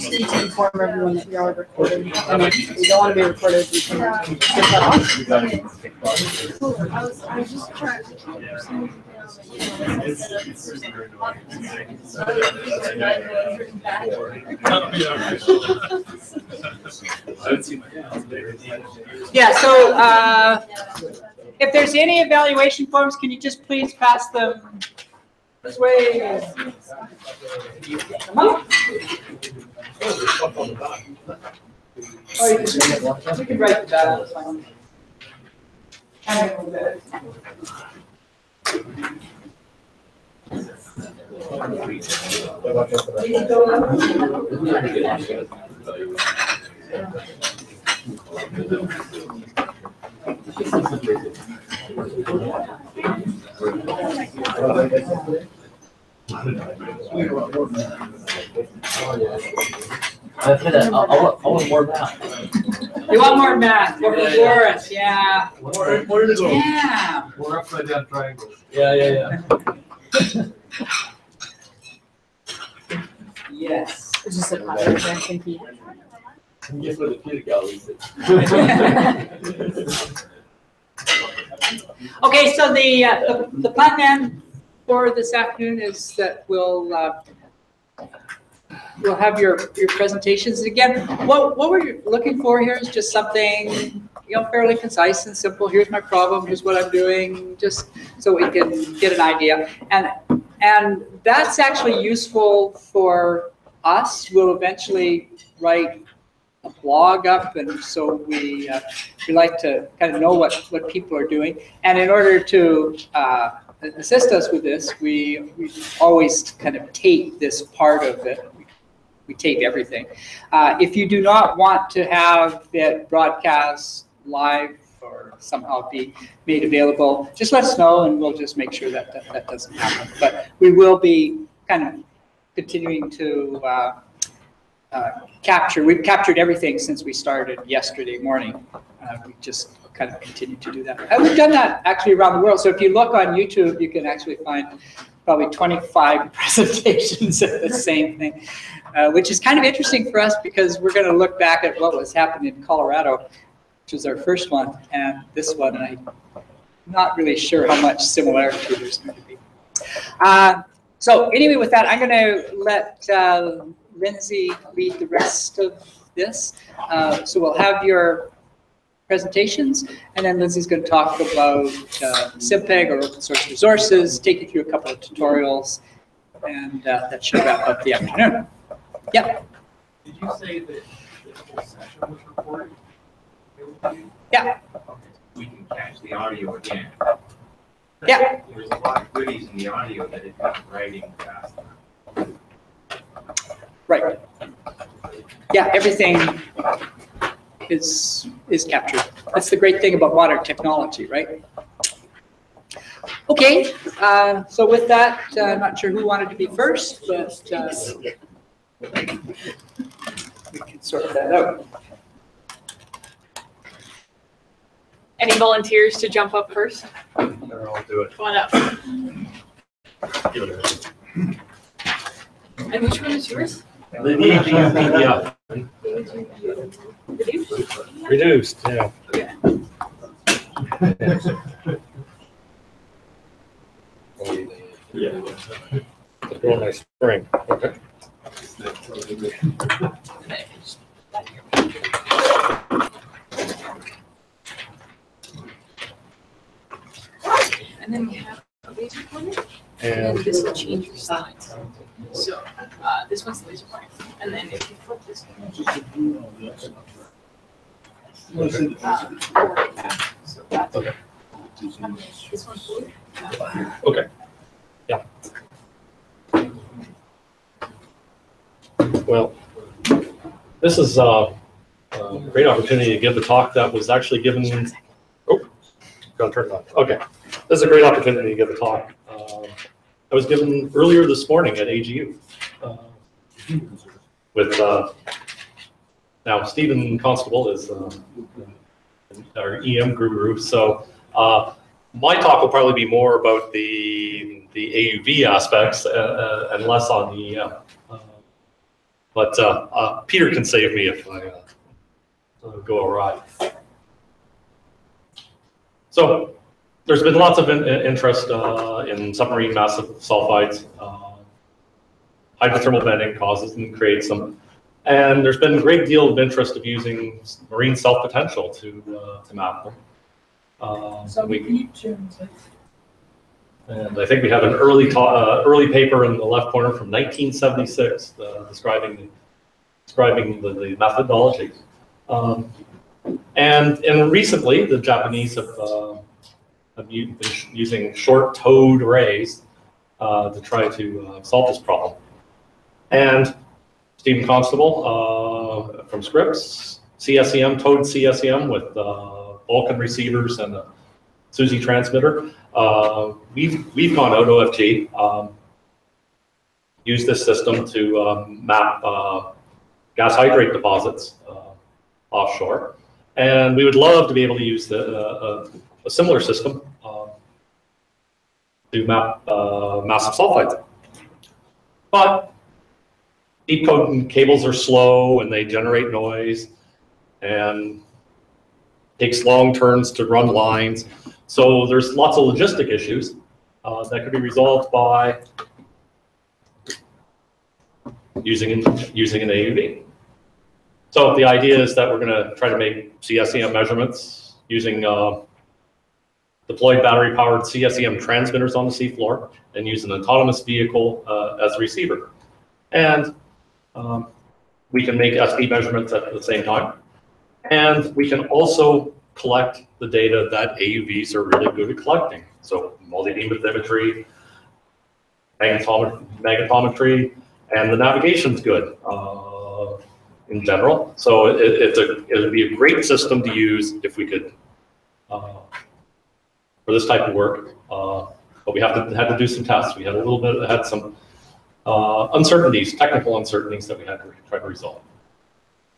just need to inform everyone that we are recording. And if we don't want to be recorded, we can get that off. I was just trying to keep yeah, so if there's any evaluation forms, can you just please pass them this way? Come on. Oh, you can write that. That's fine. I want more math. You want more math? Go for us, yeah. Where to go? Yeah. More upside down triangles. Yeah. Yes. It's just a pattern, thank you. Guess what the kid galleries is. Okay, so the plan then for this afternoon is that we'll have your presentations again. What we're looking for here is just something fairly concise and simple. Here's my problem. Here's what I'm doing. Just so we can get an idea, and that's actually useful for us. We'll eventually write a blog up, and so we like to kind of know what people are doing. And in order to assist us with this, we always kind of tape this part of it. We tape everything. If you do not want to have it broadcast live or somehow be made available, just let us know and we'll just make sure that doesn't happen. But we will be kind of continuing to capture. We've captured everything since we started yesterday morning. We just kind of continue to do that. And we've done that actually around the world. So if you look on YouTube, you can actually find probably 25 presentations of the same thing, which is kind of interesting for us because we're going to look back at what was happening in Colorado, which was our first one, and this one, and I'm not really sure how much similarity there's going to be. So anyway, with that, I'm going to let Lindsay lead the rest of this. So we'll have your presentations, and then Lindsay's going to talk about SIMPEG or open source resources, take you through a couple of tutorials, and that should wrap up the afternoon. Yeah. Did you say that this whole session was recorded? Yeah. We can catch the audio again. Yeah. There's a lot of goodies in the audio that it's not writing fast. Right. Yeah, everything is captured. That's the great thing about modern technology, right? Okay, so with that, I'm not sure who wanted to be first, but we can sort that out. Any volunteers to jump up first? Sure, I'll do it. Come on up. And which one is yours? Yeah. Reduced, yeah. Yeah. Yeah. Real nice spring. Okay. And then we have a laser pointer, and And then this will change your sides. So this one's the laser pointer, and then if you flip this one, so that's okay. this one's blue. Okay. Yeah. Well, this is a great opportunity to give the talk that was actually given. Oh, gotta turn it on. Okay. This is a great opportunity to give a talk. I was given earlier this morning at AGU with now Stephen Constable is our EM guru. So my talk will probably be more about the AUV aspects and less on the EM. But Peter can save me if I go awry. So there's been lots of interest in submarine massive sulfides. Hydrothermal bending causes and creates them. And there's been a great deal of interest of using marine self-potential to map them. And I think we have an early paper in the left corner from 1976 describing the methodology. And recently, the Japanese have been using short-towed arrays to try to solve this problem. And Stephen Constable from Scripps, CSEM, towed CSEM with Vulcan receivers and a SUSY transmitter. We've gone out OFG, used this system to map gas hydrate deposits offshore. And we would love to be able to use a similar system to map massive sulfides. But deep coating cables are slow and they generate noise and takes long turns to run lines. So there's lots of logistic issues that could be resolved by using an AUV. So the idea is that we're going to try to make CSEM measurements using deployed battery-powered CSEM transmitters on the seafloor and use an autonomous vehicle as a receiver. And we can make SD measurements at the same time. And we can also collect the data that AUVs are really good at collecting. So multi-beam bathymetry, magnetometry, and the navigation's good in general. So it would be a great system to use if we could, for this type of work. But we had to do some tests. We had had some uncertainties, technical uncertainties that we had to try to resolve.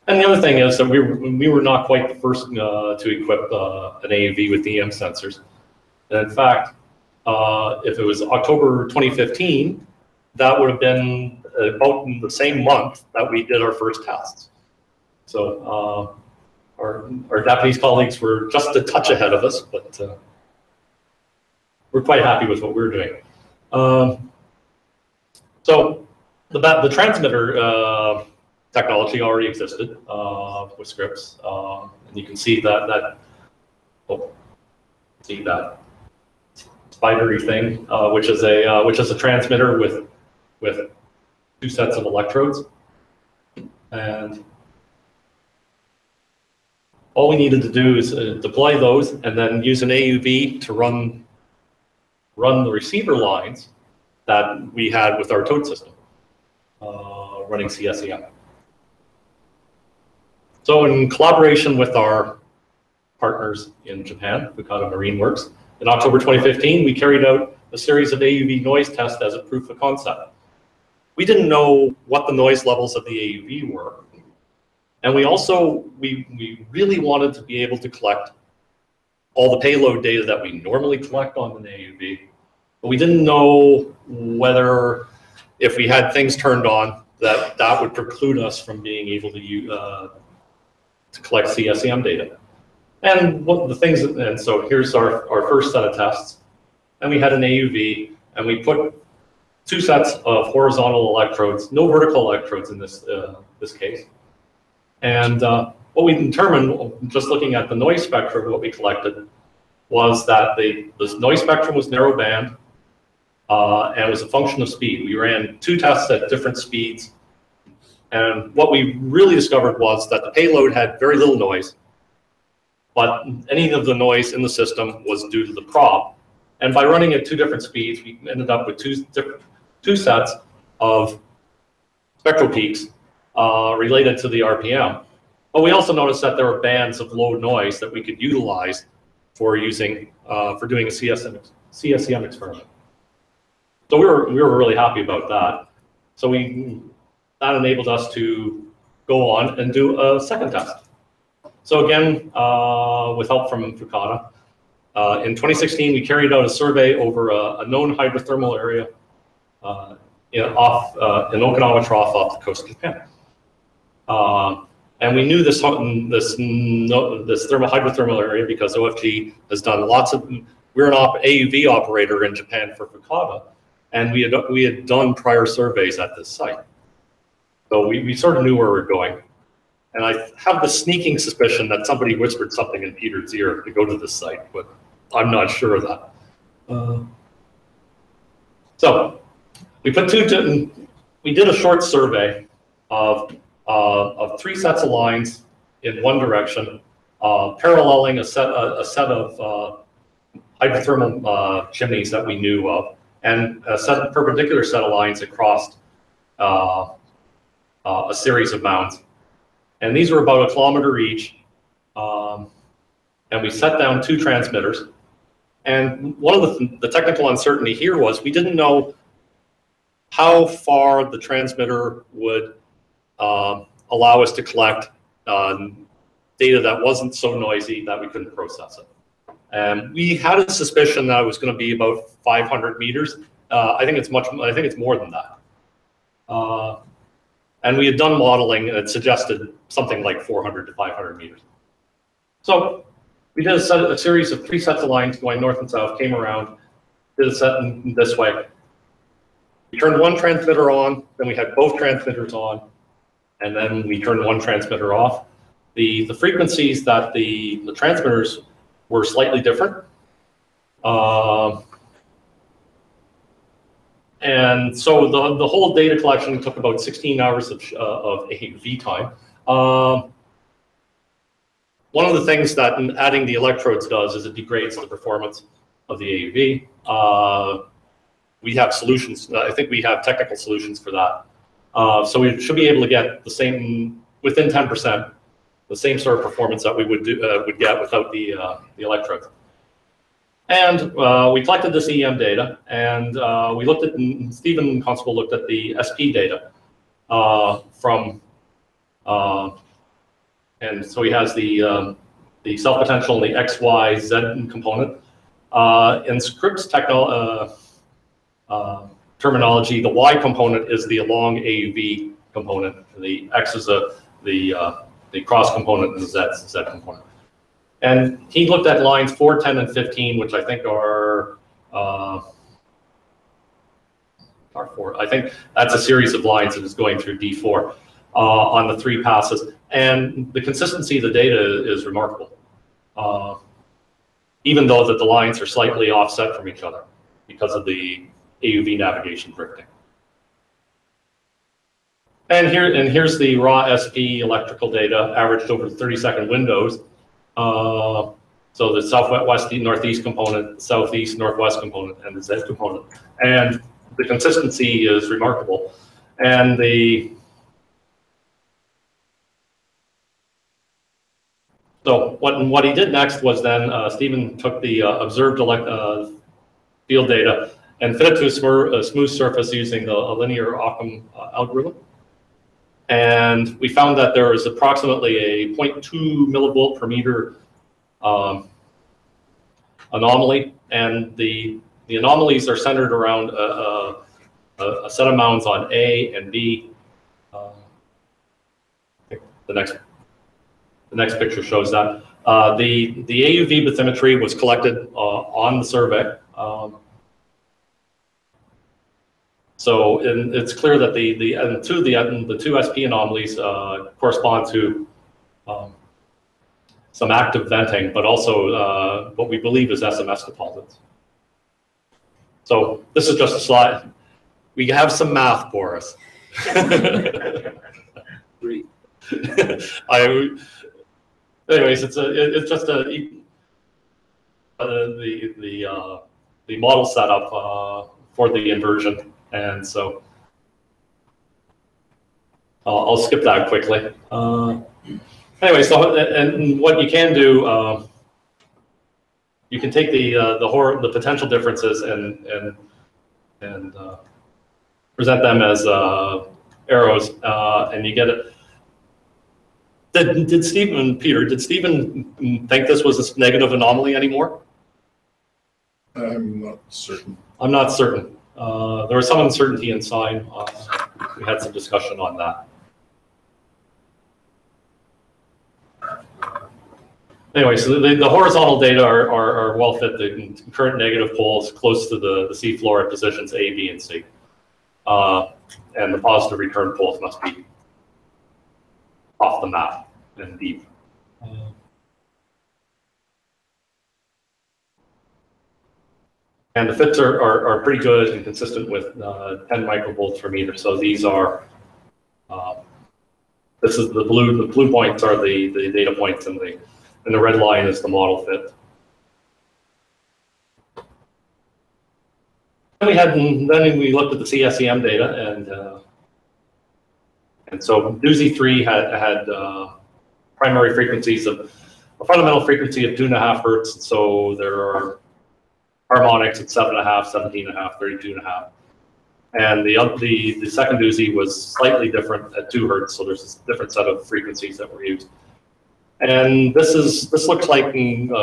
And the other thing is that we were not quite the first to equip an AUV with EM sensors. And in fact, if it was October 2015, that would have been about in the same month that we did our first tests. So our Japanese colleagues were just a touch ahead of us, but we're quite happy with what we're doing. So the transmitter technology already existed with Scripps, and you can see that spidery thing, which is a transmitter with two sets of electrodes, and all we needed to do is deploy those and then use an AUV to run the receiver lines that we had with our towed system running CSEM. So in collaboration with our partners in Japan, Fukada Marine Works, in October 2015, we carried out a series of AUV noise tests as a proof of concept. We didn't know what the noise levels of the AUV were. And we also, we really wanted to be able to collect all the payload data that we normally collect on an AUV. But we didn't know whether, if we had things turned on, that would preclude us from being able to collect CSEM data. And what the things, and so here's our first set of tests. And we had an AUV, and we put two sets of horizontal electrodes, no vertical electrodes in this case. And what we determined, just looking at the noise spectrum, what we collected, was that the noise spectrum was narrow band, and it was a function of speed. We ran two tests at different speeds. And what we really discovered was that the payload had very little noise, but any of the noise in the system was due to the prop. And by running at two different speeds, we ended up with two sets of spectral peaks related to the RPM. But we also noticed that there were bands of low noise that we could utilize for doing a CSEM experiment. So we were really happy about that. So that enabled us to go on and do a second test. So again, with help from Fukada, in 2016 we carried out a survey over a known hydrothermal area in Okinawa Trough off the coast of Japan. And we knew this hydrothermal area because OFG has done lots of. We're an AUV operator in Japan for Fukawa, and we had done prior surveys at this site, so we sort of knew where we were going. And I have the sneaking suspicion that somebody whispered something in Peter's ear to go to this site, but I'm not sure of that. So we did a short survey of 3 sets of lines in one direction, paralleling a set of hydrothermal chimneys that we knew of, and a perpendicular set of lines across a series of mounds. And these were about 1 kilometer each, and we set down 2 transmitters. And one of the technical uncertainty here was we didn't know how far the transmitter would allow us to collect data that wasn't so noisy that we couldn't process it. And we had a suspicion that it was going to be about 500 meters. I think it's more than that. And we had done modeling, and it suggested something like 400 to 500 meters. So we did a series of 3 sets of lines going north and south, came around, did a set in this way. We turned 1 transmitter on, then we had both transmitters on, and then we turned 1 transmitter off. The frequencies that the transmitters were slightly different. And so the whole data collection took about 16 hours of AUV time. One of the things that adding the electrodes does is it degrades the performance of the AUV. We have solutions. I think we have technical solutions for that. So we should be able to get the same, within 10%, the same sort of performance that we would get without the electrodes. And we collected this EM data, and we looked at, Stephen Constable looked at the SP data from, and so he has the self-potential and the XYZ component. In Scripps terminology, the Y component is the long AUV component, the X is the cross component, and the Z component. And he looked at lines 4, 10, and 15, which I think are 4. I think that's a series of lines that is going through D4 on the 3 passes. And the consistency of the data is remarkable, even though that the lines are slightly offset from each other because of the AUV navigation drifting. And here's the raw SP electrical data averaged over 30-second windows. So the southwest, northeast component, southeast, northwest component, and the Z component. And the consistency is remarkable. And so what he did next was then Stephen took the observed field data and fit it to a smooth surface using a linear Occam algorithm. And we found that there is approximately a 0.2 millivolt per meter anomaly, and the anomalies are centered around a set of mounds on A and B. The next picture shows that. The AUV bathymetry was collected on the survey. So it's clear that the 2 SP anomalies correspond to some active venting, but also what we believe is SMS deposits. So this is just a slide. We have some math for us. Great. Anyways, it's just the model setup for the inversion, and so I'll skip that quickly. Anyway, so and what you can do, you can take the potential differences and present them as arrows, and you get it. Did Stephen think this was a negative anomaly anymore? I'm not certain. I'm not certain. There was some uncertainty in sign. We had some discussion on that. Anyway, so the horizontal data are well fit. The current negative poles close to the seafloor at positions A, B, and C. And the positive return poles must be off the map and deep. And the fits are pretty good and consistent with 10 microvolts per meter. So these are, this is the blue points are the data points, and the red line is the model fit. Then we looked at the CSEM data, and so DOOSY 3 had primary frequencies of a fundamental frequency of 2.5 hertz. So there are harmonics at 7.5, 17.5, 32.5. And the second DOOSY was slightly different at 2 hertz. So there's a different set of frequencies that were used. And this looks like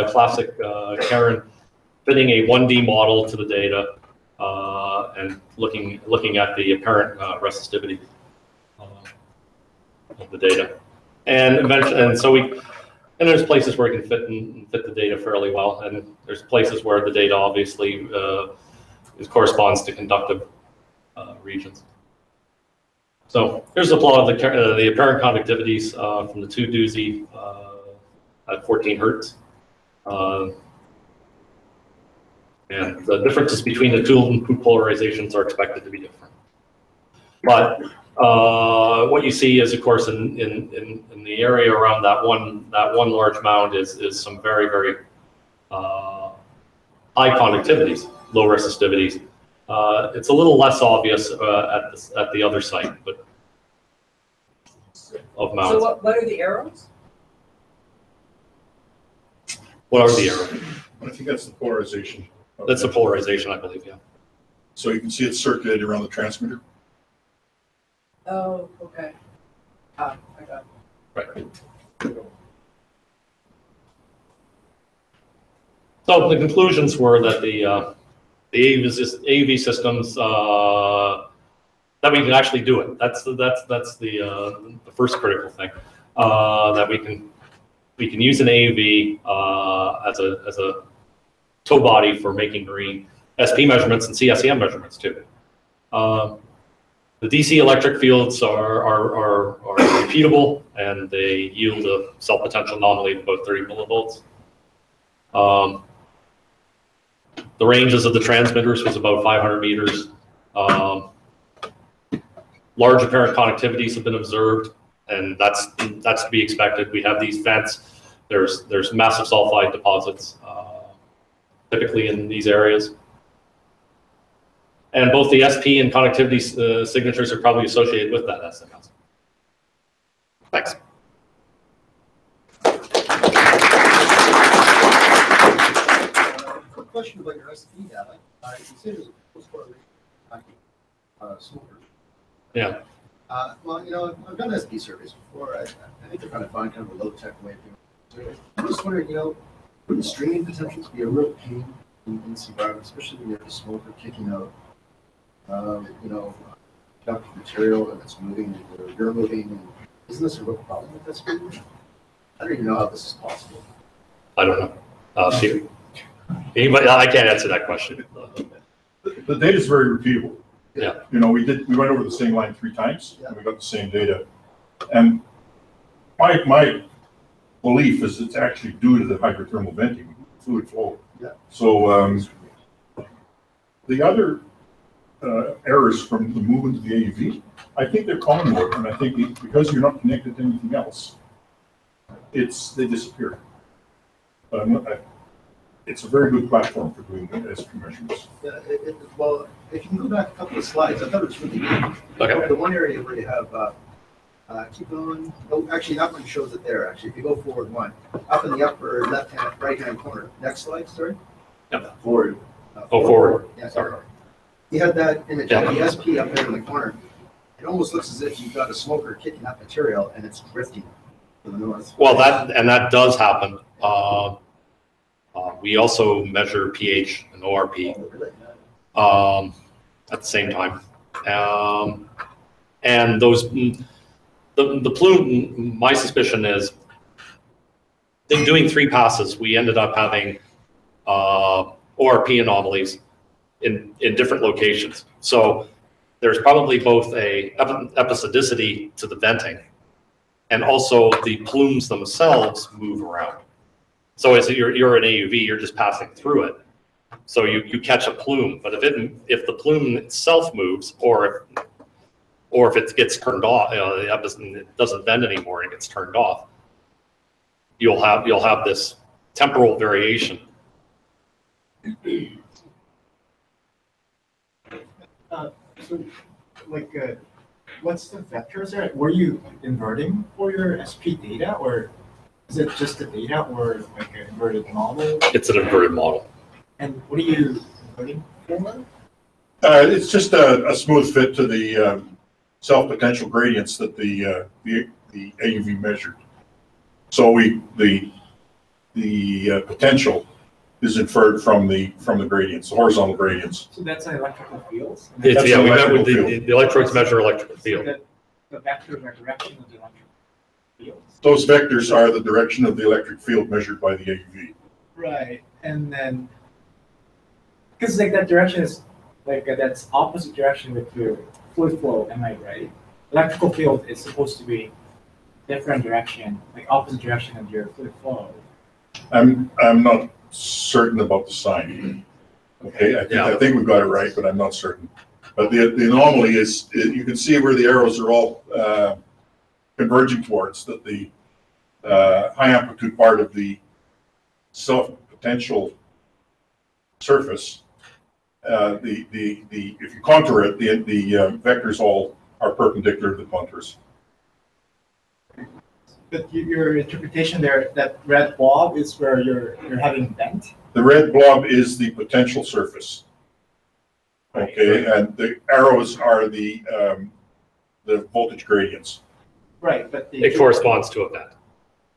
classic Karen fitting a 1D model to the data and looking at the apparent resistivity of the data. And eventually, and there's places where it can fit the data fairly well, and there's places where the data obviously corresponds to conductive regions. So here's a plot of the apparent conductivities from the 2 DOOSY at 14 hertz. And the differences between the two polarizations are expected to be different. But what you see is, of course, in the area around that one large mound is some very, very high conductivities, low resistivities. It's a little less obvious at the other site, but of mounds. So what are the arrows? What are the arrows? I think that's the polarization. That's the polarization, I believe, yeah. So you can see it circulated around the transmitter. Oh, okay. I got it. Right. So the conclusions were that the AUV systems that we can actually do it. That's the first critical thing. That we can use an AUV as a tow body for making marine SP measurements and CSEM measurements too. The DC electric fields are repeatable, and they yield a cell potential anomaly of about 30 millivolts. The ranges of the transmitters was about 500 meters. Large apparent conductivities have been observed, and that's to be expected. We have these vents. There's massive sulfide deposits typically in these areas. And both the SP and conductivity signatures are probably associated with that SMS. Thanks. Quick question about your SP data. You said it was a close correlation smokers. Yeah. Well, you know, I've done SP surveys before. I think they're kind of fun, kind of a low-tech way of doing surveys. I'm just wondering, you know, wouldn't streaming potentials be a real pain in this environment, especially when you have a smoker kicking out, you know, conductive material and it's moving, or you're moving? And isn't this a real problem with this? I don't even know how this is possible. I don't know. Steve? Anybody? I can't answer that question. The data is very repeatable. Yeah. You know, we went over the same line 3 times, and we got the same data. And my belief is it's actually due to the hydrothermal venting, fluid flow. Yeah. So the other errors from the movement of the AUV, I think they're common mode, and I think because you're not connected to anything else, they disappear. But it's a very good platform for doing SP measurements. Yeah, well, if you can go back a couple of slides, I thought it was really good. Okay. The one area where you have, keep going. Oh, actually, that one shows it there. Actually, if you go forward one, up in the upper left-hand, right-hand corner. Next slide, sorry. Yeah. Forward. Forward. Yeah, Sorry. You had that image Yeah. of the SP up there in the corner. It almost looks as if you've got a smoker kicking up material and it's drifting to the north. Well, that does happen. We also measure pH and ORP at the same time, and those the plume. My suspicion is in doing 3 passes, we ended up having ORP anomalies in different locations. So there's probably both a episodicity to the venting, and also the plumes themselves move around. So as you're an AUV, you're just passing through it. So you catch a plume, but if the plume itself moves, or if it gets turned off, it doesn't bend anymore and it gets turned off, you'll have this temporal variation. So, like, what's the vectors there? Were you inverting for your SP data, or is it just the data, or like an inverted model? It's an inverted model. And what are you inverting for? It's just a smooth fit to the self-potential gradients that the AUV measured. So the potential is inferred from the gradients, the horizontal gradients. So that's an electrical field? Yeah, That's an we met electrical with the electrodes measure electrical field. So the vectors are direction of the electrical field? Those vectors are the direction of the electric field measured by the AUV. Right, and then, because like that direction is, like that's opposite direction with your fluid flow, am I right? Electrical field is supposed to be different direction, like opposite direction of your fluid flow. I'm not certain about the sign. Okay, I think we've got it right, but I'm not certain. But the anomaly is, you can see where the arrows are all converging towards, that the high amplitude part of the self-potential surface, if you contour it, the vectors all are perpendicular to the contours. But your interpretation there, that red blob is where you're having bent? The red blob is the potential surface. Okay, and the arrows are the voltage gradients. Right, but It corresponds to a vent.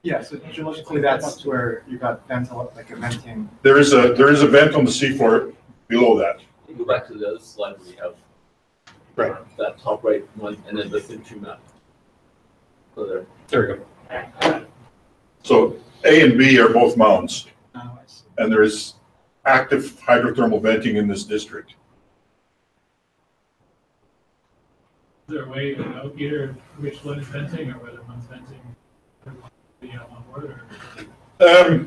yeah, so geologically that's where you got vent, like a venting. There is a vent on the seafloor below that. You go back to the other slide where we have that top right one, and then the thin two map. So There we go. So A and B are both mounds, Oh, I see. and there is active hydrothermal venting in this district. Is there a way to know, Peter, which one is venting or whether one's venting on board? Or?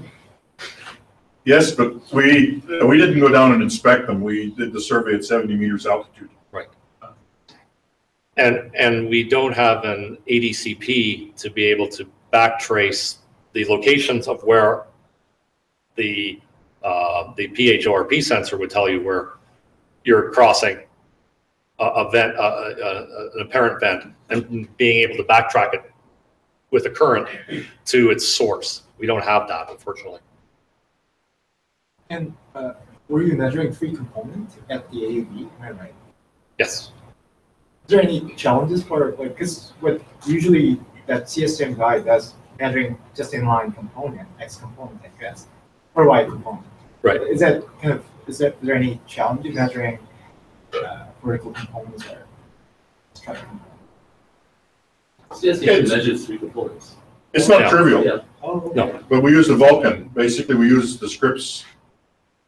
Yes, but we didn't go down and inspect them. We did the survey at 70 meters altitude. Right. And we don't have an ADCP to be able to backtrace the locations of where the PHORP sensor would tell you where you're crossing a vent, an apparent vent, and being able to backtrack it with a current to its source. We don't have that, unfortunately. And were you measuring 3 components at the AUV? Am I right? Yes. Is there any challenges for, like, because what usually that CSM guy does, measuring just inline component, X component, I guess, or Y component. Right. Is that kind of, is there any challenge in measuring vertical components or structural components? CSA measures 3 components. It's not Yeah. trivial, Yeah. Oh, okay. No. but we used a Vulcan. Basically, we used the Scripps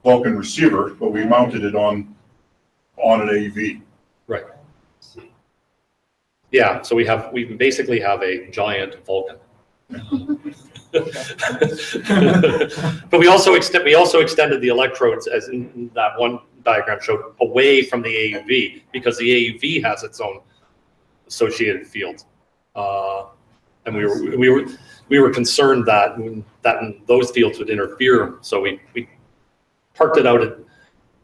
Vulcan receiver, but we mounted it on an AUV. Right. Yeah, so we basically have a giant Vulcan. But we also extended the electrodes, as in that one diagram showed, away from the AUV, because the AUV has its own associated field. And we were concerned that those fields would interfere, so we parked it out at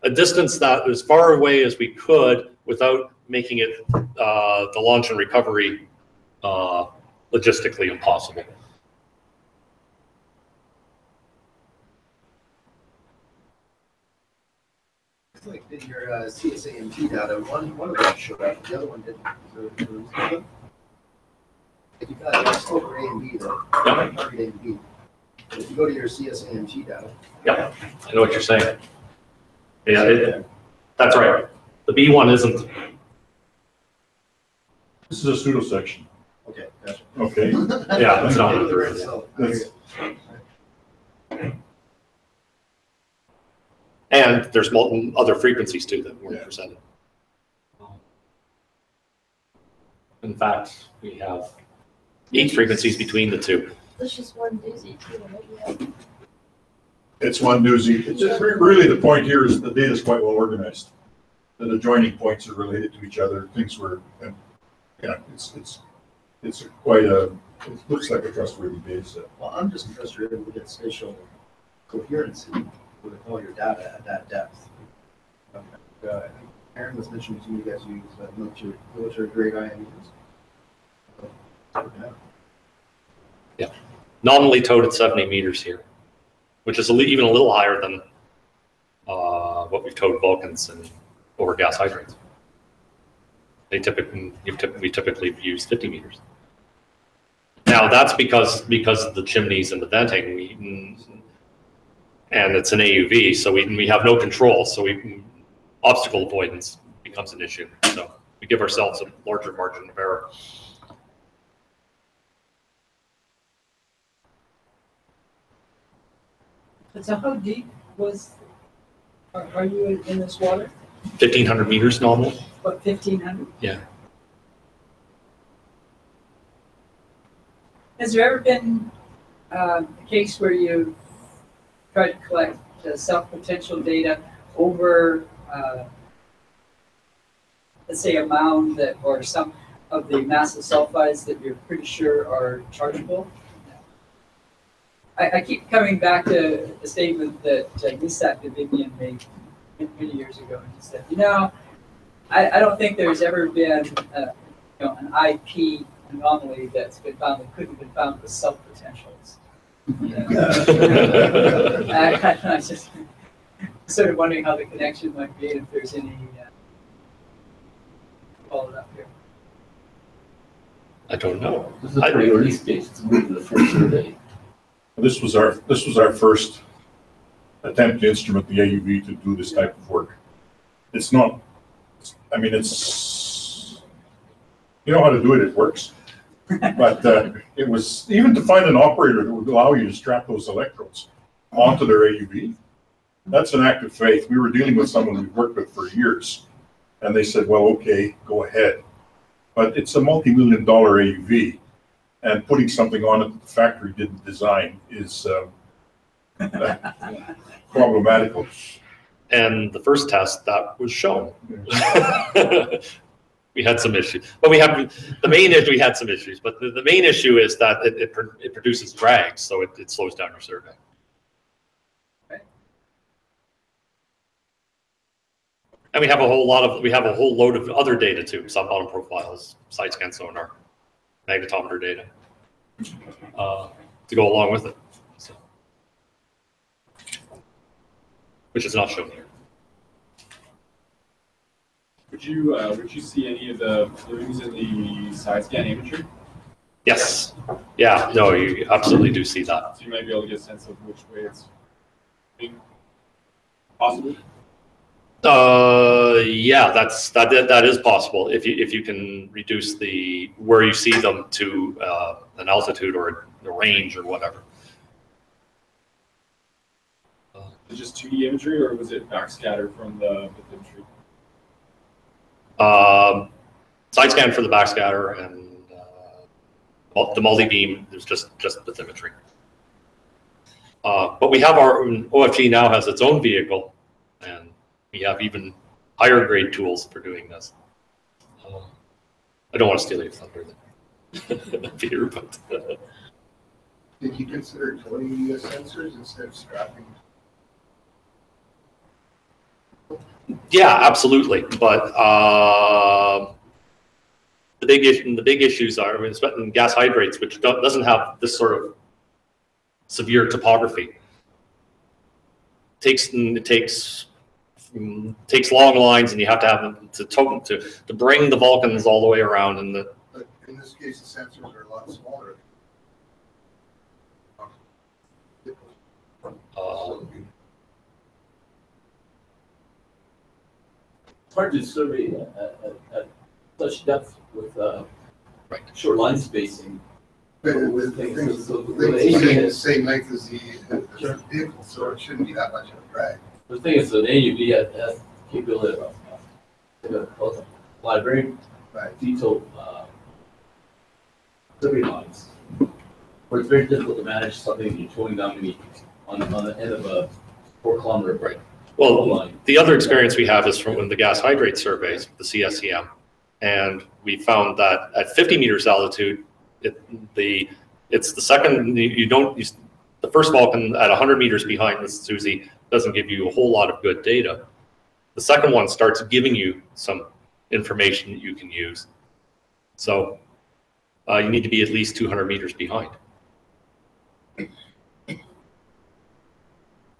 a distance that as far away as we could without making it the launch and recovery logistically impossible. It's like in your CSAMT data, one of them showed up, the other one didn't. So, if you got your slope for A and B though, target A and B. But if you go to your CSAMT data, Yep, I know what you're saying. Yeah, that's right. The B one isn't. This is a pseudo section. okay, gotcha. Okay. Yeah, it's not. So, That's- And there's multiple other frequencies too that weren't presented. In fact, we have 8 frequencies between the two. That's just one doozy too, right? Yeah. It's one doozy. It's just really the point here is the data is quite well organized. The adjoining points are related to each other. Things were, and yeah, it's quite a. It looks like a trustworthy data set. Well, I'm just interested in able to get spatial coherency with all your data at that depth. Aaron was mentioning to you guys use military grade IMUs. Yeah, nominally towed at 70 meters here, which is even a little higher than what we've towed Vulcans and over gas hydrants. We typically use 50 meters. Now that's because of the chimneys and the venting, and it's an AUV, so we have no control. So obstacle avoidance becomes an issue. So we give ourselves a larger margin of error. So how deep are you in this water? 1,500 meters nominal. What, 1,500? Yeah. Has there ever been a case where you've tried to collect self-potential data over, let's say, a mound that, or some of the massive sulfides that you're pretty sure are chargeable? I keep coming back to the statement that Yitzhak Vivian made many years ago, and he said, I don't think there's ever been an IP anomaly that's been found that couldn't have been found with self-potentials. I just sort of wondering how the connection might be, and if there's any followed up here. I don't know. This is a pretty early stage. It's moved to the first survey. This was our first attempt to instrument the AUV to do this type of work. It's not. I mean, it's. You know how to do it. It works. But it was even to find an operator that would allow you to strap those electrodes onto their AUV. That's an act of faith. We were dealing with someone we've worked with for years, and they said, "Well, okay, go ahead." But it's a multi-million-dollar AUV, and putting something on it that the factory didn't design is problematical. And the first test that was shown. We had some issues, but the main issue. We had some issues, but the main issue is that it produces drag, so it slows down your survey. And we have a whole load of other data too: sub-bottom profiles, side scan sonar, magnetometer data to go along with it, so, which is not shown here. Would you see any of the blooms in the side scan imagery? Yes. Yeah. No, you absolutely do see that. So you might be able to get a sense of which way it's being possible. Yeah, that is possible if you can reduce where you see them to an altitude or a range or whatever. Was it just 2D imagery, or was it backscatter from the imagery? Side scan for the backscatter, and the multi-beam is just bathymetry. But we have our OFG now has its own vehicle, and we have even higher grade tools for doing this. I don't want to steal your thunder, Peter, but. Did you consider towing sensors instead of strapping? Yeah, absolutely. But the big issues are, I mean, gas hydrates, which doesn't have this sort of severe topography. It takes long lines, and you have to have them to bring the Vulcans all the way around. But in this case, the sensors are a lot smaller. It's hard to survey at such depth with right. short line spacing. But with things So the same length as the vehicle, so it shouldn't be that much of a drag. The thing is, an AUV has capability of library, Right. detailed survey lines, where it's very difficult to manage something you're towing down maybe on the end of a 4-kilometer break. Well, the other experience we have is from the gas hydrate surveys, the CSEM. And we found that at 50 meters altitude, it's the second, the first Vulcan at 100 meters behind the Susie doesn't give you a whole lot of good data. The second one starts giving you some information that you can use. So you need to be at least 200 meters behind.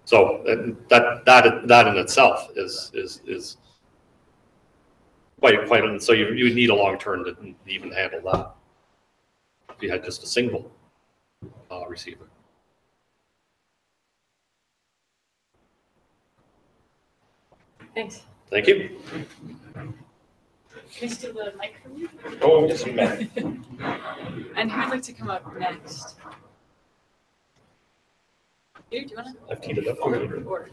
So that in itself is quite. So you would need a long term to even handle that. If you had just a single receiver. Thanks. Thank you. Can I steal the mic from you? Oh, yes, you may. And who'd like to come up next? You, do you want to? I've teed it up for you. Or.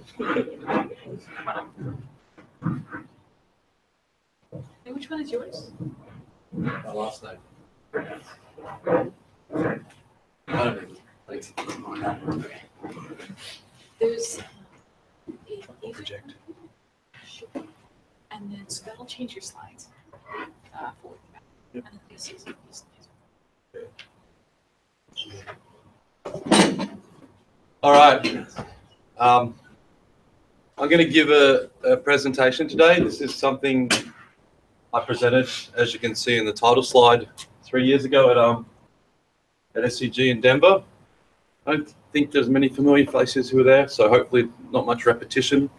And which one is yours? Last night. There's a project. And then, so that'll change your slides. Forward. And then this is. All right. I'm going to give a presentation today. This is something I presented, as you can see in the title slide, 3 years ago at SCG in Denver. I don't think there's many familiar faces who are there, so hopefully not much repetition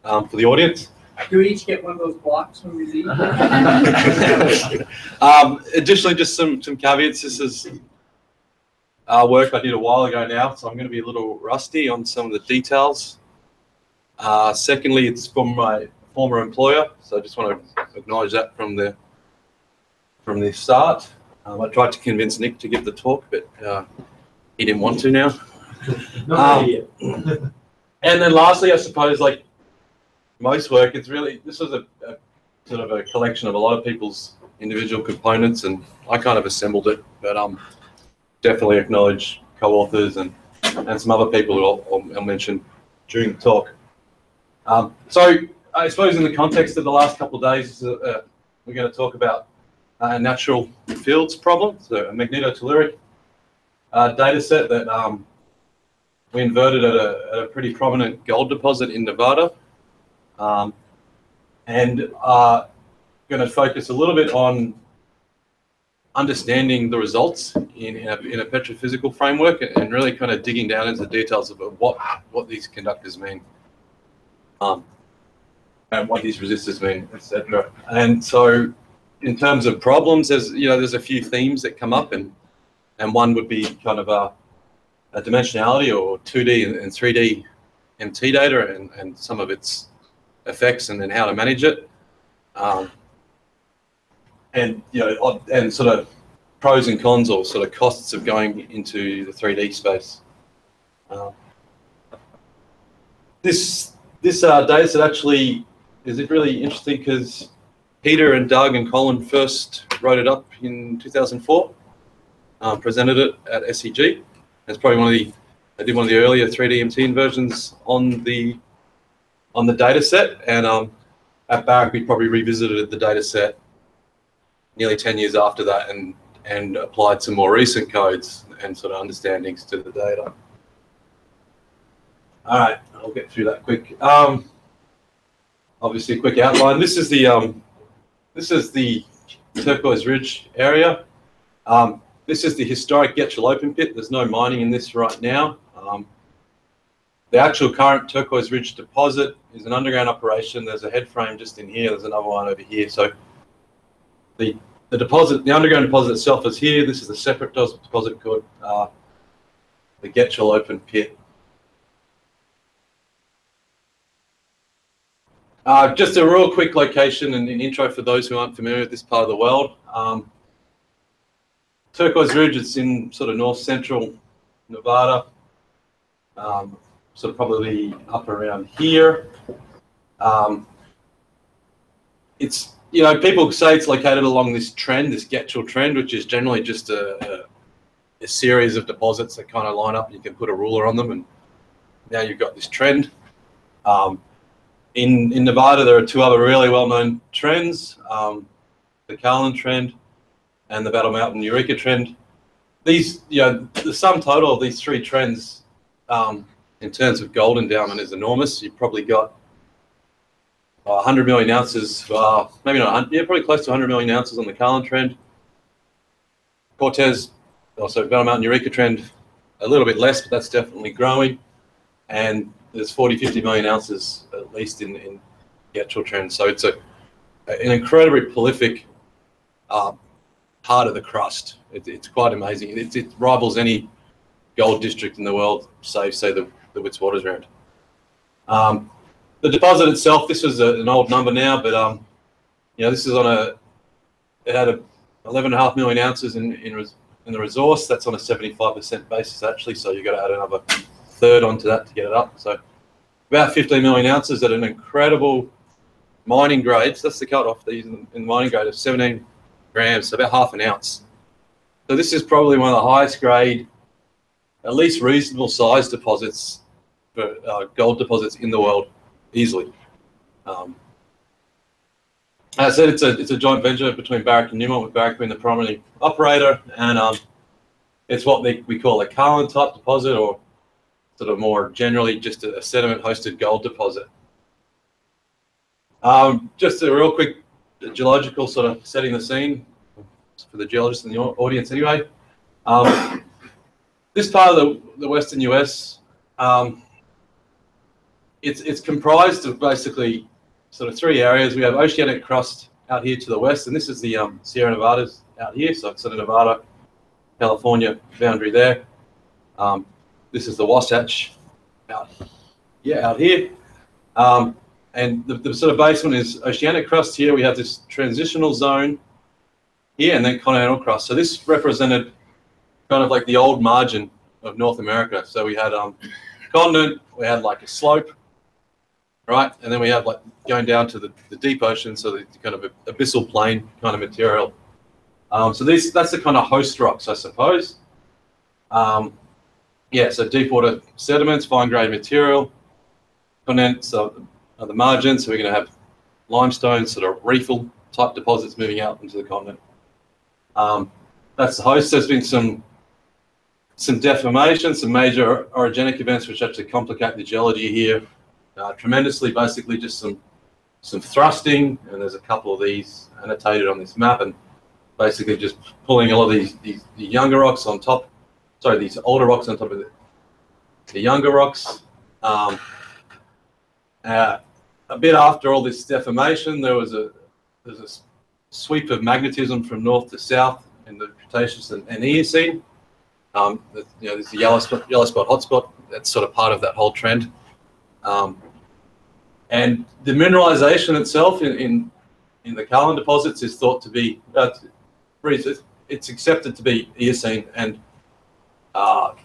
for the audience. Do we each get one of those blocks when we leave? Additionally, just some caveats. This is work I did a while ago now, so I'm going to be a little rusty on some of the details. Secondly, it's from my former employer, so I just want to acknowledge that from the start. I tried to convince Nick to give the talk, but he didn't want to now. And then lastly, I suppose, like most work, this was a sort of a collection of a lot of people's individual components, and I kind of assembled it, but definitely acknowledge co-authors and some other people who I'll mention during the talk. So I suppose in the context of the last couple of days, we're going to talk about a natural fields problem, so a magnetotelluric data set that we inverted at a pretty prominent gold deposit in Nevada, and going to focus a little bit on understanding the results in a petrophysical framework and really kind of digging down into the details of what these conductors mean, and what these resistors mean, etc. And so in terms of problems, there's a few themes that come up, and one would be kind of a dimensionality or 2D and 3D MT data and some of its effects and then how to manage it. And sort of pros and cons or sort of costs of going into the 3D space. This data set actually is really interesting because Peter and Doug and Colin first wrote it up in 2004, presented it at SCG. It's probably I did one of the earlier 3D MT inversions on the data set, and at Barrick we probably revisited the data set nearly 10 years after that and applied some more recent codes and sort of understandings to the data. All right, I'll get through that quick. Obviously, a quick outline. This is the Turquoise Ridge area. This is the historic Getchell open pit. There's no mining in this right now. The actual current Turquoise Ridge deposit is an underground operation. There's a head frame just in here. There's another one over here. So the deposit, the underground deposit itself is here. This is the separate deposit called the Getchell open pit. Just a real quick location and an intro for those who aren't familiar with this part of the world. Turquoise Ridge, it's in sort of north central Nevada. sort of probably up around here. It's, you know, people say it's located along this trend, this Getchell trend, which is generally just a series of deposits that kind of line up. You can put a ruler on them, and now you've got this trend. In Nevada, there are two other really well-known trends, the Carlin trend and the Battle Mountain Eureka trend. These, you know, the sum total of these three trends in terms of gold endowment is enormous. You've probably got 100 million ounces, maybe not 100, yeah, probably close to 100 million ounces on the Carlin trend. Cortez, also Battle Mountain Eureka trend, a little bit less, but that's definitely growing. And there's 40, 50 million ounces at least in the actual trend. So it's an incredibly prolific part of the crust. It's quite amazing. It rivals any gold district in the world, say the Witwatersrand. The deposit itself, this is an old number now, but you know, this is on it had 11.5 million ounces in the resource. That's on a 75% basis actually, so you've got to add another third onto that to get it up. So about 15 million ounces at an incredible mining grade. So that's the cut-off these in mining grade of 17 grams, so about half an ounce. So this is probably one of the highest grade, at least reasonable size deposits for gold deposits in the world, easily. As I said, it's a joint venture between Barrick and Newmont, with Barrick being the primary operator, and it's what we call a Carlin type deposit, or sort of more generally just a sediment hosted gold deposit. Just a real quick geological sort of setting the scene for the geologists in the audience anyway. This part of the western US, it's comprised of basically sort of three areas. We have oceanic crust out here to the west, and this is the Sierra Nevadas out here, so it's sort of Nevada, California boundary there. This is the Wasatch out here. And the sort of basement is oceanic crust here. We have this transitional zone here, and then continental crust. So this represented kind of like the old margin of North America. So we had continent, we had like a slope, right? And then we have like going down to the deep ocean, so the kind of abyssal plain kind of material. So that's the kind of host rocks, I suppose. Yeah, so deep water sediments, fine grained material, continents are the margins. So we're going to have limestone, sort of reefal type deposits moving out into the continent. That's the host. There's been some deformation, some major orogenic events which actually complicate the geology here tremendously. Basically, just some thrusting, and there's a couple of these annotated on this map, and basically just pulling a lot of the younger rocks on top. Sorry, these older rocks on top of the younger rocks. A bit after all this deformation, there's a sweep of magnetism from north to south in the Cretaceous and Eocene. You know, there's the yellow spot hotspot. That's sort of part of that whole trend. And the mineralization itself in the Carlin deposits is thought to be it's accepted to be Eocene and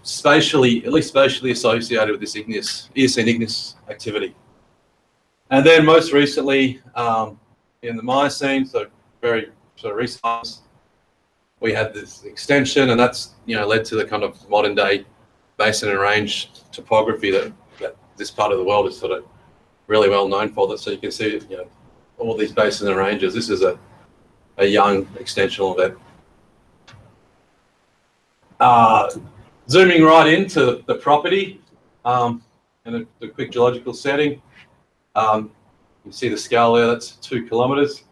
spatially, at least spatially associated with this Eocene igneous activity. And then most recently, in the Miocene, so very sort of recent times, we had this extension, and that's, you know, led to the kind of modern day basin and range topography that this part of the world is sort of really well known for. So you can see, you know, all these basins and ranges. This is a young extensional event. Zooming right into the property and the quick geological setting. You can see the scale there, that's 2 kilometers.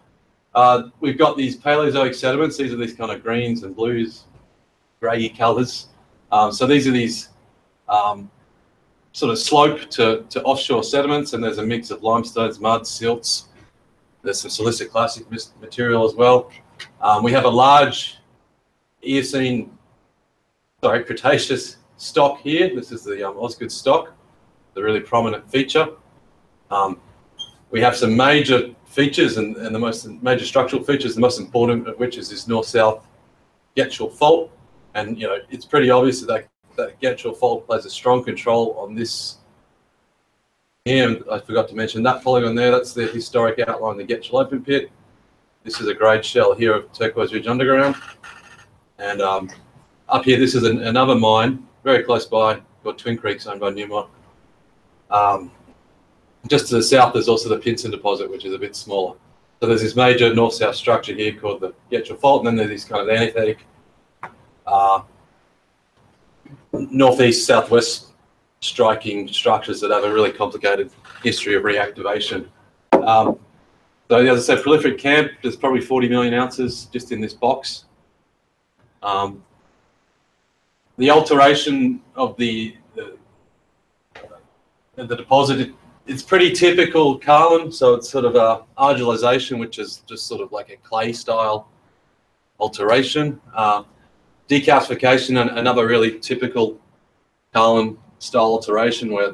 We've got these Paleozoic sediments. These are these kind of greens and blues, grey colors. So these are these sort of slope to offshore sediments, and there's a mix of limestones, muds, silts. There's some silicic classic material as well. We have a large Cretaceous stock here. This is the Osgood stock, the really prominent feature. We have some major features and the most major structural features, the most important of which is this north-south Getchell fault. And, you know, it's pretty obvious that Getchell fault plays a strong control on this here, I forgot to mention that polygon there, that's the historic outline of the Getchell open pit. This is a grade shell here of Turquoise Ridge Underground. And up here, this is another mine, very close by, called Twin Creeks, owned by Newmont. Just to the south, there's also the Pinson deposit, which is a bit smaller. So there's this major north-south structure here called the Getchell Fault, and then there's these kind of anesthetic northeast-southwest striking structures that have a really complicated history of reactivation. So as I said, prolific camp, there's probably 40 million ounces just in this box. The alteration of the deposit, it's pretty typical Carlin, so it's sort of a argillization, which is just sort of like a clay style alteration. Decalcification, and another really typical Carlin style alteration where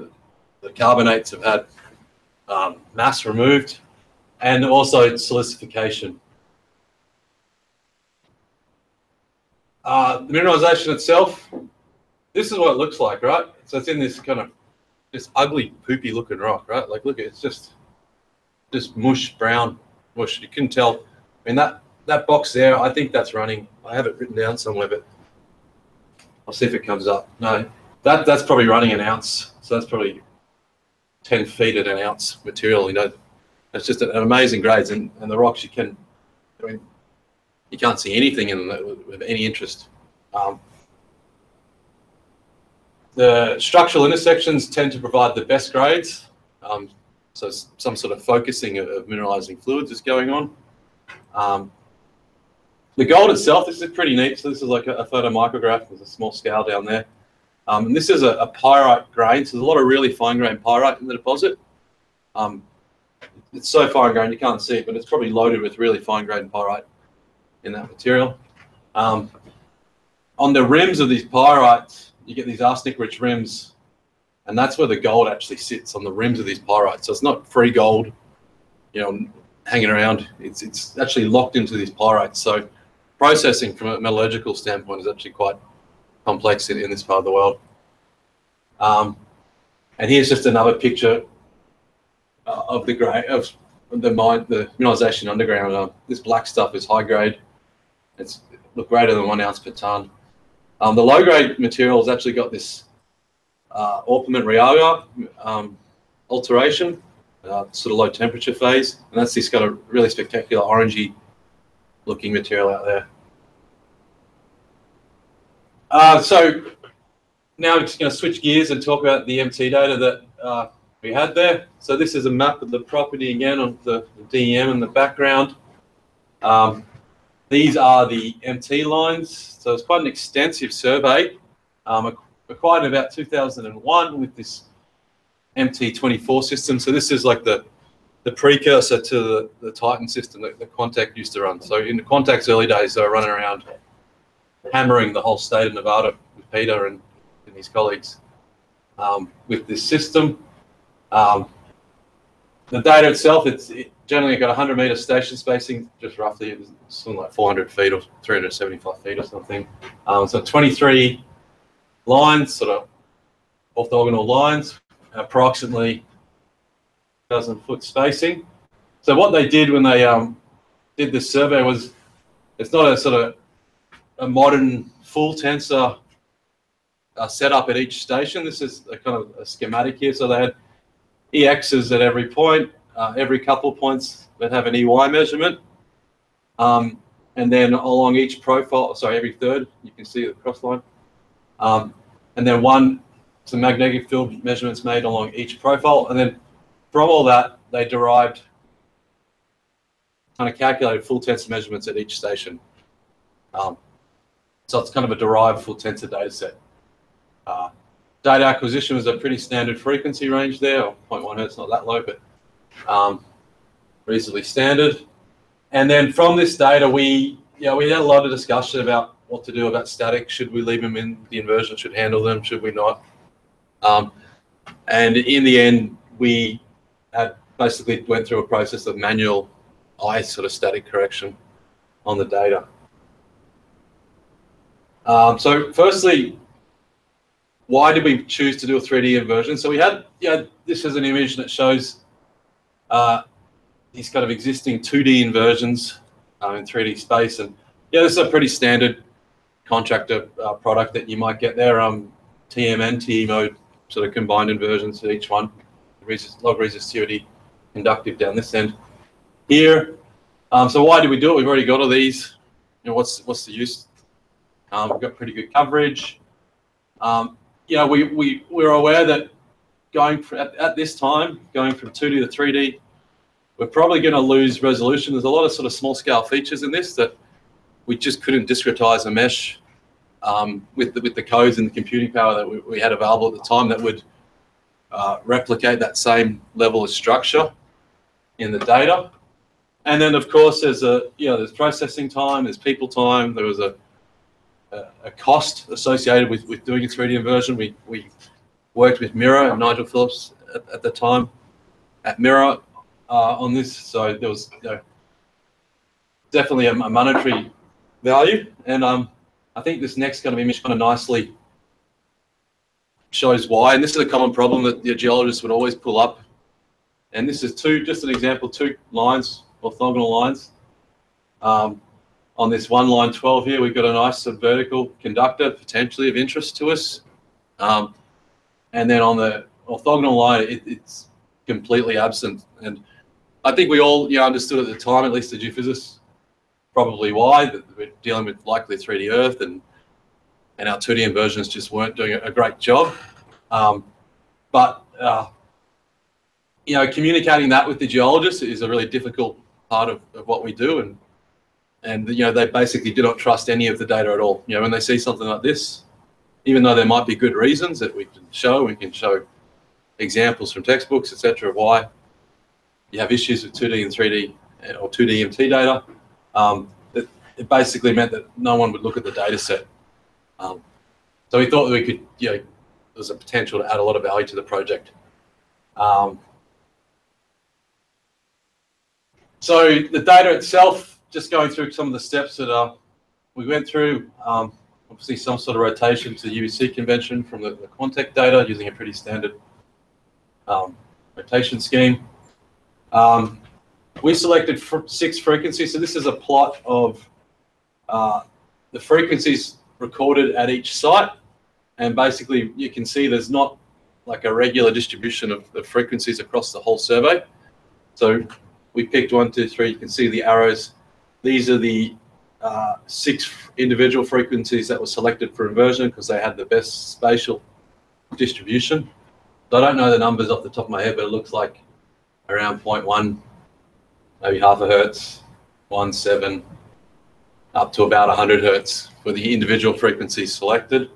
the carbonates have had mass removed, and also silicification. The mineralization itself, this is what it looks like, right? So it's in this kind of this ugly, poopy looking rock, right? Like, look, it's just mush, brown mush. You can tell. I mean, that box there, I think that's running. I have it written down somewhere, but I'll see if it comes up. No, that's probably running an ounce. So that's probably 10 feet at an ounce material. You know, it's just an amazing grades, and the rocks you can't see anything in them with any interest. The structural intersections tend to provide the best grades. So some sort of focusing of mineralizing fluids is going on. The gold itself, this is pretty neat. So this is like a photomicrograph. There's a small scale down there. And this is a pyrite grain. So there's a lot of really fine grained pyrite in the deposit. It's so fine grained you can't see it, but it's probably loaded with really fine grained pyrite in that material. On the rims of these pyrites, you get these arsenic-rich rims, and that's where the gold actually sits, on the rims of these pyrites. So it's not free gold, you know, hanging around. It's actually locked into these pyrites. So processing from a metallurgical standpoint is actually quite complex in this part of the world. And here's just another picture of the grade of the mineralization underground. This black stuff is high grade. It's greater than 1 ounce per ton. The low grade material has actually got this orpiment riaga alteration, sort of low temperature phase, and that's this kind of really spectacular orangey looking material out there. So now I'm just going to switch gears and talk about the MT data that we had there. So this is a map of the property again on the DEM in the background. These are the MT lines. So it's quite an extensive survey, acquired in about 2001 with this MT24 system. So this is like the precursor to the Titan system that the Quantac used to run. So in the Quantac's early days, they were running around hammering the whole state of Nevada with Peter and his colleagues with this system. The data itself, it generally got 100 meter station spacing, just roughly, it was something like 400 feet or 375 feet or something. So 23 lines, sort of orthogonal lines, approximately 1,000-foot spacing. So what they did when they did this survey was, it's not a sort of a modern full tensor setup at each station. This is a kind of a schematic here. So they had EXs at every point, every couple of points that have an EY measurement. And then along each profile, sorry, every third, you can see the cross line. And then some magnetic field measurements made along each profile. And then from all that, they derived, kind of calculated full tensor measurements at each station. So it's kind of a derived full tensor data set. Data acquisition was a pretty standard frequency range there, or 0.1 hertz, not that low, but reasonably standard. And then from this data, we had a lot of discussion about what to do about static. Should we leave them in? The inversion should handle them. Should we not? And in the end, we had basically went through a process of manual sort of static correction on the data. So firstly, why did we choose to do a 3D inversion? So we had, this is an image that shows these kind of existing 2D inversions in 3D space. And this is a pretty standard contractor product that you might get there. TM and TE mode sort of combined inversions for each one. Log resistivity, conductive down this end. Here, so why did we do it? We've already got all these. What's the use? We've got pretty good coverage. We're aware that at this time, going from 2D to 3D, we're probably going to lose resolution. There's a lot of sort of small scale features in this that we just couldn't discretize a mesh with the codes and the computing power that we had available at the time that would replicate that same level of structure in the data. And then, of course, there's processing time, there's people time. There was a cost associated with doing a 3D inversion. We worked with Mirror and Nigel Phillips at the time at Mirror on this, so there was definitely a monetary value. And I think this next kind of image kind of nicely shows why. And this is a common problem that the geologists would always pull up. And this is just an example, 2 lines, orthogonal lines. On this one line 12 here, we've got a nice vertical conductor potentially of interest to us. And then on the orthogonal line, it's completely absent. And I think we all understood at the time, at least the geophysicists, probably why, that we're dealing with likely 3D Earth and our 2D inversions just weren't doing a great job. But communicating that with the geologists is a really difficult part of what we do. And they basically do not trust any of the data at all. When they see something like this, even though there might be good reasons that we can show examples from textbooks, etc., of why you have issues with 2D and 3D or 2D MT data, it basically meant that no one would look at the data set. So we thought that we could, there was a potential to add a lot of value to the project. So the data itself, just going through some of the steps that we went through, obviously some sort of rotation to the UVC convention from the Quantec data using a pretty standard rotation scheme. We selected 6 frequencies. So this is a plot of the frequencies recorded at each site. And basically you can see there's not like a regular distribution of the frequencies across the whole survey. So we picked 1, 2, 3, you can see the arrows. These are the 6 individual frequencies that were selected for inversion because they had the best spatial distribution. So I don't know the numbers off the top of my head, but it looks like around 0.1, maybe half a hertz, 1.7, up to about 100 hertz for the individual frequencies selected.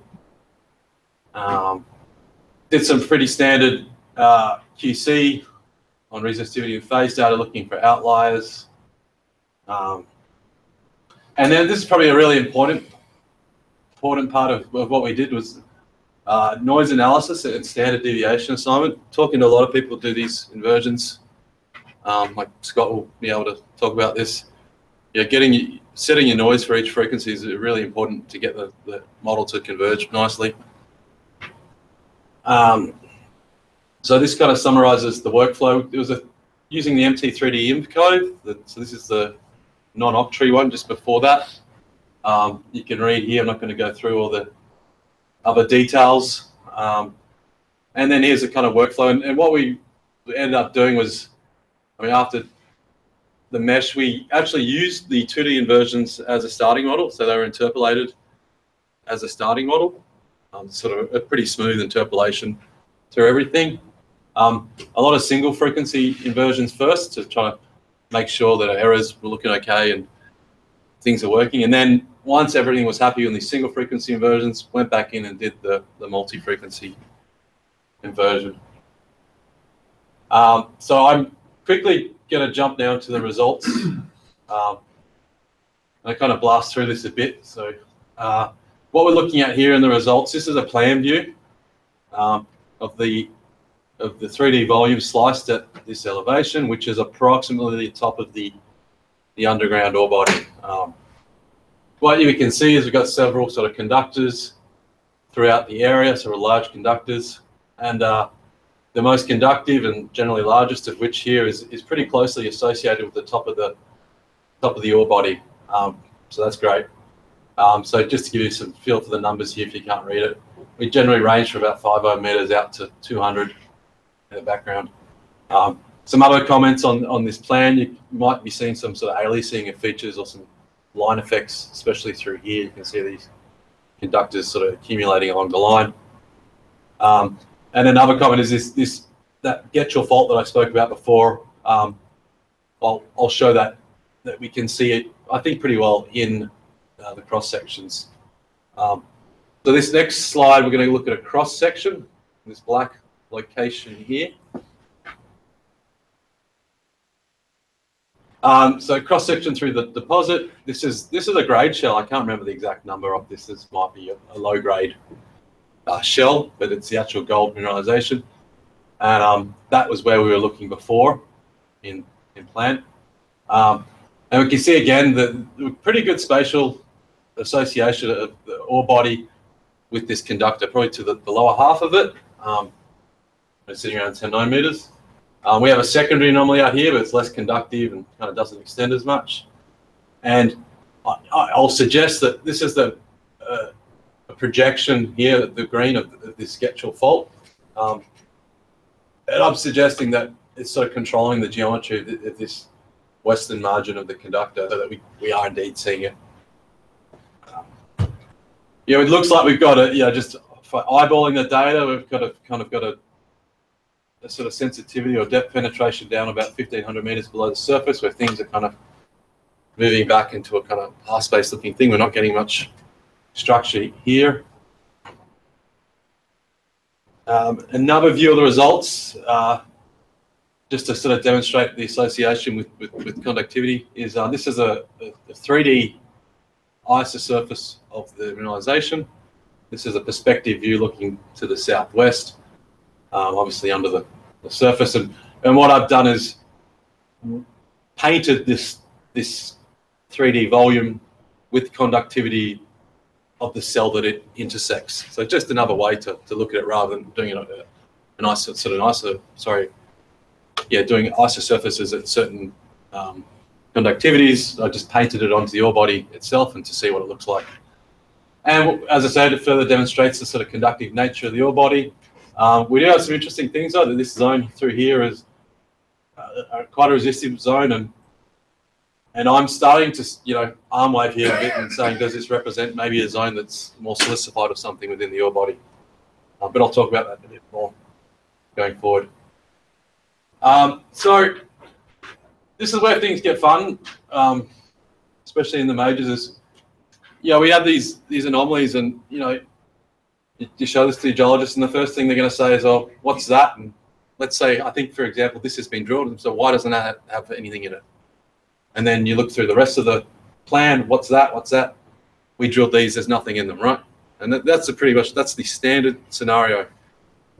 Did some pretty standard QC on resistivity and phase data, looking for outliers. And then this is probably a really important part of what we did was noise analysis and standard deviation assignment. Talking to a lot of people who do these inversions, like Scott will be able to talk about this. Setting your noise for each frequency is really important to get the model to converge nicely. So this kind of summarizes the workflow. It was using the MT3D code. So this is the non-octree one just before that. You can read here. I'm not going to go through all the other details. And then here's a kind of workflow. And what we ended up doing was, after the mesh, we actually used the 2D inversions as a starting model. So they were interpolated as a starting model. Sort of a pretty smooth interpolation through everything. A lot of single frequency inversions first to try to make sure that our errors were looking okay and things are working. And then once everything was happy on these single frequency inversions, went back in and did the multi-frequency inversion. So I'm quickly going to jump down to the results. I kind of blast through this a bit. So what we're looking at here in the results, this is a plan view of the 3D volume sliced at this elevation, which is approximately the top of the underground ore body. What you can see is we've got several sort of conductors, throughout the area, so large conductors. And the most conductive and generally largest of which here is pretty closely associated with the top of the ore body. So that's great. So just to give you some feel for the numbers here, if you can't read it, we generally range from about 5 ohm meters out to 200 in the background. Some other comments on this plan, you might be seeing some sort of aliasing of features or some line effects, especially through here. You can see these conductors sort of accumulating along the line. And another comment is that Getchell fault that I spoke about before. I'll show that we can see it, I think, pretty well in the cross sections. So this next slide, we're going to look at a cross section, this black location here. So cross section through the deposit. This is a grade shell. I can't remember the exact number of this. This might be a low grade shell, but it's the actual gold mineralization. And that was where we were looking before in plan. And we can see again the pretty good spatial association of the ore body with this conductor, probably to the lower half of it. It's sitting around 10 nanometers. We have a secondary anomaly out here, but it's less conductive and kind of doesn't extend as much. And I'll suggest that this is a projection here, the green of this Getchell fault. And I'm suggesting that it's sort of controlling the geometry of this western margin of the conductor, so that we are indeed seeing it. It looks like we've got just for eyeballing the data, we've got a sort of sensitivity or depth penetration down about 1,500 meters below the surface, where things are kind of moving back into a kind of half-space looking thing. We're not getting much structure here. Another view of the results, just to sort of demonstrate the association with conductivity, is this is a 3D isosurface of the mineralization. This is a perspective view looking to the southwest, obviously under the surface. And what I've done is painted this 3D volume with conductivity of the cell that it intersects. So just another way to look at it, rather than doing it doing isosurfaces at certain conductivities. I just painted it onto the ore body itself and to see what it looks like. And as I said, it further demonstrates the sort of conductive nature of the ore body. We do have some interesting things though, that this zone through here is quite a resistive zone, and I'm starting to, arm wave here a bit and saying, does this represent maybe a zone that's more silicified or something within the ore body? But I'll talk about that a bit more going forward. So this is where things get fun, especially in the majors. Is we have these anomalies, and you show this to the geologists, and the first thing they're going to say is, "Oh, what's that?" And let's say, I think, for example, this has been drilled, and so why doesn't that have anything in it? And then you look through the rest of the plan. What's that? What's that? We drilled these. There's nothing in them, right? And that's that's the standard scenario,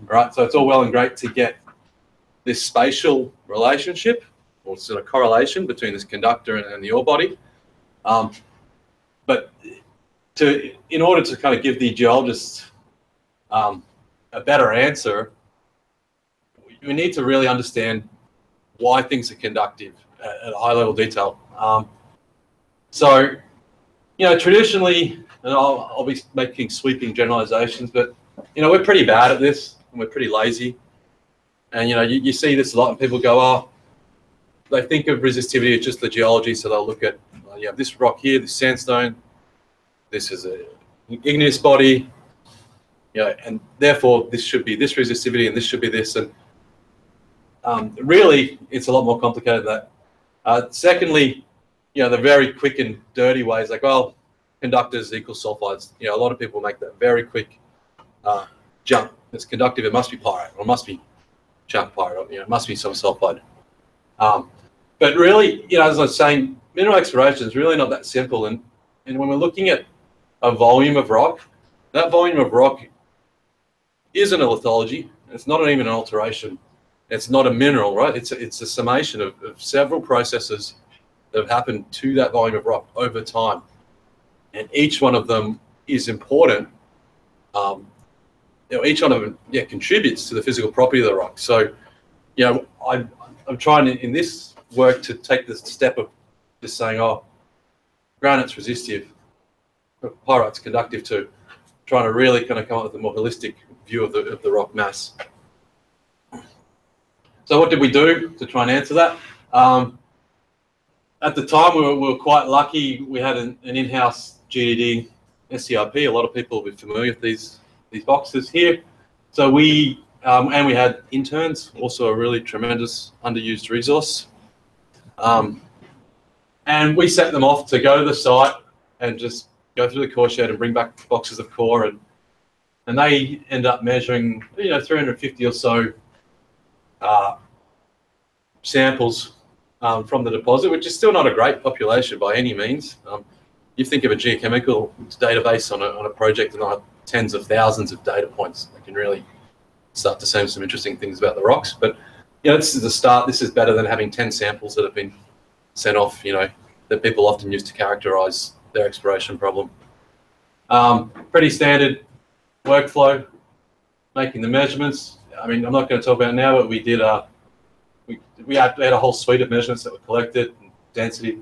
right? So it's all well and great to get this spatial relationship or sort of correlation between this conductor and the ore body, but in order to kind of give the geologists a better answer, we need to really understand why things are conductive at a high level detail. So, traditionally, and I'll be making sweeping generalizations, but we're pretty bad at this, and we're pretty lazy. And you see this a lot, and people go, "Oh," they think of resistivity as just the geology, so they'll look at, you have this rock here, this sandstone, this is an igneous body, and therefore this should be this resistivity, and this should be this. And really, it's a lot more complicated than that. Secondly, the very quick and dirty ways, like, well, conductors equal sulfides. A lot of people make that very quick jump. It's conductive, it must be pyrite, or it must be chalk pyrite, it must be some sulfide. But really, as I was saying, mineral exploration is really not that simple. And when we're looking at a volume of rock, that volume of rock isn't a lithology. It's not even an alteration. It's not a mineral, right? It's a summation of several processes that have happened to that volume of rock over time. And each one of them is important each one of them contributes to the physical property of the rock. So I'm trying in this work to take the step of just saying, oh, granite's resistive, pyrite's conductive too, trying to really kind of come up with a more holistic view of the rock mass. So what did we do to try and answer that? At the time, we were quite lucky. We had an in-house GDD SCRP. A lot of people will be familiar with these boxes here. So and we had interns, also a really tremendous underused resource. And we set them off to go to the site and just go through the core shed and bring back boxes of core, and they end up measuring 350 or so samples from the deposit, which is still not a great population by any means. You think of a geochemical database on a project and I have tens of thousands of data points. They can really start to say some interesting things about the rocks. But this is the start. This is better than having 10 samples that have been sent off, that people often use to characterize their exploration problem. Pretty standard workflow, making the measurements. I mean, I'm not going to talk about it now, but we did we had a whole suite of measurements that were collected: density,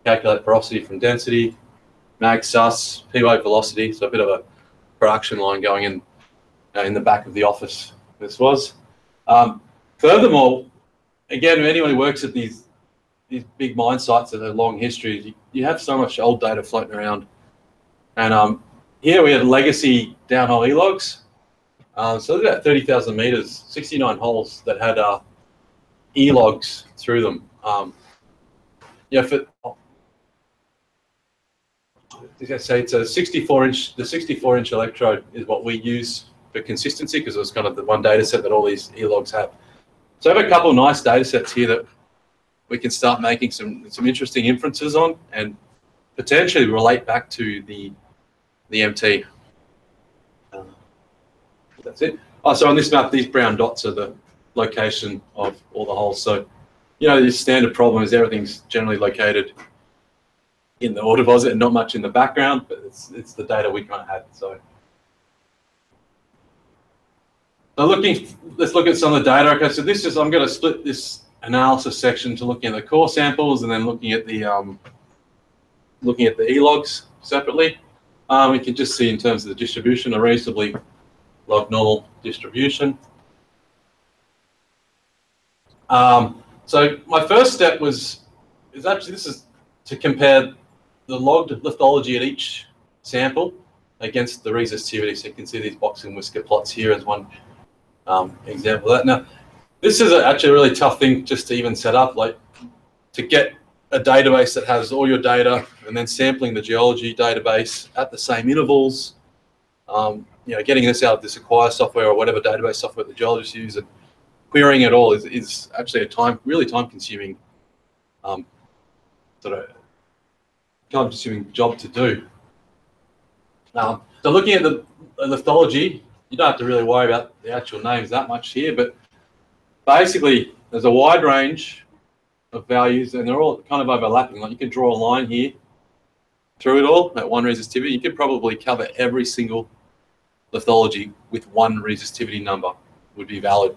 calculate porosity from density, mag sus, P-wave velocity. So a bit of a production line going in the back of the office. This was. Furthermore, again, anyone who works at these big mine sites that have long histories, you have so much old data floating around. And here we had legacy downhole e-logs. So there's about 30,000 meters, 69 holes that had e-logs through them. It's a 64-inch. The 64-inch electrode is what we use for consistency because it was kind of the one data set that all these e-logs have. So I have a couple of nice data sets here that we can start making some interesting inferences on and potentially relate back to the MT. That's it. Oh, so on this map, these brown dots are the location of all the holes. So, the standard problem is everything's generally located in the ore deposit and not much in the background, but it's the data we kind of had. So let's look at some of the data. Okay, so I'm going to split this analysis section to looking at the core samples and then looking at the e-logs separately. We can just see in terms of the distribution a reasonably log normal distribution. So my first step is to compare the logged lithology at each sample against the resistivity. So you can see these boxing whisker plots here as one example of that. Now, this is actually a really tough thing just to even set up, like to get a database that has all your data and then sampling the geology database at the same intervals. Getting this out of this Acquire software or whatever database software the geologists use and querying it all is actually a really time-consuming job to do. So looking at the lithology, you don't have to really worry about the actual names that much here, but basically there's a wide range of values and they're all kind of overlapping. Like you can draw a line here through it all at one resistivity. You could probably cover every single lithology with one resistivity number would be valid,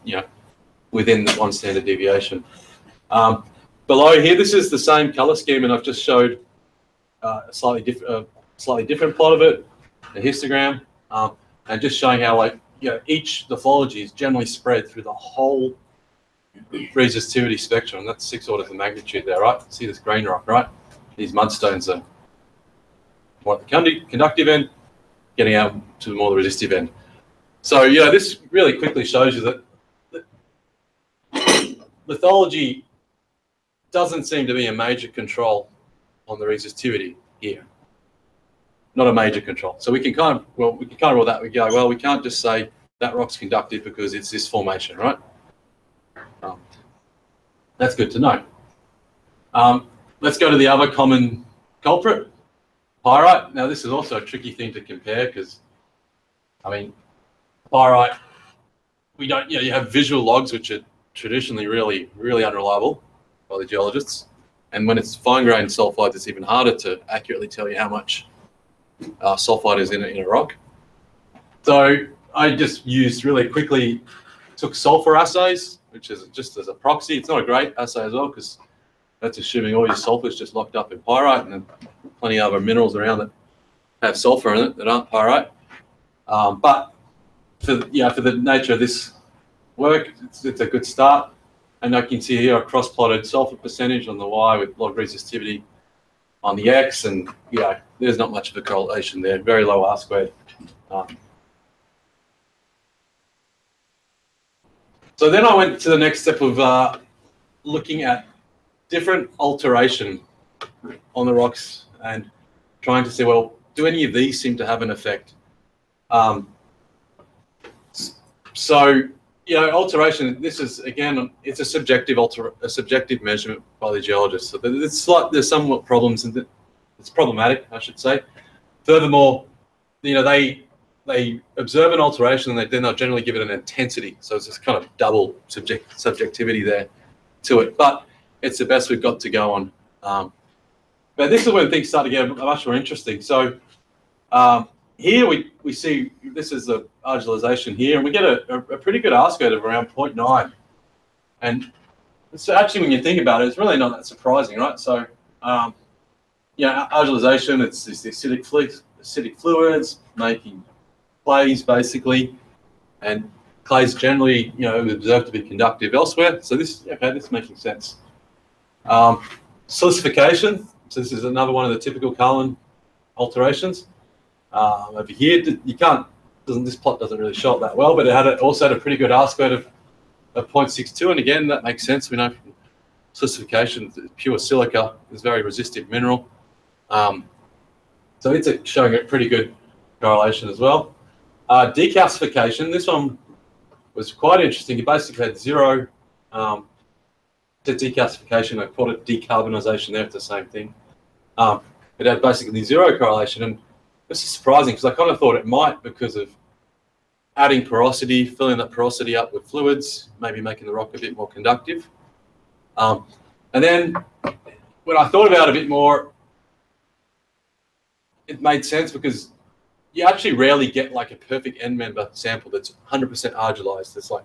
within the one standard deviation. Below here, this is the same color scheme, and I've just showed a slightly different plot of it, a histogram, and just showing how each lithology is generally spread through the whole resistivity spectrum. That's 6 orders of magnitude there, right? See this grain rock, right? These mudstones are more at the conductive end, getting out to more the resistive end. So, this really quickly shows you that lithology doesn't seem to be a major control on the resistivity here. Not a major control. So we can kind of rule that. We go, well, we can't just say that rock's conductive because it's this formation, right? That's good to know. Let's go to the other common culprit, pyrite. Now, this is also a tricky thing to compare because, pyrite, you have visual logs which are traditionally really, really unreliable by the geologists. And when it's fine-grained sulfides, it's even harder to accurately tell you how much sulfide is in a rock. So I just used really quickly, took sulfur assays, which is just as a proxy. It's not a great assay as well because that's assuming all your sulfur is just locked up in pyrite, and then plenty of other minerals around that have sulfur in it that aren't pyrite. But for the nature of this work, it's a good start. And I can see here I cross-plotted sulfur percentage on the Y with log resistivity on the X, and yeah, there's not much of a correlation there. Very low R squared. So then I went to the next step of looking at different alteration on the rocks and trying to see, well, do any of these seem to have an effect? So, alteration, this is, again, it's a subjective measurement by the geologist. So there's somewhat problems, and it's problematic, I should say. Furthermore, they observe an alteration and then they'll generally give it an intensity. So it's this kind of double subjectivity there to it. But it's the best we've got to go on. But this is when things start to get much more interesting. So here we see, this is the argillization here, and we get a pretty good R squared of around 0.9. And so actually, when you think about it, it's really not that surprising, right? So, argillization, it's the acidic fluids making clays, basically. And clays generally, observed to be conductive elsewhere. So this is making sense. Silicification, so this is another one of the typical Carlin alterations. Over here, this plot doesn't really show it that well, but it also had a pretty good R squared of 0.62, and again, that makes sense. We know from silicification, pure silica is a very resistive mineral. So it's showing a pretty good correlation as well. Decalcification, this one was quite interesting. It basically had zero decalcification. I called it decarbonization there, it's the same thing. It had basically zero correlation, and this is surprising because I kind of thought it might, because of adding porosity, filling that porosity up with fluids, maybe making the rock a bit more conductive. And then when I thought about it a bit more, it made sense because you actually rarely get like a perfect end member sample that's 100% argillized. It's like,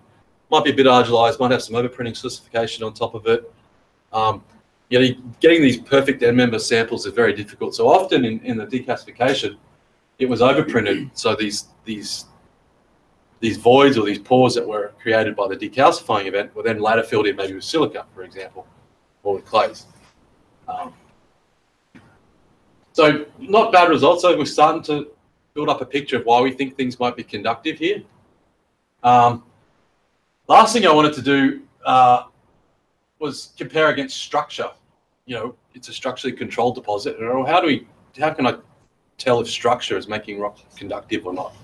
might be a bit argillized, might have some overprinting silicification on top of it. Getting these perfect end member samples is very difficult. So often in the decalcification, it was overprinted. So these voids or these pores that were created by the decalcifying event were then later filled in maybe with silica, for example, or with clays. So not bad results. So we're starting to build up a picture of why we think things might be conductive here. Last thing I wanted to do was compare against structure. It's a structurally controlled deposit. How can I tell if structure is making rock conductive or not?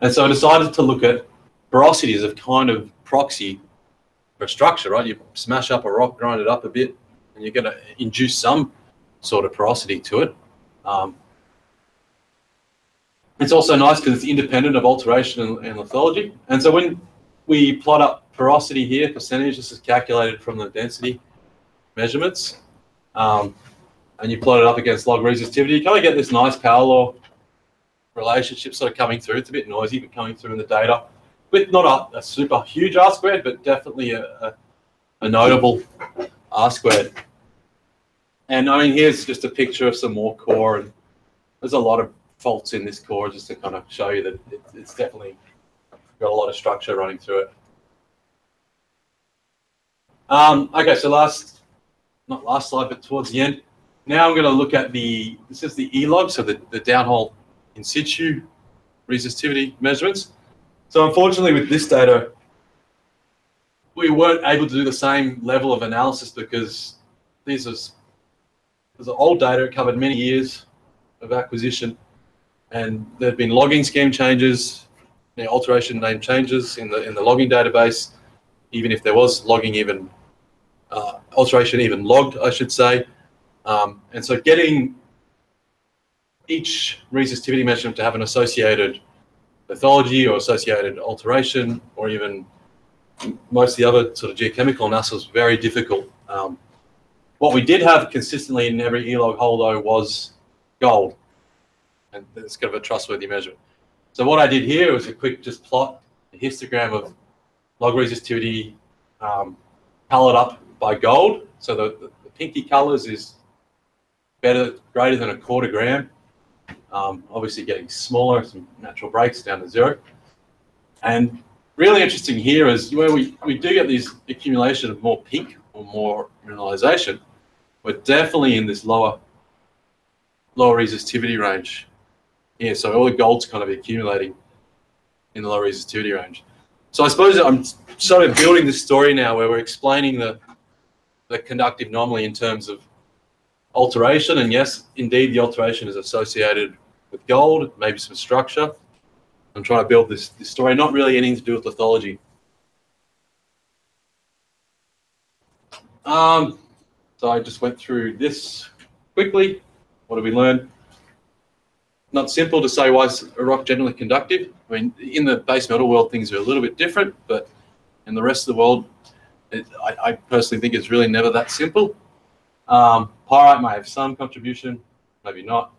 And so I decided to look at porosity as a kind of proxy for structure, right? You smash up a rock, grind it up a bit, and you're going to induce some sort of porosity to it. It's also nice because it's independent of alteration and lithology. And so when we plot up porosity here, percentage, this is calculated from the density measurements, and you plot it up against log resistivity, you kind of get this nice power law relationship sort of coming through. It's a bit noisy, but coming through in the data, with not a super huge R squared, but definitely a notable R squared. And I mean, here's just a picture of some more core, and there's a lot of faults in this core, just to kind of show you that it's definitely got a lot of structure running through it. Okay, so not last slide, but towards the end. Now I'm going to look at this is the E-log, so the downhole in situ resistivity measurements. So unfortunately with this data, we weren't able to do the same level of analysis because this was old data. It covered many years of acquisition, and there'd been logging scheme changes, alteration name changes in the logging database, even if there was logging alteration even logged, I should say. And so getting each resistivity measurement to have an associated lithology or associated alteration, or even most of the other sort of geochemical analysis was very difficult. What we did have consistently in every E-log hole, though, was gold. And it's kind of a trustworthy measurement. So what I did here was a quick just plot a histogram of log resistivity colored up by gold. So the pinky colors is greater than 1/4 gram. Obviously getting smaller, some natural breaks down to 0. And really interesting here is where we do get these accumulation of more pink or more mineralization. We're definitely in this lower resistivity range here. So all the gold's kind of accumulating in the low resistivity range. So I suppose I'm sort of building this story now where we're explaining the conductive anomaly in terms of alteration. And yes, indeed, the alteration is associated with gold, maybe some structure. I'm trying to build this story, not really anything to do with lithology. So I just went through this quickly. What did we learn? Not simple to say why is a rock generally conductive. I mean, in the base metal world, things are a little bit different, but in the rest of the world, I personally think it's really never that simple. Pyrite may have some contribution, maybe not.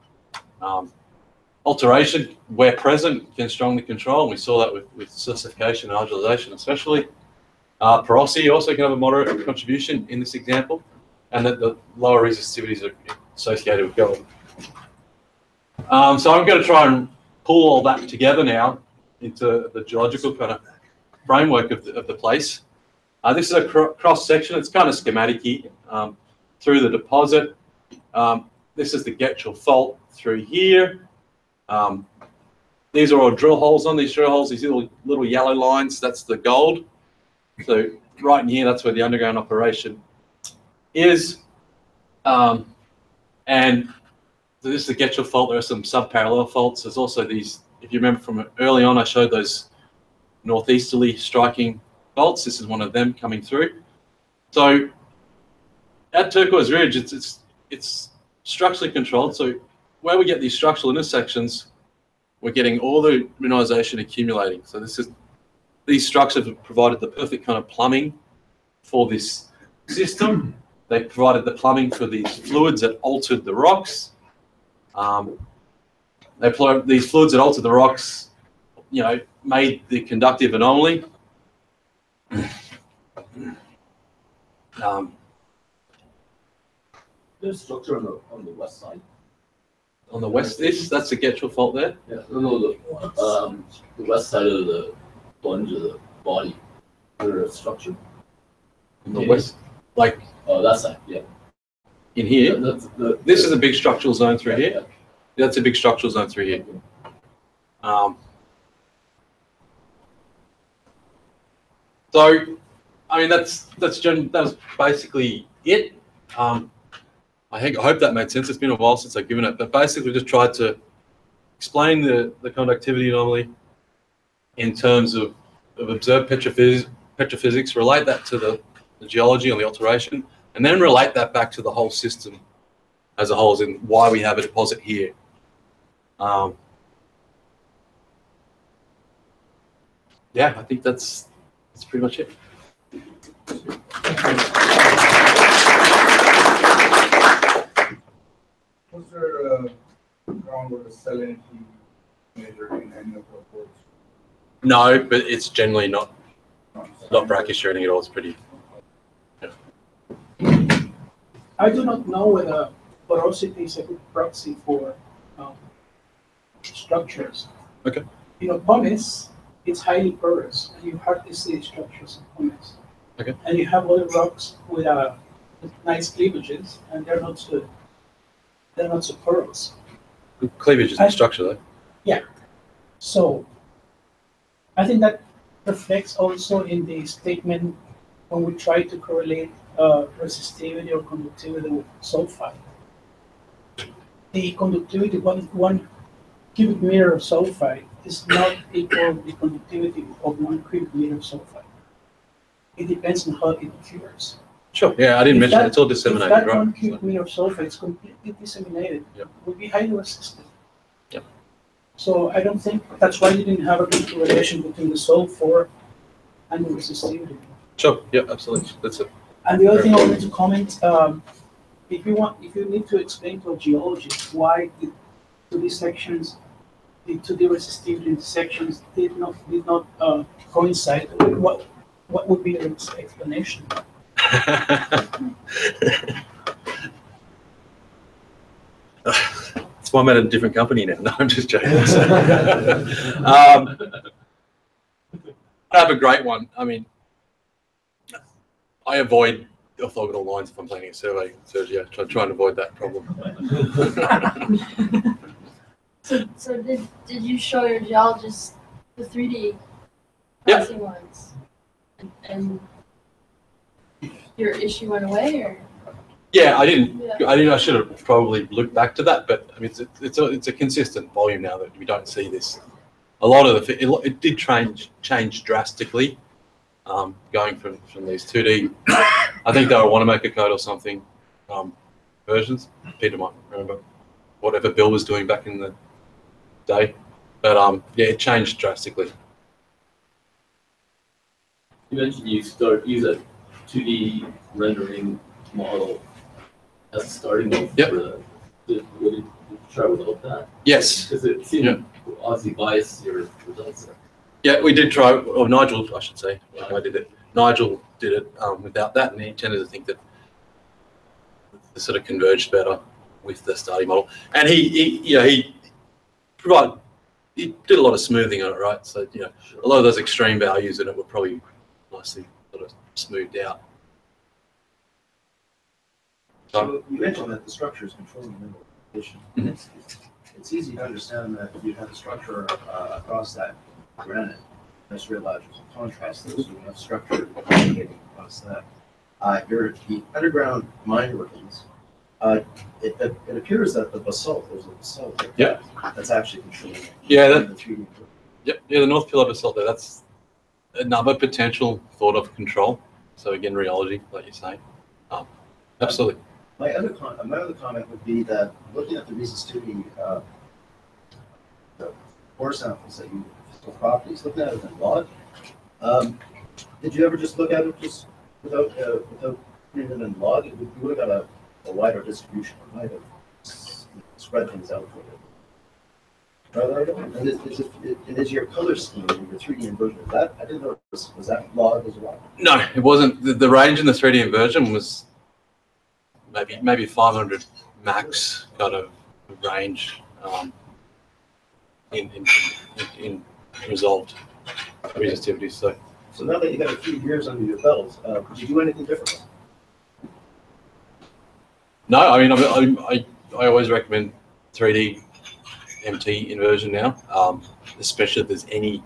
Alteration, where present, can strongly control, and we saw that with silicification and argillization especially. Porosity also can have a moderate contribution in this example, and that the lower resistivities are associated with gold. So I'm going to try and pull all that together now into the geological kind of framework of the place. This is a cross section. It's kind of schematic-y through the deposit. This is the Getchell Fault through here. These are all drill holes on these drill holes. These little yellow lines, that's the gold. So right in here, that's where the underground operation is. And so this is the Getchell Fault. There are some sub-parallel faults. There's also these, if you remember from early on, I showed those northeasterly striking faults. This is one of them coming through. So at Turquoise Ridge, it's structurally controlled. So where we get these structural intersections, we're getting all the mineralization accumulating. So these structures have provided the perfect kind of plumbing for this system. They provided the plumbing for these fluids that altered the rocks. These fluids that altered the rocks, made the conductive anomaly. There's structure on the west side. On the west, that's the Getchell Fault there. Yeah, the west side of the plunge of the body. There's a structure. On the west, like that side, yeah. In here, this is a big structural zone through here. That's a big structural zone through here. So, I mean, that's basically it. I hope that made sense. It's been a while since I've given it, but basically just tried to explain the conductivity anomaly in terms of observed petrophysics, relate that to the geology and the alteration, and then relate that back to the whole system as a whole, as in why we have a deposit here. Yeah, I think that's pretty much it. Was there groundwater salinity measured in any of the reports? No, but it's generally not brackish or anything at all. It's pretty. Yeah. I do not know whether porosity is a good proxy for structures. Okay. Pumice, it's highly porous, and you hardly see structures in pumice. Okay. And you have other rocks with nice cleavages, and they're not so porous. Cleavage is a structure, though. Yeah. So I think that reflects also in the statement when we try to correlate resistivity or conductivity with sulfide. The conductivity, one cubic meter of sulfide is not equal to the conductivity of 1 cubic meter of sulfide. It depends on how it occurs. Sure. Yeah, I didn't mention it's all disseminated, if that right? 1 cubic meter of sulfide is completely disseminated, Yep. it would be highly resistive. Yep. So I don't think that's why you didn't have a good correlation between the sulfur and the resistivity. Sure. Yeah, absolutely. That's it. And the other thing I wanted to comment, if you need to explain to a geologist why to these sections the 2D resistivity intersections did not coincide. What would be your explanation? That's why I'm at a different company now. No, I'm just joking. I have a great one. I mean, I avoid orthogonal lines if I'm planning a survey, Sergio. Try and avoid that problem. So did you show your geologists the 3D Yep. crossing lines? And your issue went away, or? Yeah, I didn't. Yeah. I should have probably looked back to that, but I mean, it's a consistent volume now that we don't see this. A lot of it did change drastically, going from these 2D. I think they were Wanamaker code or something versions. Peter might remember whatever Bill was doing back in the day, but yeah, it changed drastically. You mentioned you use a 2D rendering model as a starting point. Yep. Did you try without that? Yes. Because it seemed obviously bias your results there. Yeah, we did try, or Nigel, I should say, I did it. Nigel did it without that, and he tended to think that it sort of converged better with the starting model. And he did a lot of smoothing on it, right? So, a lot of those extreme values in it were probably nicely sort of smoothed out. So you mentioned that the structure is controlling the mineral condition. It's easy to understand that you have a structure across that granite. Nice radiological contrast. So you have structure propagating across that. The underground mine workings. It appears that the basalt, there's a basalt that's actually controlling it. Yeah, the 3D. Yep, yeah, the North Pillar basalt there. That's another potential thought of control. So again, rheology, like you're saying. Absolutely. My other comment would be that looking at the recent study, the core samples that you physical properties, looking at it in log, did you ever just look at it just without putting it in log? You would have got a wider distribution. It might have spread things out for you. And is your color scheme in your 3D inversion, I didn't know, was that log as well? No, it wasn't. The range in the 3D inversion was maybe 500 max kind of range in resolved resistivity. So now that you got a few years under your belt, did you do anything different? No, I mean I always recommend 3D MT inversion now, especially if there's any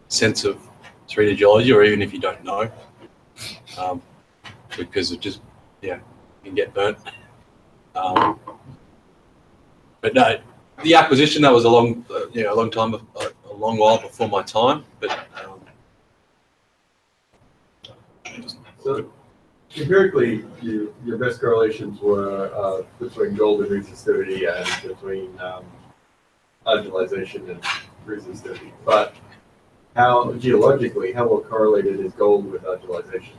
sense of 3D geology, or even if you don't know, because it just you can get burnt. But no, the acquisition, that was a long while before my time. But so empirically, your best correlations were between gold and resistivity and between argillization and resistivity. But how geologically, how well correlated is gold with argillization?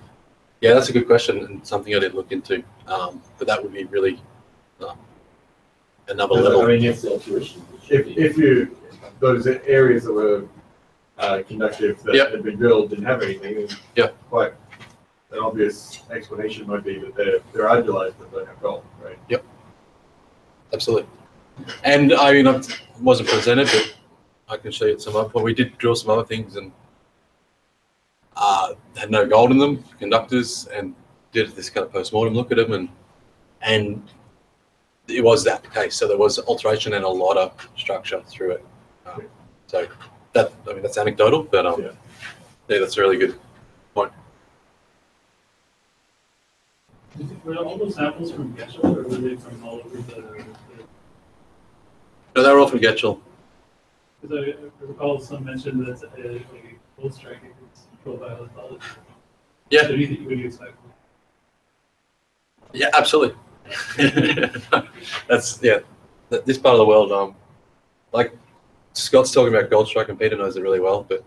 Yeah, that's a good question and something I didn't look into. But that would be really another level. I mean, if you those areas that were conductive that had been drilled didn't have anything, then quite an obvious explanation might be that they're argillized but don't have gold, right? Yep, absolutely. And I mean, it wasn't presented, but I can show you some other. Well, we did drill some other things and had no gold in them, conductors, and did this kind of post-mortem look at them, and it was that case. So there was alteration and a lot of structure through it. So that, I mean, that's anecdotal, but yeah, that's a really good point. Were all those samples from Getchell, or were they from all over the No, they were all from Getchell. Because I recall some mention that a gold strike is controlled by lithology. Yeah. So what do you expect? Yeah, absolutely. That's this part of the world. Like Scott's talking about Gold Strike, and Peter knows it really well. But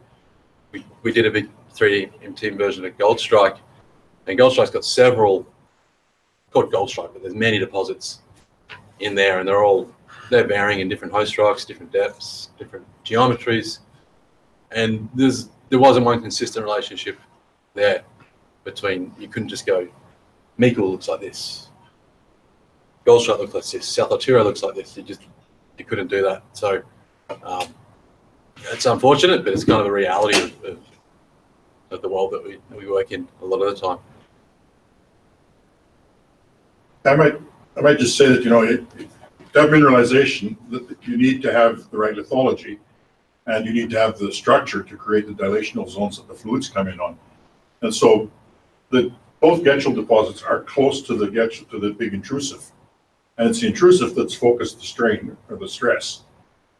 we did a big 3D MT version of Gold Strike, and Gold Strike's got several called Gold Strike, but there's many deposits in there, and they're all they're varying in different host rocks, different depths, different geometries, and there wasn't one consistent relationship there between. You couldn't just go, Meikle looks like this, Goldstrike looks like this, South Arturo looks like this. You couldn't do that. So it's unfortunate, but it's kind of the reality of the world that we work in a lot of the time. I might just say that, you know, to have mineralization, you need to have the right lithology, and you need to have the structure to create the dilational zones that the fluids come in on. And so both Getchell deposits are close to the big intrusive. And it's the intrusive that's focused the strain or the stress.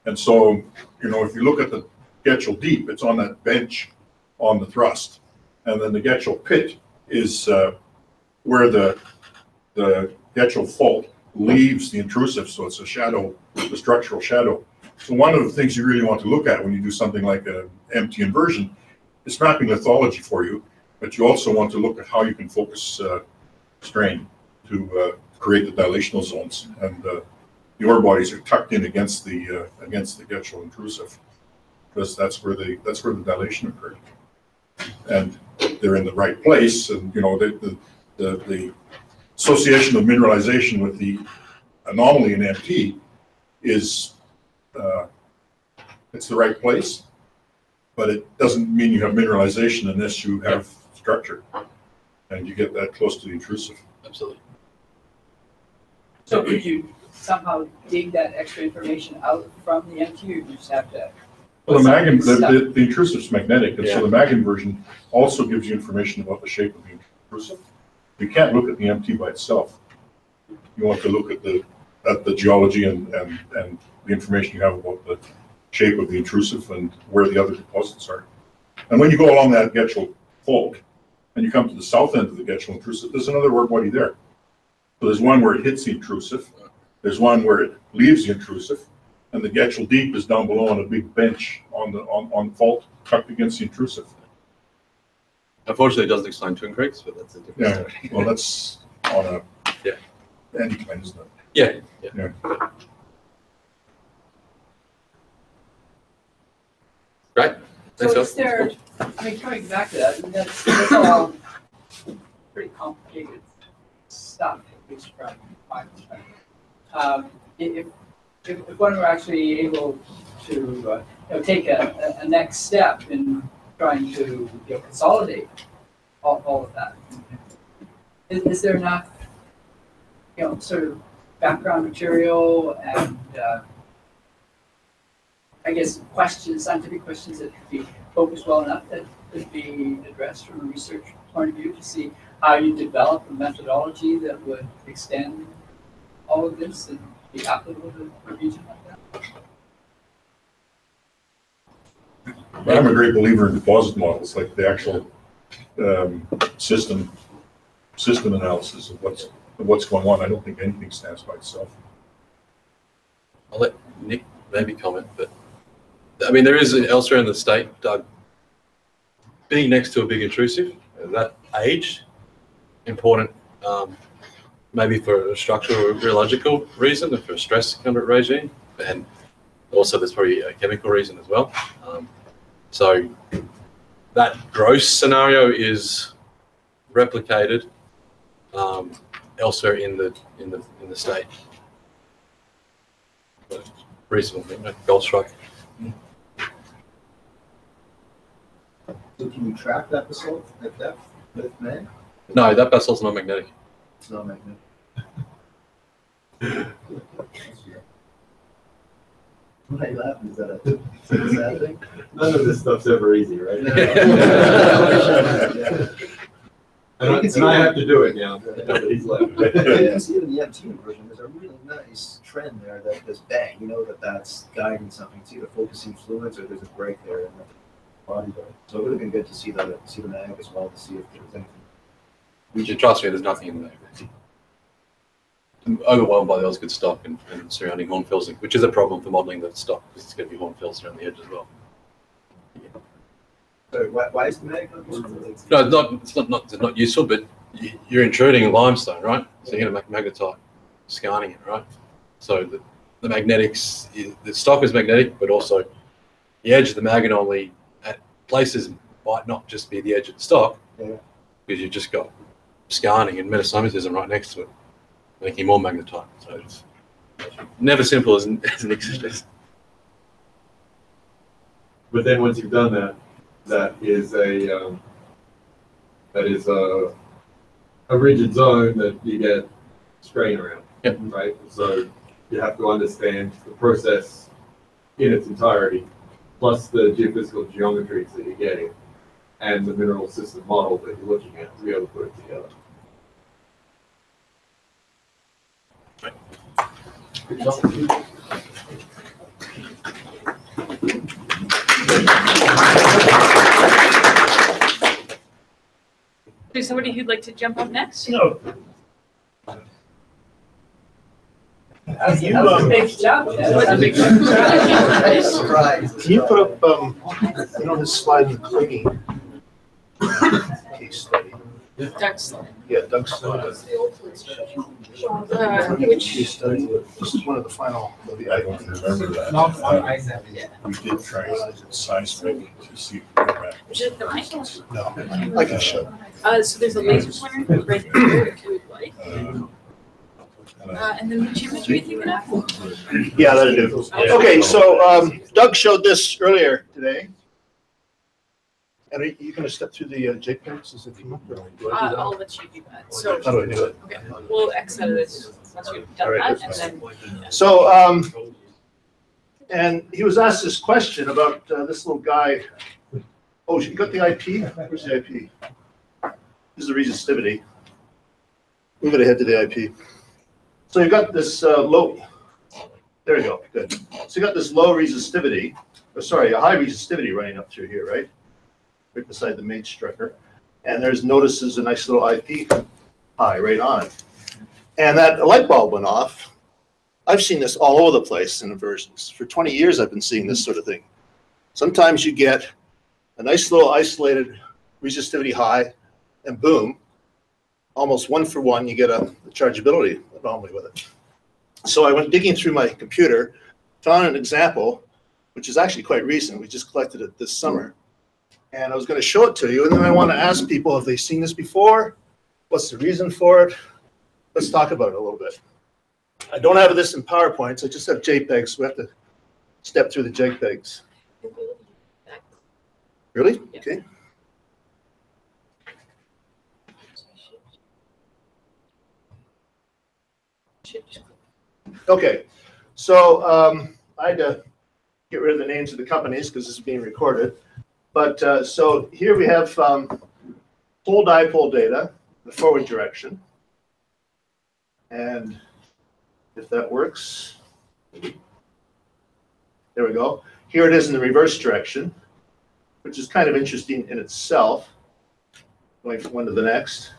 And so, you know, if you look at the Getchell deep, it's on that bench on the thrust. And then the Getchell pit is where the Getchell fault leaves the intrusive, so it's a shadow, the structural shadow. So one of the things you really want to look at when you do something like an empty inversion is mapping lithology for you, but you also want to look at how you can focus strain to create the dilational zones. And the ore bodies are tucked in against the Getchell intrusive, because that's where the dilation occurred. And they're in the right place, and you know the association of mineralization with the anomaly in MT is it's the right place, but it doesn't mean you have mineralization unless you have structure, and you get that close to the intrusive. Absolutely. So could you somehow dig that extra information out from the MT, or you just have to? Well, the intrusive is magnetic, and so the mag inversion also gives you information about the shape of the intrusive. You can't look at the MT by itself. You want to look at the geology and the information you have about the shape of the intrusive and where the other deposits are. And when you go along that Getchell fault and you come to the south end of the Getchell intrusive, there's another ore body there. So there's one where it hits the intrusive, there's one where it leaves the intrusive, and the Getchell deep is down below on a big bench on the fault tucked against the intrusive. Unfortunately, it doesn't explain Twin Creeks, but that's a different story. Well, that's on a anticline, isn't it? Yeah. Great. Thanks, So is there, I mean, coming back to that, I mean, that's all pretty complicated stuff, at least from my perspective. If one were actually able to take a next step in trying to consolidate all of that, is there enough sort of background material and I guess scientific questions that could be focused well enough that could be addressed from a research point of view to see how you develop a methodology that would extend all of this and be applicable to a region like that? I'm a great believer in deposit models, like the actual system analysis of what's going on. I don't think anything stands by itself. I'll let Nick maybe comment, but I mean, there is elsewhere in the state, being next to a big intrusive, that age, important, maybe for a structural or rheological reason, and for a stress kind of regime, and also there's probably a chemical reason as well. So that gross scenario is replicated elsewhere in the state. Reasonable, Goldstrike. So can you track that basalt at depth with mag? No, that basalt's not magnetic. It's not magnetic. Why are you laughing? Is that a sad thing? None of this stuff's ever easy, right? And I have to do it now. He's left. You can see it in the MT inversion. There's a really nice trend there that this bang, that's guiding something. It's either focusing fluids or there's a break there in the body there. So it would have been good to see the mag as well to see if there was anything. You should trust me, there's nothing in there. I'm overwhelmed by the Osgood stock and surrounding hornfills, which is a problem for modelling the stock because it's going to be hornfills around the edge as well. So why is the mag not useful? No, it's not useful, but you're intruding limestone, right? So you're going to make magnetite, scarring it, right? So the magnetics, the stock is magnetic, but also the edge of the mag anomaly at places might not just be the edge of the stock, because you've just got scarring and metasomatism right next to it, making more magnetite. So it's never simple as Nick suggests. But then once you've done that, that is a rigid zone that you get strain around. Yep. Right? So you have to understand the process in its entirety, plus the geophysical geometries that you're getting, and the mineral system model that you're looking at to be able to put it together. Good job. There's somebody who'd like to jump up next? No. Big job. Surprise. Can you put up, his slide in the cleaning case study? Doug's slide. Yeah, Doug's slide. Which? Case study. This is one of the final of the I don't remember that. Not on ISAP. We did try seismic to see if we could back. Which is the mic? No, I can show. So there's a laser pointer right there if you would like. And then which image are you thinking of? Yeah, that'll do. Okay, so Doug showed this earlier today. And are you going to step through the JPEGs as it come up? Or do I do that? I'll let you do that. So How do I do it? okay, we'll X out of this once you've done All right, that, and then So, and he was asked this question about this little guy. Oh, you got the IP? Where's the IP? This is the resistivity. Move it ahead to the IP. So you've got this low, there we go, good. So you got this low resistivity, or sorry, a high resistivity running up through here, right? Right beside the main structure. And notices a nice little IP high right on it. And that light bulb went off. I've seen this all over the place in inversions. For 20 years, I've been seeing this sort of thing. Sometimes you get a nice little isolated resistivity high, and boom, almost one for one, you get a chargeability anomaly with it. So I went digging through my computer, found an example, which is actually quite recent. We just collected it this summer. And I was going to show it to you, and then I want to ask people if they've seen this before, what's the reason for it. Let's talk about it a little bit. I don't have this in PowerPoint, so I just have JPEGs, so we have to step through the JPEGs. Really? Okay. Okay, so I had to get rid of the names of the companies because this is being recorded. But so here we have pole dipole data, the forward direction. And if that works, there we go. Here it is in the reverse direction, which is kind of interesting in itself. Going from one to the next.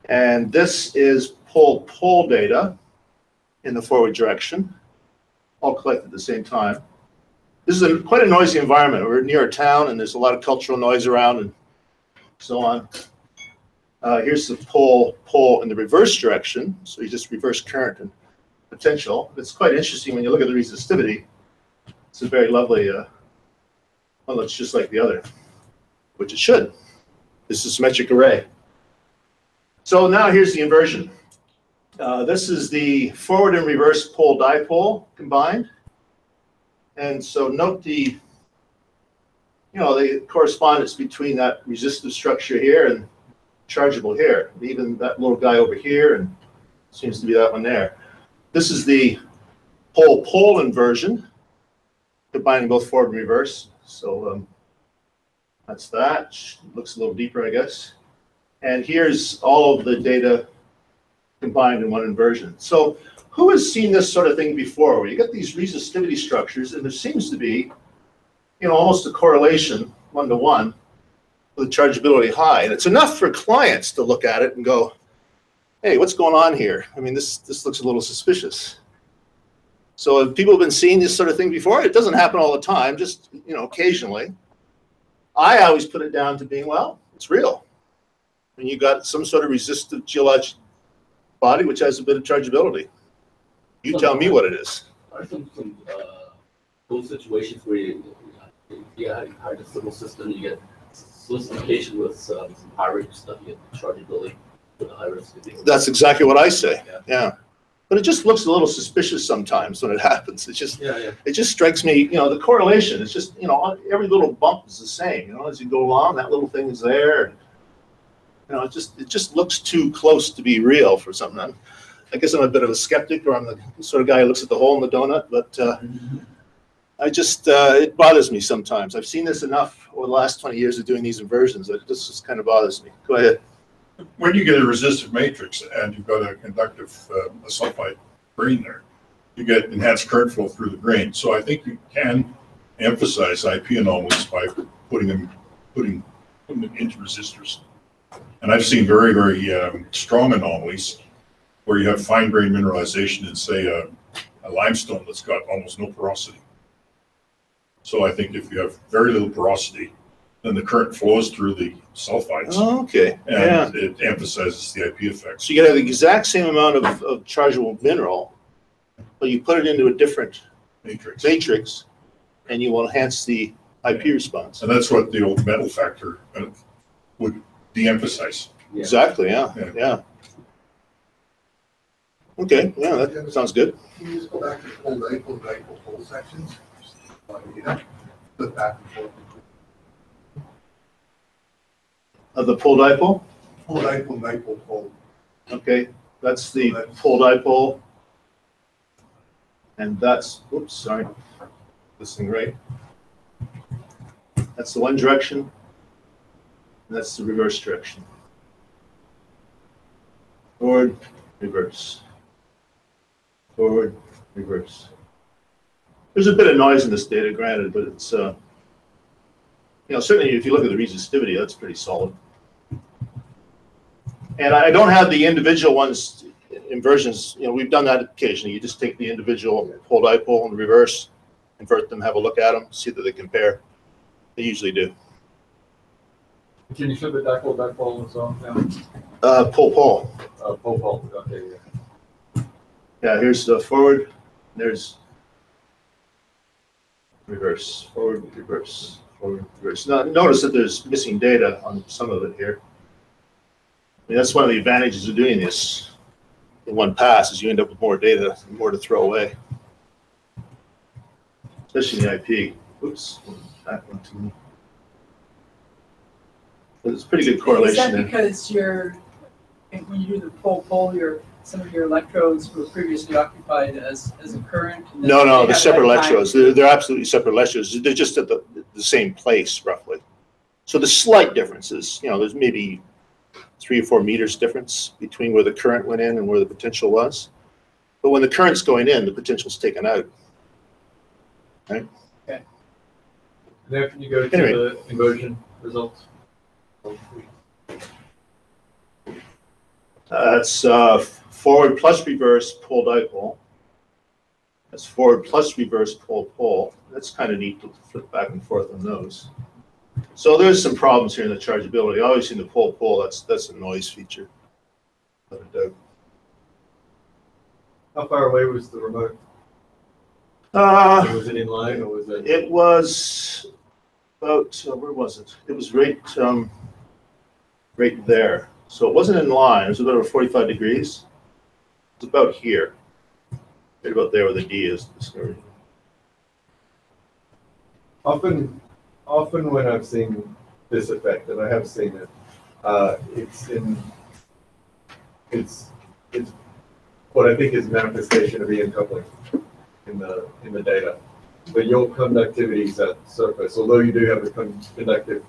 And this is pole data in the forward direction, all collected at the same time. This is quite a noisy environment. We're near a town, and there's a lot of cultural noise around and so on. Here's the pole in the reverse direction. So you just reverse current and potential. It's quite interesting when you look at the resistivity. It's a very lovely, well, it's just like the other, which it should. This is a symmetric array. So now here's the inversion. This is the forward and reverse pole dipole combined. And so note the, the correspondence between that resistive structure here and chargeable here. Even that little guy over here, and seems to be that one there. This is the pole inversion, combining both forward and reverse. So that's that. Looks a little deeper, I guess. And here's all of the data combined in one inversion. So who has seen this sort of thing before, where you get these resistivity structures, and there seems to be, almost a correlation, 1-to-1, with chargeability high. And it's enough for clients to look at it and go, hey, what's going on here? I mean, this looks a little suspicious. So have people been seeing this sort of thing before? It doesn't happen all the time, just, occasionally. I always put it down to being, well, it's real. And you got some sort of resistive geologic body which has a bit of chargeability. You tell me what it is. are some those situations where you have a civil system, you get solicitation with some high risk stuff, you get chargeability with the high risk. That's exactly what I say. Yeah. But it just looks a little suspicious sometimes when it happens. It just, it just strikes me, the correlation is just, every little bump is the same, as you go along, that little thing is there. And, it just looks too close to be real for something. I guess I'm a bit of a skeptic, or I'm the sort of guy who looks at the hole in the donut, but it bothers me sometimes. I've seen this enough over the last 20 years of doing these inversions that it just kind of bothers me. Go ahead. When you get a resistive matrix and you've got a conductive a sulfide grain there, you get enhanced current flow through the grain. So I think you can emphasize IP anomalies by putting them into resistors. And I've seen very, very strong anomalies where you have fine grain mineralization in, say, a limestone that's got almost no porosity. So I think if you have very little porosity, then the current flows through the sulfides. Oh, okay. And it emphasizes the IP effect. So you get the exact same amount of chargeable mineral, but you put it into a different matrix, and you will enhance the IP response. And that's what the old metal factor would de-emphasize. Exactly, yeah. Okay, yeah, that sounds good. Can you just go back to the whole dipole pole sections? Flip back and forth. Of the pole dipole? Pole dipole pole. Okay, that's the pole dipole. And that's, oops, sorry, this thing right. That's the one direction, and that's the reverse direction. Forward, reverse. Forward, reverse. There's a bit of noise in this data, granted, but it's, certainly if you look at the resistivity, that's pretty solid. And I don't have the individual ones, inversions, we've done that occasionally. You just take the individual pole dipole and reverse, invert them, have a look at them, see that they compare. They usually do. Can you show the dipole and so on? Pole. Pole, okay, yeah. Yeah, here's the forward, there's reverse, forward, reverse, forward, reverse. Now, notice that there's missing data on some of it here. I mean, that's one of the advantages of doing this in one pass, is you end up with more data, more to throw away. Especially in the IP. Oops, back one to me. But it's pretty good correlation Is that there. because when you do the pole, some of your electrodes were previously occupied as a current? No, they're separate electrodes. They're absolutely separate electrodes. They're just at the same place, roughly. So the slight differences, there's maybe 3 or 4 meters difference between where the current went in and where the potential was. But when the current's going in, the potential's taken out. Right? Okay. Now can you go to the inversion results? That's forward plus reverse pole dipole. That's forward plus reverse pole. That's kind of neat to flip back and forth on those. So there's some problems here in the chargeability. Obviously in the pole, that's a noise feature. How far away was the remote? Was it in line, or was it? It was about, where was it? It was right there. So it wasn't in line. It was about 45 degrees. It's about here. Right about there where the D is. Often when I've seen this effect, and I have seen it, it's what I think is manifestation of EM coupling in the data. But your conductivity is at surface, although you do have a conductive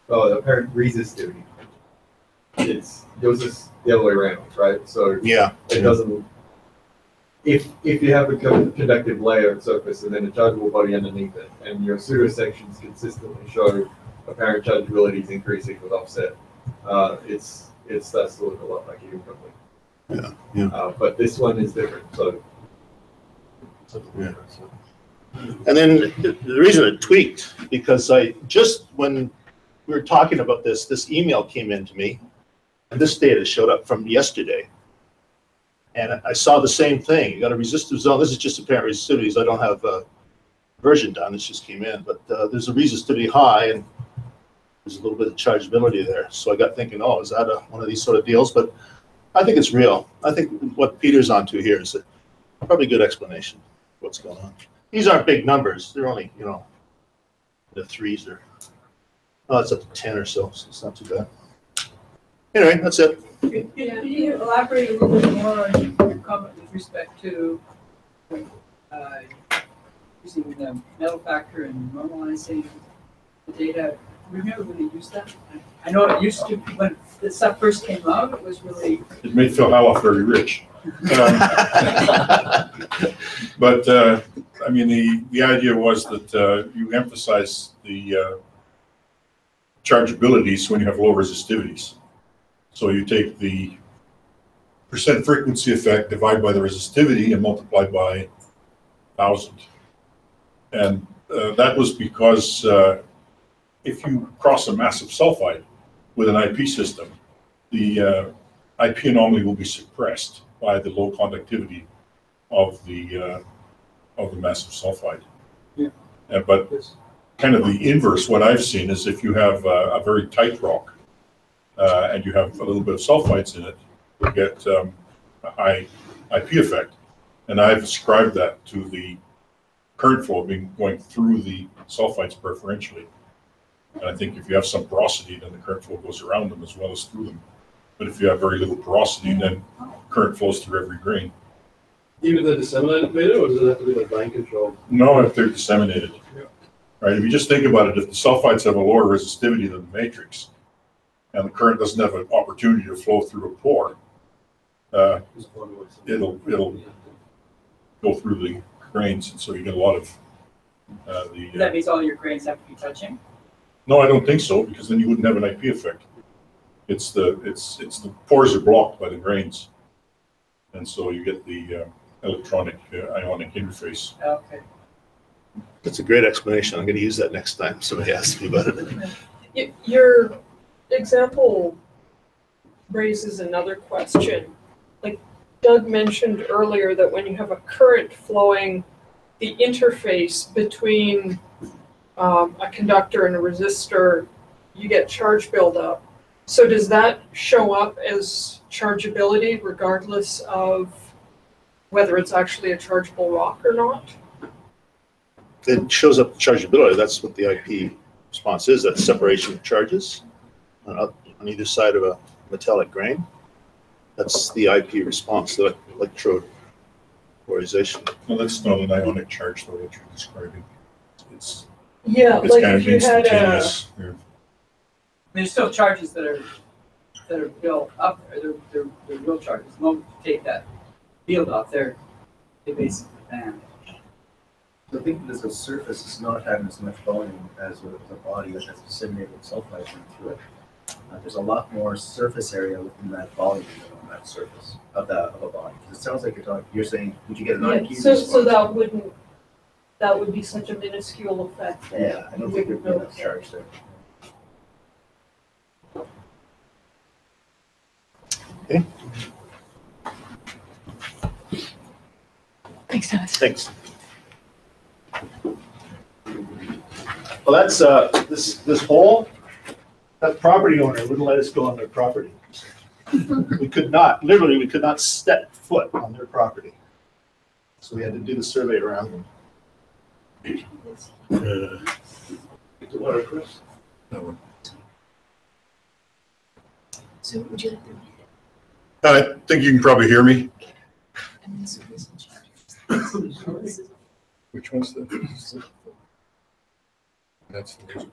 apparent resistivity. Yours is the other way around, right? So yeah, it doesn't. If you have a conductive layer at surface and then a chargeable body underneath it, and your pseudo sections consistently show apparent chargeability is increasing with offset, it starts to look a lot like EM coupling. Yeah. But this one is different. So. Yeah. And then the reason it tweaked, because when we were talking about this email came in to me, and this data showed up from yesterday. And I saw the same thing. You got a resistive zone. This is just apparent resistivities. I don't have a version done. This just came in, but there's a resistivity high and there's a little bit of chargeability there. So I got thinking, oh, is that one of these sort of deals? But I think it's real. I think what Peter's onto here is probably a good explanation of what's going on. These aren't big numbers. They're only, you know, the threes are, oh, it's up to 10 or so, so it's not too bad. Anyway, that's it. Can you elaborate a little bit more on your comment with respect to using the metal factor and normalizing the data? We've never really used that. I know it used to, when the stuff first came out, it was really. It made Phil Halloff very rich. But I mean, the idea was that you emphasize the chargeabilities when you have low resistivities. So you take the percent frequency effect, divide by the resistivity, and multiply by 1,000. And that was because if you cross a massive sulfide with an IP system, the IP anomaly will be suppressed by the low conductivity of the massive sulfide. Yeah. But kind of the inverse, what I've seen is if you have a very tight rock and you have a little bit of sulfides in it, you get a high IP effect. And I've ascribed that to the current flow being going through the sulfides preferentially. And I think if you have some porosity, then the current flow goes around them as well as through them. But if you have very little porosity, then current flows through every grain. Even the disseminated beta, or does it have to be like line control? No, if they're disseminated. Yeah. Right, if you just think about it, if the sulfides have a lower resistivity than the matrix, and the current doesn't have an opportunity to flow through a pore, it'll go through the grains, and so you get a lot of That means all your grains have to be touching? No, I don't think so, because then you wouldn't have an IP effect. It's the pores are blocked by the grains, and so you get the electronic ionic interface. Okay. That's a great explanation. I'm going to use that next time somebody asks me about it. Your example raises another question. Like Doug mentioned earlier that when you have a current flowing, the interface between a conductor and a resistor, you get charge buildup. So does that show up as chargeability regardless of whether it's actually a chargeable rock or not? It shows up chargeability. That's what the IP response is. That's separation of charges on either side of a metallic grain. That's the IP response, the electrode polarization. No, that's not an ionic charge, though, that you're describing. It's yeah, it's like kind if of you had a instantaneous. There's still charges that are built up, or they're real charges. The moment you take that field off there, they basically ban. The thing is, the surface is not having as much volume as a body that has disseminated sulfide through it. There's a lot more surface area within that volume than on that surface of a body. It sounds like you're saying, would you get an IP response? so that would be such a minuscule effect that Yeah, I don't think there'd be enough charge there. Okay. Thanks, Thomas. Thanks. Well, that's this hole. That property owner wouldn't let us go on their property. We could not step foot on their property. So we had to do the survey around them. The water, Chris? No. So would you like the I think you can probably hear me. Which one's the? That's the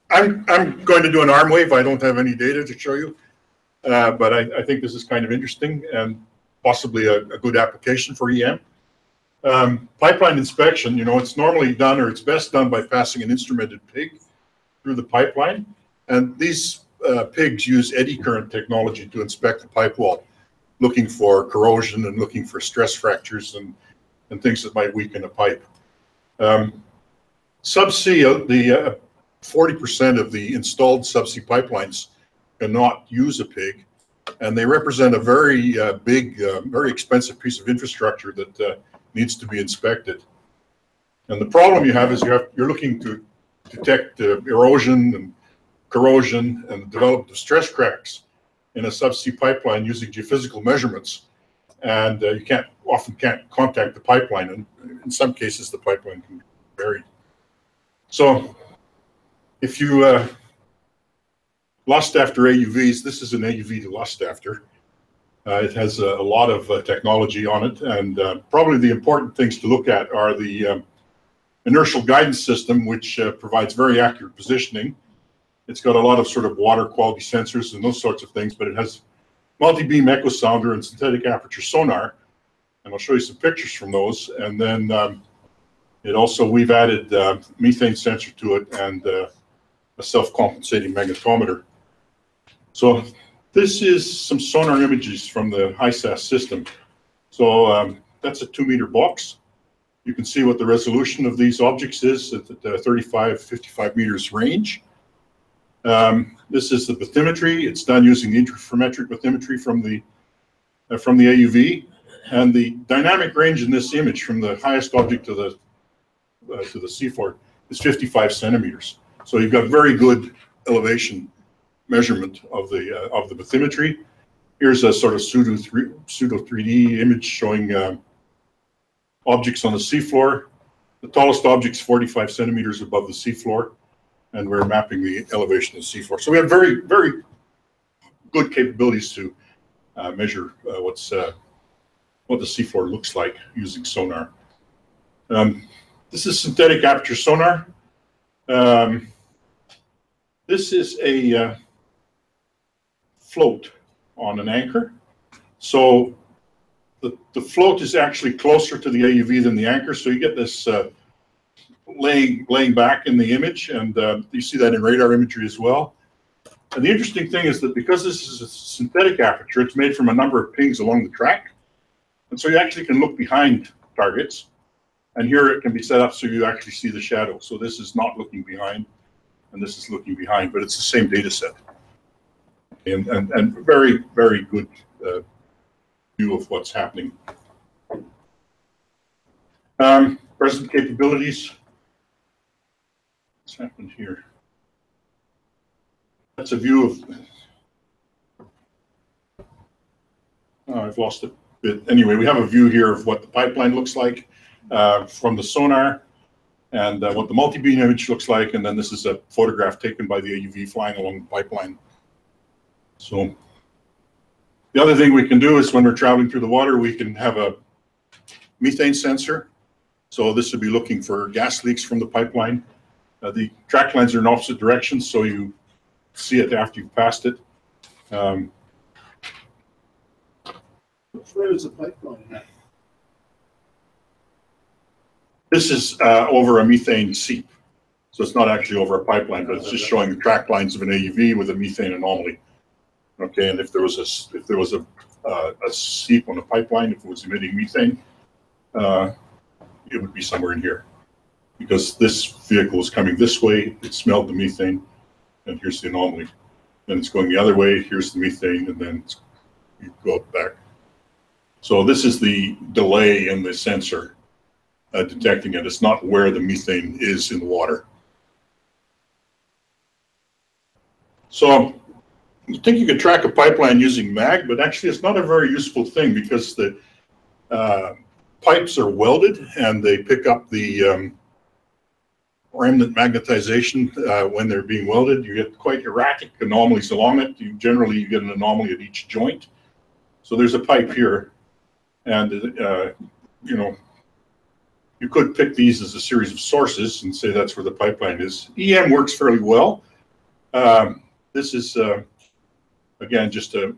I'm going to do an arm wave. I don't have any data to show you, but I think this is kind of interesting and possibly a good application for EM. Pipeline inspection, it's normally done, or it's best done by passing an instrumented pig through the pipeline. And these pigs use eddy current technology to inspect the pipe wall, looking for corrosion and looking for stress fractures and things that might weaken a pipe. Subsea, the 40% of the installed subsea pipelines cannot use a pig And they represent a very big, very expensive piece of infrastructure that needs to be inspected. And the problem you have is you're looking to detect erosion and corrosion and the development of stress cracks in a subsea pipeline using geophysical measurements. And you often can't contact the pipeline, and in some cases the pipeline can be buried. So if you lust after AUVs, this is an AUV to lust after. It has a lot of technology on it, and probably the important things to look at are the inertial guidance system, which provides very accurate positioning. It's got a lot of sort of water quality sensors and those sorts of things, but it has multi-beam echo sounder and synthetic aperture sonar, and I'll show you some pictures from those. And then we've added methane sensor to it and a self-compensating magnetometer. So this is some sonar images from the HISAS system. So that's a 2-meter box. You can see what the resolution of these objects is at the 35, 55 meters range. This is the bathymetry. It's done using the interferometric bathymetry from the AUV, and the dynamic range in this image from the highest object to the seafloor is 55 centimeters. So you've got very good elevation measurement of the bathymetry. Here's a sort of pseudo 3D image showing objects on the seafloor. The tallest object's 45 centimeters above the seafloor, and we're mapping the elevation of the seafloor. So we have very, very good capabilities to measure what the seafloor looks like using sonar. This is synthetic aperture sonar. This is a float on an anchor. So the float is actually closer to the AUV than the anchor, so you get this laying back in the image, and you see that in radar imagery as well. And the interesting thing is that because this is a synthetic aperture, it's made from a number of pings along the track, and so you actually can look behind targets. And here it can be set up so you actually see the shadow. So this is not looking behind, and this is looking behind, but it's the same data set. And very, very good view of what's happening. Present capabilities. What's happened here? That's a view of, I've lost a bit. Anyway, we have a view here of what the pipeline looks like from the sonar, and what the multi-beam image looks like, and then this is a photograph taken by the AUV flying along the pipeline. So the other thing we can do is when we're traveling through the water, we can have a methane sensor. So this would be looking for gas leaks from the pipeline. The track lines are in opposite directions, so you see it after you've passed it. Where is the pipeline at? This is over a methane seep. So it's not actually over a pipeline, but it's just showing the track lines of an AUV with a methane anomaly. Okay, and if there was a seep on a pipeline, if it was emitting methane, it would be somewhere in here. Because this vehicle is coming this way, it smelled the methane, and here's the anomaly. Then it's going the other way, here's the methane, and then you go back. So this is the delay in the sensor detecting it. It's not where the methane is in the water. So you think you could track a pipeline using mag, but actually it's not a very useful thing because the pipes are welded and they pick up the remnant magnetization when they're being welded. You get quite erratic anomalies along it. You get an anomaly at each joint. So there's a pipe here, and you could pick these as a series of sources and say that's where the pipeline is. EM works fairly well. This is again just a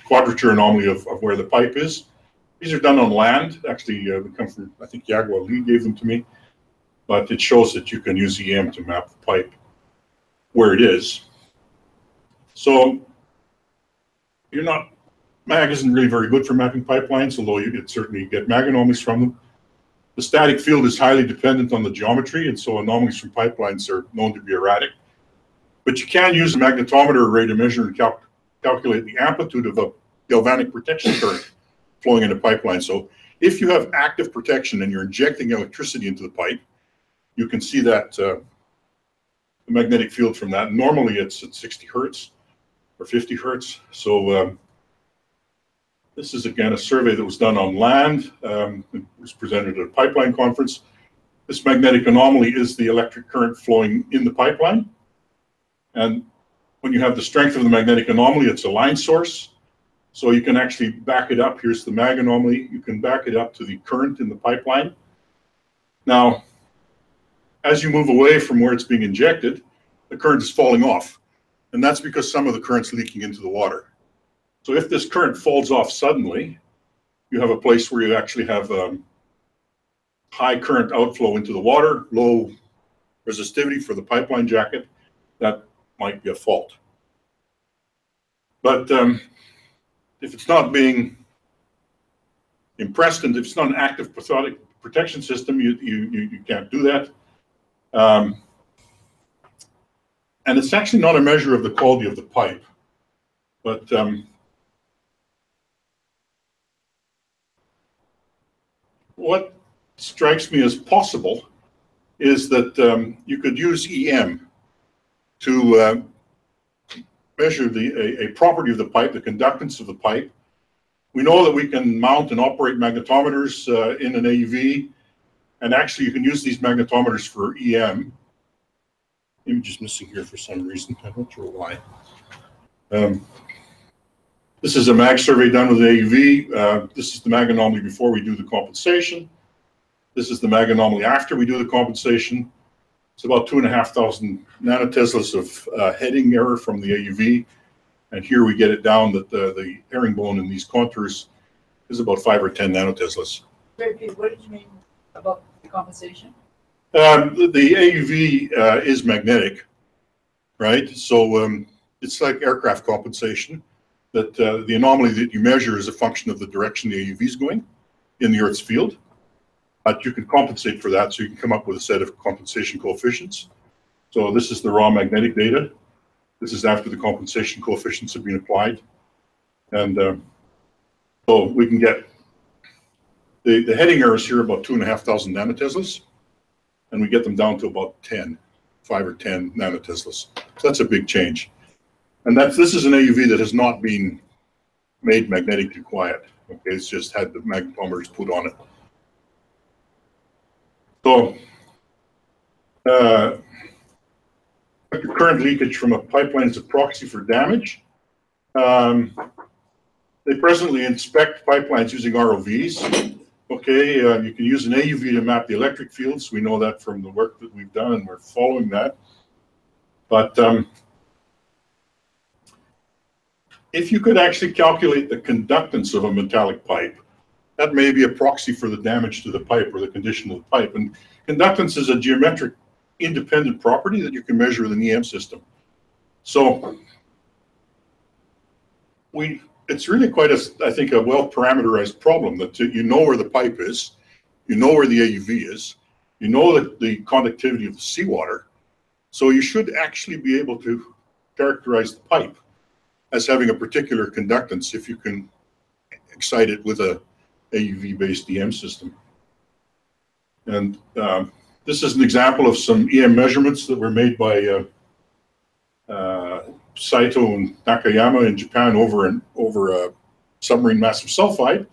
quadrature anomaly of where the pipe is. These are done on land. Actually, they come from, I think Jaguar Lee gave them to me. But it shows that you can use EM to map the pipe where it is. So mag isn't really very good for mapping pipelines, although you could certainly get mag anomalies from them. The static field is highly dependent on the geometry, and so anomalies from pipelines are known to be erratic. But you can use a magnetometer array to measure and calculate the amplitude of a galvanic protection current flowing in a pipeline. So if you have active protection and you're injecting electricity into the pipe, you can see that the magnetic field from that. Normally it's at 60 hertz or 50 hertz. So this is again a survey that was done on land. It was presented at a pipeline conference. This magnetic anomaly is the electric current flowing in the pipeline. And when you have the strength of the magnetic anomaly, it's a line source. So you can actually back it up. Here's the mag anomaly. You can back it up to the current in the pipeline. Now, as you move away from where it's being injected, the current is falling off. And that's because some of the current's leaking into the water. So if this current falls off suddenly, you have a place where you actually have high current outflow into the water, low resistivity for the pipeline jacket. That might be a fault. But if it's not being impressed and if it's not an active cathodic protection system, you can't do that. And it's actually not a measure of the quality of the pipe, but what strikes me as possible is that you could use EM to measure a property of the pipe, the conductance of the pipe. We know that we can mount and operate magnetometers in an AUV, and actually you can use these magnetometers for EM. Image is missing here for some reason, I'm not sure why. This is a mag survey done with AUV. This is the mag anomaly before we do the compensation. This is the mag anomaly after we do the compensation. It's about 2,500 nanoteslas of heading error from the AUV. And here we get it down that the herringbone in these contours is about 5 or 10 nanoteslas. What did you mean about the compensation? The AUV is magnetic, right? So it's like aircraft compensation, that the anomaly that you measure is a function of the direction the AUV is going in the Earth's field. But you can compensate for that, so you can come up with a set of compensation coefficients. So this is the raw magnetic data. This is after the compensation coefficients have been applied. And so we can get the heading errors here about 2,500 nanoteslas, and we get them down to about 5 or 10 nanoteslas. So that's a big change. And this is an AUV that has not been made magnetically quiet. Okay, it's just had the magnetometers put on it. So current leakage from a pipeline is a proxy for damage. They presently inspect pipelines using ROVs. Okay, you can use an AUV to map the electric fields. We know that from the work that we've done, and we're following that. But if you could actually calculate the conductance of a metallic pipe, that may be a proxy for the damage to the pipe or the condition of the pipe. And conductance is a geometric independent property that you can measure with an EM system. So it's really quite I think, a well-parameterized problem that you know where the pipe is, you know where the AUV is, you know the conductivity of the seawater. So you should actually be able to characterize the pipe as having a particular conductance if you can excite it with a AUV-based EM system. And this is an example of some EM measurements that were made by Saito and Nakayama in Japan over submarine massive sulfide.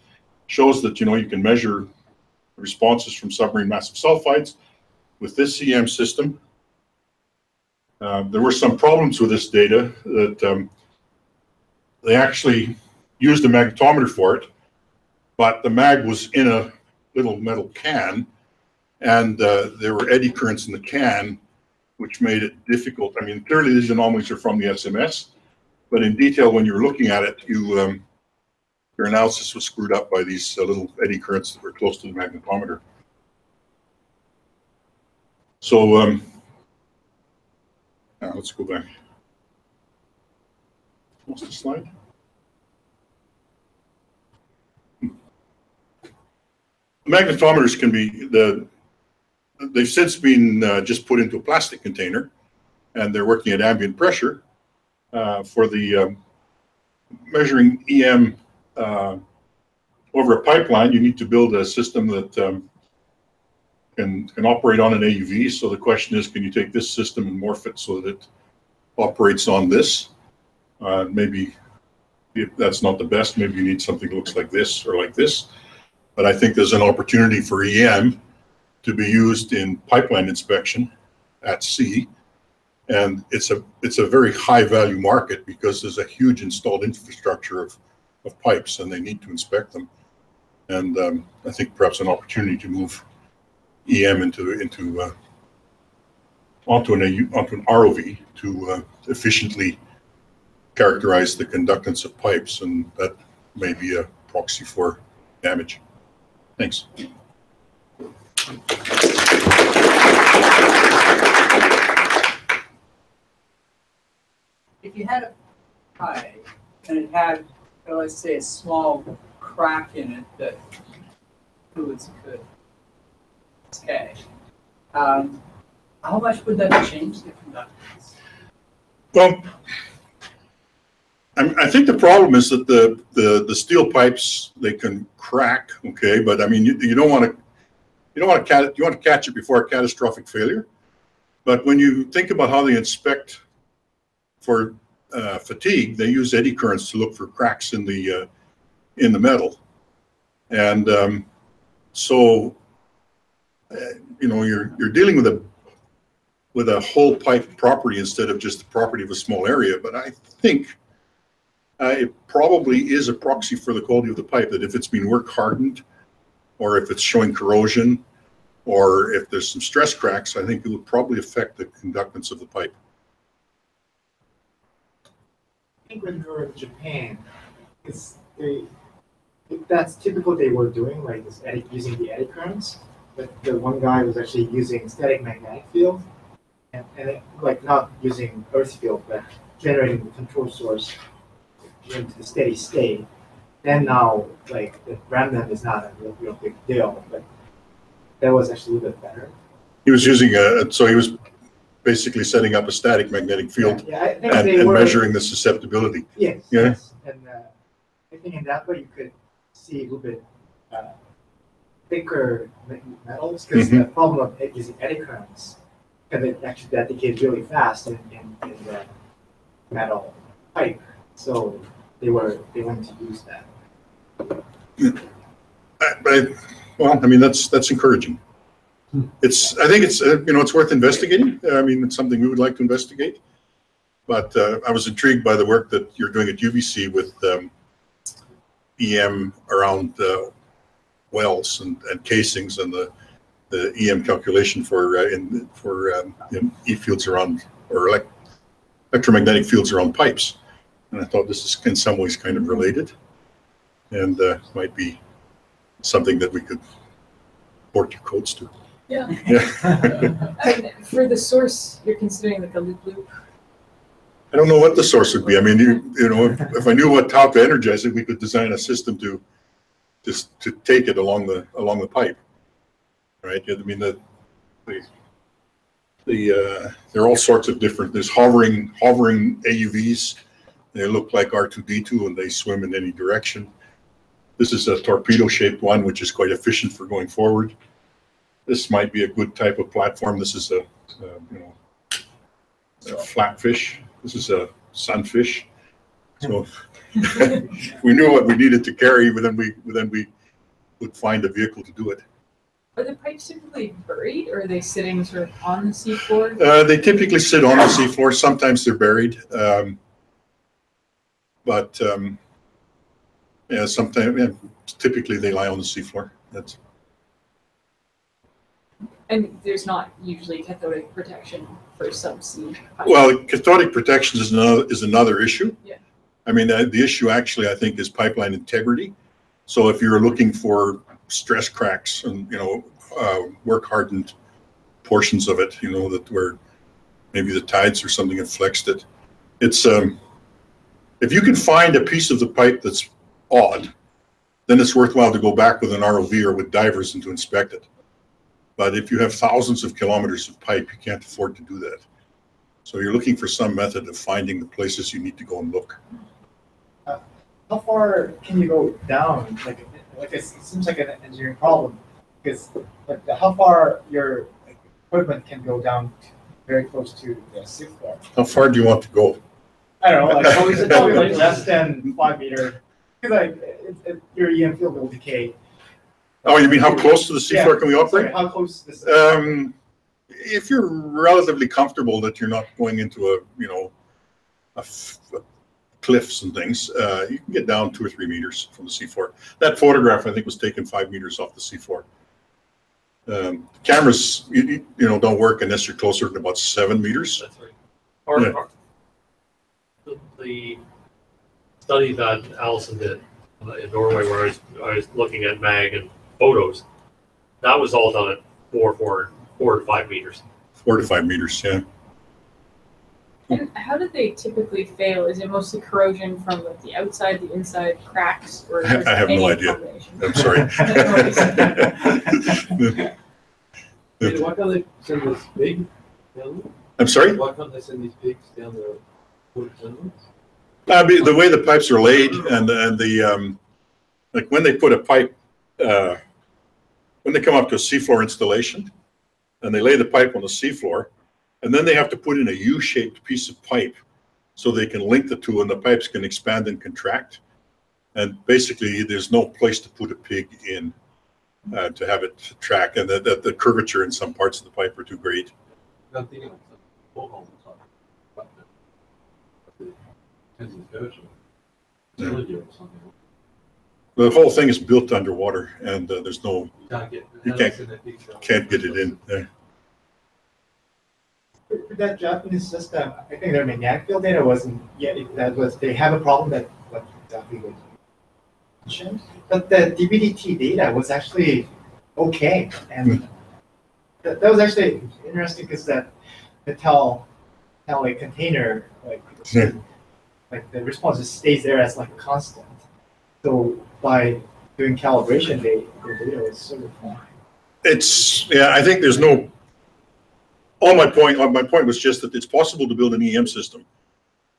Shows that you can measure responses from submarine massive sulfides with this EM system. There were some problems with this data that they actually used a magnetometer for it, but the mag was in a little metal can, and there were eddy currents in the can, which made it difficult. I mean, clearly these anomalies are from the SMS, but in detail, when you were looking at it, your analysis was screwed up by these little eddy currents that were close to the magnetometer. So now let's go back. What's the slide? Magnetometers can be they've since been just put into a plastic container, and they're working at ambient pressure for the measuring EM over a pipeline, you need to build a system that can operate on an AUV. So the question is, can you take this system and morph it so that it operates on this? Maybe if that's not the best, maybe you need something that looks like this or like this. But I think there's an opportunity for EM to be used in pipeline inspection at sea. And it's a very high value market because there's a huge installed infrastructure of pipes and they need to inspect them. And I think perhaps an opportunity to move EM onto an ROV to efficiently characterize the conductance of pipes, and that may be a proxy for damage. Thanks. If you had a pipe and it had, well, let's say, a small crack in it that fluids could stay, how much would that change the conductance? Well, I think the problem is that the steel pipes, they can crack, okay, but I mean you don't want to catch it before a catastrophic failure. But when you think about how they inspect for fatigue, they use eddy currents to look for cracks in the metal, and so you know you're dealing with a whole pipe property instead of just the property of a small area. But I think it probably is a proxy for the quality of the pipe, that if it's been work hardened or if it's showing corrosion or if there's some stress cracks, I think it would probably affect the conductance of the pipe. I think when we were in Japan, that's typical they were doing, like this using the eddy currents. But the one guy was actually using static magnetic field, and like not using earth field, but generating the control source into the steady state. Then now, like the remnant is not a real big deal, but that was actually a little bit better. He was using so he was basically setting up a static magnetic field, I think and measuring the susceptibility. Yes. Yeah. Yes. And I think in that way you could see a little bit thicker metals, because the problem of using eddy currents, because it actually decays really fast in the metal pipe. So they wanted to use that. Well, I mean that's encouraging. I think it's it's worth investigating. I mean, it's something we would like to investigate. But I was intrigued by the work that you're doing at UBC with EM around wells and casings, and the EM calculation for E fields around, or electromagnetic fields around pipes. And I thought this is in some ways kind of related, and might be something that we could port your codes to. Yeah. Yeah. For the source, you're considering like a loop. I don't know what the source would be. I mean, you know, if I knew how to energize it, we could design a system to take it along the pipe, right? I mean, there are all sorts of different. There's hovering AUVs. They look like R2D2 and they swim in any direction. This is a torpedo-shaped one, which is quite efficient for going forward. This might be a good type of platform. This is a flatfish. This is a sunfish. So if we knew what we needed to carry, then we would find a vehicle to do it. Are the pipes typically buried, or are they sitting sort of on the seafloor? They typically sit on the seafloor. Sometimes they're buried, but yeah, sometimes typically they lie on the seafloor. That's. And there's not usually cathodic protection for subsea pipes. Well, cathodic protection is another issue. Yeah. I mean, the issue actually, I think, is pipeline integrity. So if you're looking for stress cracks and work hardened portions of it, that where maybe the tides or something have flexed it, it's if you can find a piece of the pipe that's odd, then it's worthwhile to go back with an ROV or with divers and to inspect it. But if you have thousands of kilometers of pipe, you can't afford to do that. So you're looking for some method of finding the places you need to go and look. how far can you go down? Like it seems like an engineering problem because like how far your equipment can go down very close to the seafloor. How far do you want to go? I don't know, like probably like less than 5 meters. Because like your EM field will decay. Oh, you mean how close to the seafloor can we operate? Sorry, how close to the seafloor? If you're relatively comfortable that you're not going into cliffs and things, you can get down 2 or 3 meters from the seafloor. That photograph, I think, was taken 5 meters off the seafloor. Cameras, don't work unless you're closer to about 7 meters. That's right. Or the study that Allison did in Norway, where I was looking at mag and photos, that was all done at 4 to 5 meters. 4 to 5 meters, yeah. And how do they typically fail? Is it mostly corrosion from like the outside, the inside, cracks, or is I have no idea. I'm sorry. Why can't they send this big down? I'm sorry? Why can't they send these pigs down the water tunnels? The way the pipes are laid and the like when they put a pipe, when they come up to a seafloor installation and they lay the pipe on the seafloor, and then they have to put in a U-shaped piece of pipe so they can link the two and the pipes can expand and contract. And basically there's no place to put a pig in to have it track, and the curvature in some parts of the pipe are too great. The whole thing is built underwater, and there's no, you can't get it in there. For that Japanese system, I think their magnetic field data wasn't yet. They have a problem that what exactly was mentioned, but the DBDT data was actually okay, and that was actually interesting because the tell a container like the response just stays there as like a constant. So by doing calibration, the data was sort of fine. I think there's no. My point was just that it's possible to build an EM system,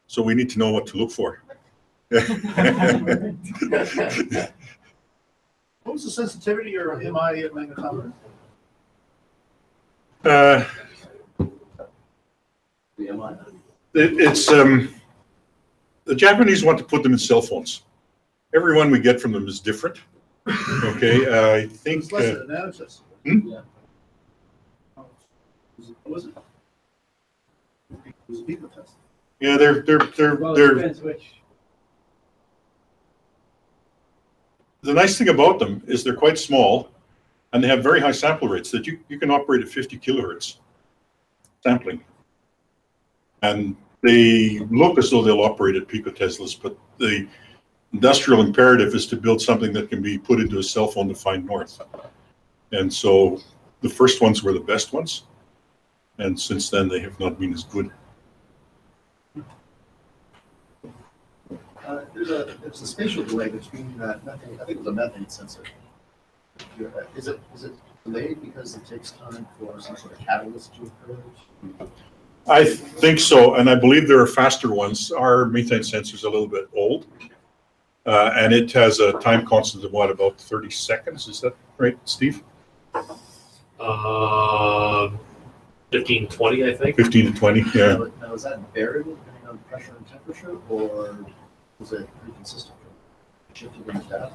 so we need to know what to look for. What was the sensitivity or MI magnetometer? It's the Japanese want to put them in cell phones. Every one we get from them is different. Okay, I think. It's less than an analysis. Yeah. Was it? It was a beta test. Yeah, they're depends which. The nice thing about them is they're quite small, and they have very high sample rates that you can operate at 50 kilohertz sampling. And they look as though they'll operate at picoteslas, but the industrial imperative is to build something that can be put into a cell phone to find north. And so the first ones were the best ones, and since then they have not been as good. There's a spatial delay between that methane. I think it was a methane sensor. Is it delayed because it takes time for some sort of catalyst to occur? I think so, and I believe there are faster ones. Our methane sensor is a little bit old, and it has a time constant of what, about 30 seconds? Is that right, Steve? 15, 20, I think. 15 to 20, yeah. Now, is that variable depending on pressure and temperature, or is it pretty consistent? Shifted in the data?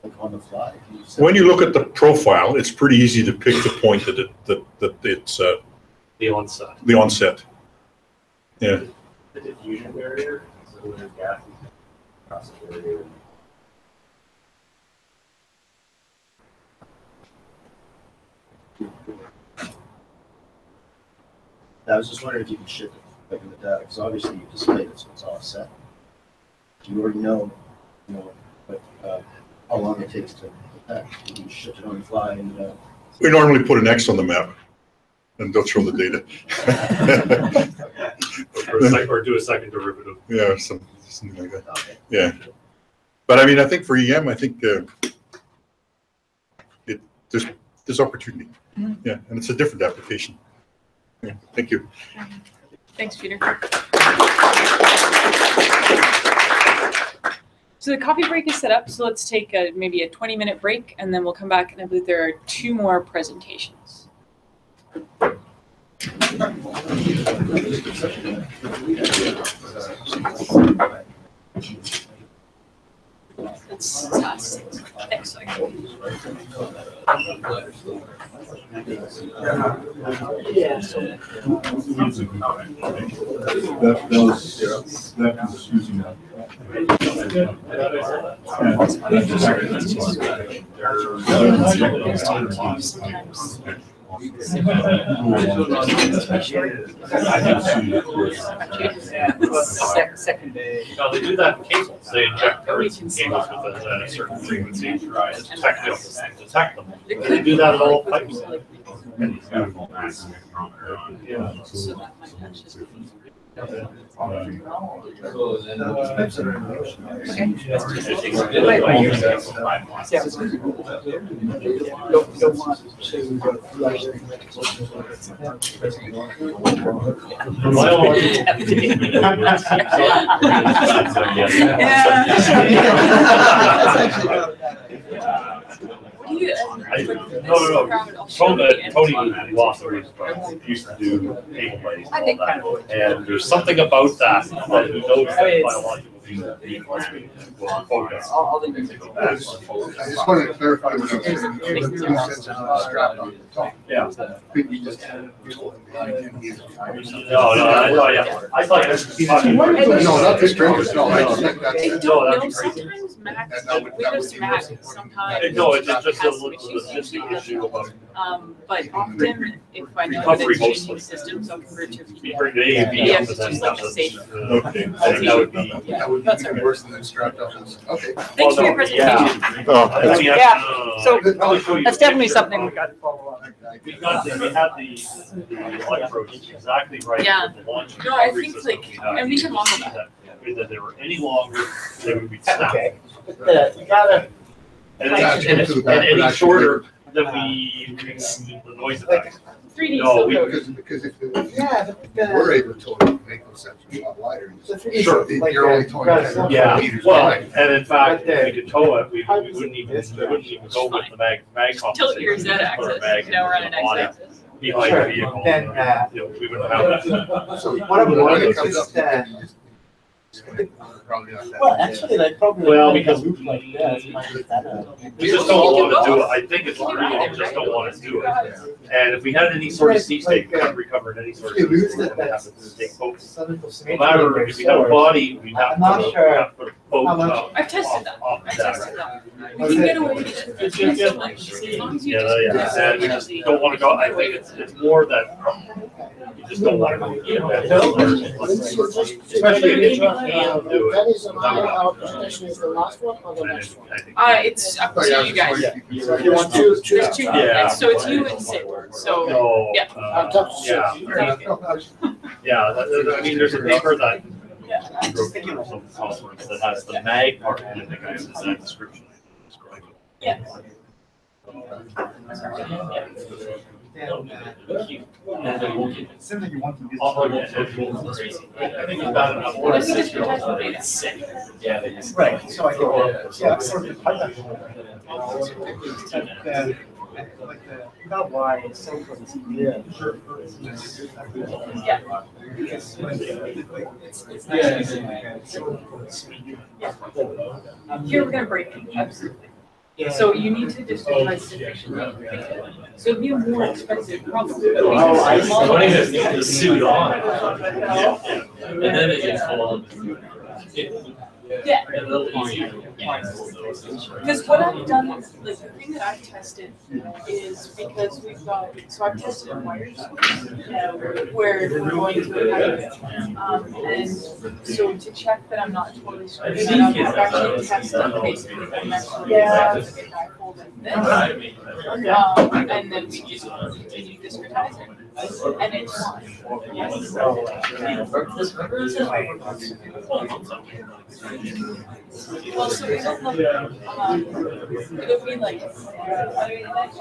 Like on the fly? When you look at the profile, it's pretty easy to pick the point that it's the onset. The onset. Yeah. The diffusion barrier, so when there's gases across the barrier. I was just wondering if you could shift it like in the data, because obviously you displayed it, so it's offset. Do you already know how long it takes to detect? You can shift it on the fly and. We normally put an X on the map, and they'll show the data. or do a second derivative. Yeah, something like that. Okay. Yeah, but I mean, I think for EM, I think there's opportunity. Mm-hmm. Yeah, and it's a different application. Yeah, thank you. Thanks, Peter. So the coffee break is set up. So let's take maybe a 20-minute break, and then we'll come back. And I believe there are 2 more presentations. That was using that. Second day. No, they do that in cables. They inject currents in cables with a certain frequency to detect them. They do that in all pipes. Yeah. No. Tony Wasser used to do cable laying and all that. And there's something about that he knows that biological things will focus. I just wanted to clarify what I was saying. The two sensors strapped on the top. Yeah. Could you just have visual and No, I thought this was talking about. No, not the stringers, no, I just think that's. I don't know, sometimes Max, we go to Max sometimes. No, it's just a logistic issue about. But often, if I know that it's changing systems, I'll convert to You bring the A and B up and then just like safe. Okay, that would be. That would be worse than strapped up. Okay. Thanks for your presentation. So that's definitely something we got to follow up. We had the electrodes exactly right. Yeah. For the launch No, I recovery think system like, we had. and we can model that. If they were any longer, they would be snapped. Okay. You gotta. And any shorter, then we increase the noise effect. 3D No, Because if Yeah, we're able to make those sensors a lot lighter. Sure. You're only towing. Yeah, well, and in fact, if we could tow it, we wouldn't even go with the mag compensation. Tilt your Z axis, now we're on an X axis. Behind the vehicle. Then, We wouldn't have that. So what I'm wondering it comes is up, that- probably not that. Well, actually, like probably. Well, because loop like that might be better. We just don't want to do it. I think it's free, we just don't want to do it. And if we had any sort of sea state, we could recover in any sort of sea state, we'd have to stake boats. No matter, if we had a body, we'd have to put a boat I've tested that. off I've the deck. tested that. We can get away with it. So much. As long as you Yeah, just- and we just don't want to go, I think it's more that you just don't want to go. Especially if you can do it. That is an our presentation is the last one or the next one? It's up to you guys. You want to choose? There's 2, Yeah. so it's you and Sid, so, No, yeah. yeah, I mean, there's a paper that wrote some conference that has the mag part, and I think I have that description. Yeah. Something you want to I think it's bad enough. What is this potential data? Right, so I get, yeah, sort of. Like the, not why, it's so close. Yeah. Yeah. Because, like, it's Here we're gonna break it, absolutely. So you need to digitize sufficiently. So it'd be a more expensive problem. Oh, I see. The suit on. And then it gets full. Yeah. Because what I've done, like the thing that I've tested is because we've got, so I've tested a wires where we're going to a highway. And so to check that I'm not totally screwing it up, I've actually tested basically the metal like a dipole like this. And then we just continue discretizing. And it's fine. Well, so it'll look, it'll be like,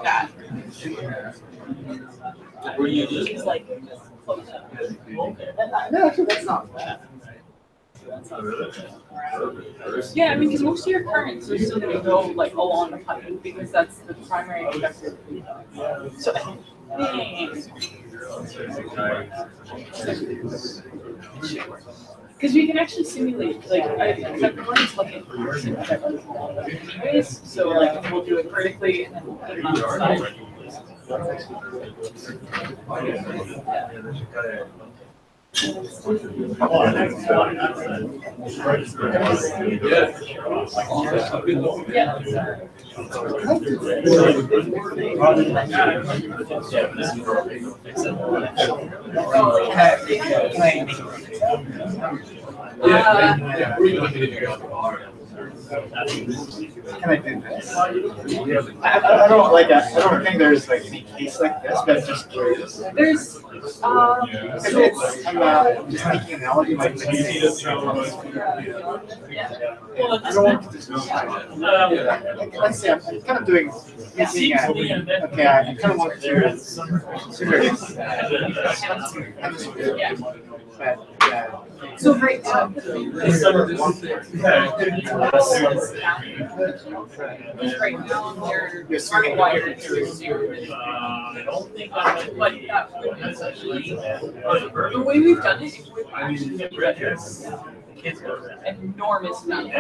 that. Were you just It's like close up. No, actually, that's not bad. Yeah, I mean, because most of your currents are still going to go like along the pipe because that's the primary objective. So because we can actually simulate, like, I've been learning to look at ways, so like we'll do it vertically and then we'll put it on the side. Can I do this? I don't think there's like any case like this, but I'm just curious. There's, If it's, I'm just making an analogy like this. I don't want to let's say I'm kind of doing, okay, I kind of want to so right now, right now they're hardwired to zero. But that would essentially, the way we've done it, it would actually be enormous amount of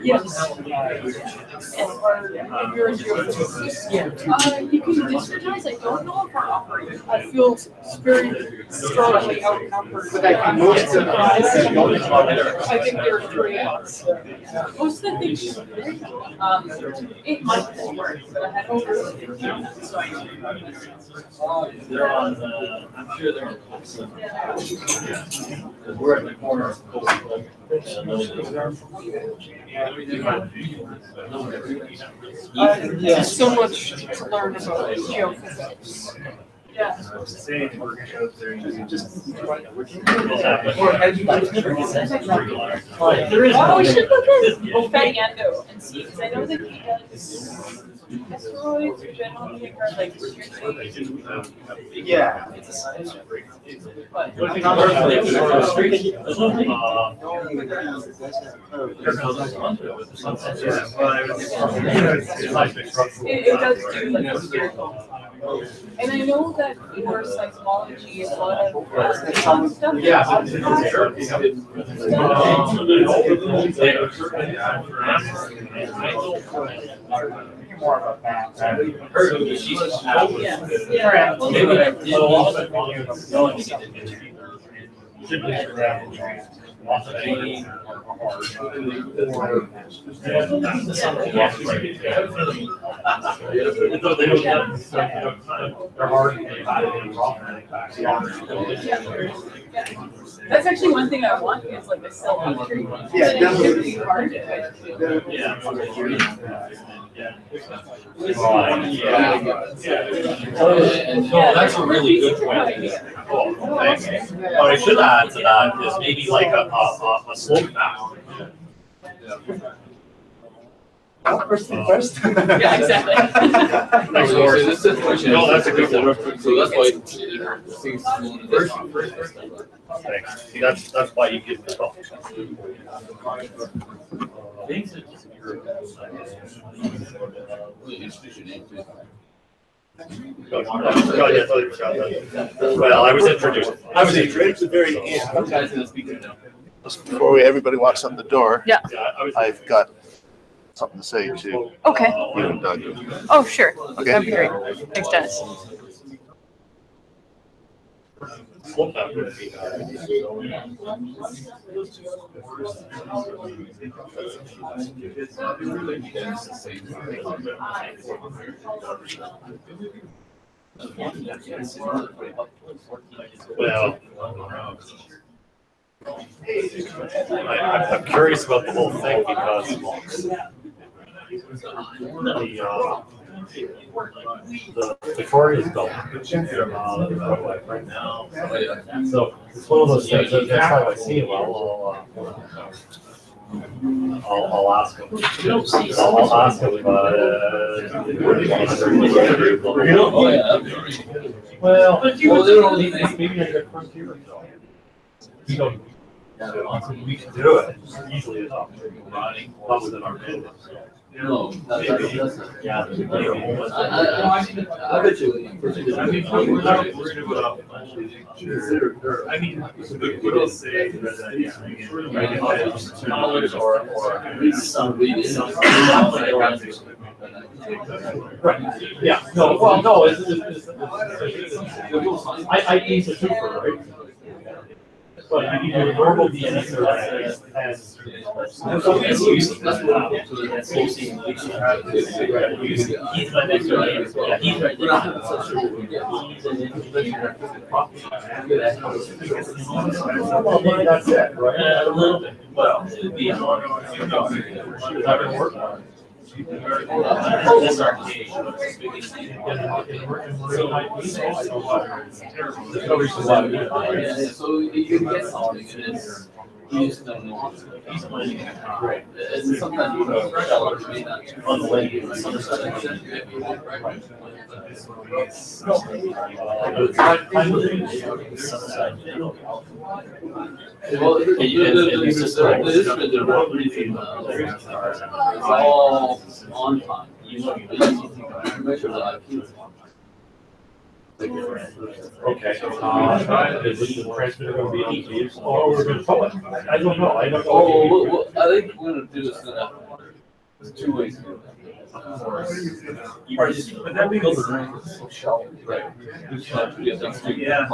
yes. And if you're a geophysicist, you can discretize. I don't know if our operators, I feel very strongly outnumbered. But I think most of them, I think there are 3 outs. Most of the things, it might work, but I had over so I They're on I'm sure they're on we're at the corner of there's so much to learn about geophysics. Yeah. Oh, we should look at Fernando and see, because I know that he does asteroids or generally are like strictly. Yeah. But it does do like spherical. And I know that for seismology, a lot of stuff. More about that. That's actually one thing I want is like a self-entry. Yeah, definitely. Hard. That's a really good point. What I should add to that is maybe like a slope map. First thing first. Yeah, exactly. This situation. No, that's a good one. So that's why it seems Thanks. See, that's why you give the talk. Well, I was introduced. I was introduced at the very end. Just before everybody walks out the door. Yeah. I've got something to say to you and Doug. Oh, sure. Okay. That'd be great. Thanks, Dennis. Well, I'm curious about the whole thing because the Victoria's built right now. So it's one of those things that next time I see him, I'll ask him. I'll ask him, Oh, yeah, that'd be all right. well, Well, they don't need maybe I get frontier. You know, we should do it easily enough. Not within our mandate. No, that's Yeah. I bet you. I mean, we're not worried about. I mean, we don't say knowledge or At least some reading. Right, yeah, no, well, no, I use a super, right? But I need a normal DNA survey and. So that's He's my next door neighbor. Yeah, he's right there. Well, maybe that's it, right? A little bit. Well, it'd be. Is that gonna work? This arcade. So you can get something and it's used them right. And sometimes you know sellers may not on the way some stuff well, the instrument they're not briefing it's all on time. You measure the IQ. Okay, is this transmitter going to be EPs or we're going to pull it? I don't know, I don't know. Oh, well, I think we're going to do this in 2 ways. But that means Right. Yeah,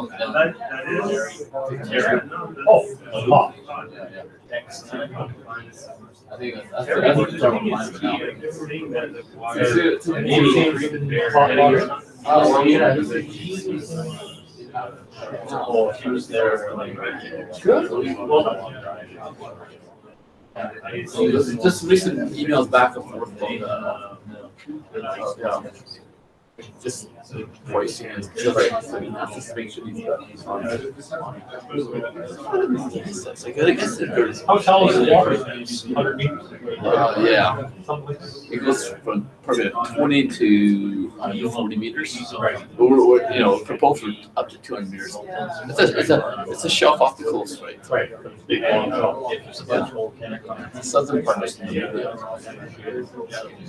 Oh, I think that's the term line oh, she was there. Good. Just recent emails back and forth about just voicing and just make sure he's on. I guess there's. How tall is the water? 100 meters? Yeah. It goes from probably 20 to 140 meters. Right. But we're proposed for up to 200 meters. It's a shelf off the coast, right? Right. Big long shelf. It's the southern part of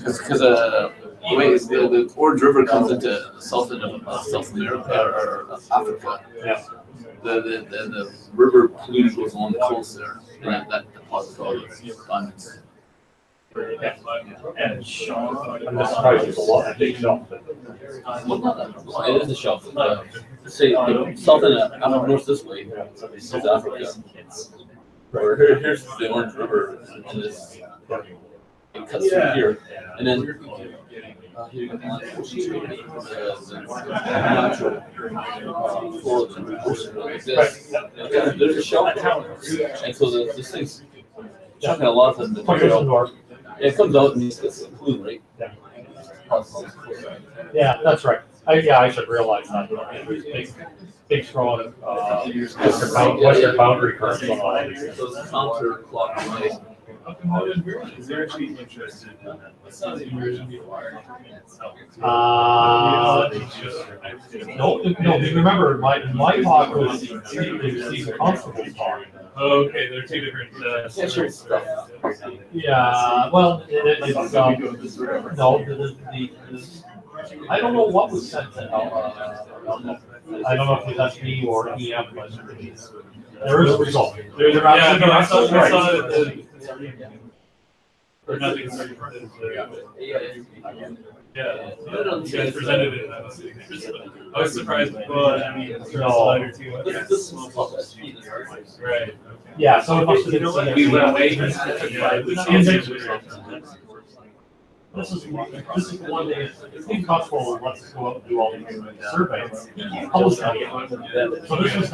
because the way the Orange River comes into South America or Africa. Yeah. The river pollution goes along the coast there, and that deposits all the diamonds. And Sean, I'm just surprised it's a lot of big shelf. Well, not that. It is a shelf. Say south and north this way, South Africa. Here's the Orange River, and it cuts through here, and then here you got the ocean, natural floor of the ocean like this. There's a shelf, and so this thing's chucking a lot of material. It comes out and it's polluted, right? Yeah, that's right. I should realize that. Big strong, western boundary currents on all these. So it's counterclockwise. Is there actually interested in that? It's not immersion No, remember, my talk was Steve Constable's talk. Okay, there are two different stuff. Yeah, well, it's, no, I don't know what was sent to I don't know if that's me or EM, but there is a result. There's I saw or nothing. Yeah, you guys presented it. I was surprised. Well, I mean, it's a slide or two. Right. Yeah, so it must have been. We went away. This is one day. Steve Constable lets us go out and do all these surveys. He published it. So this was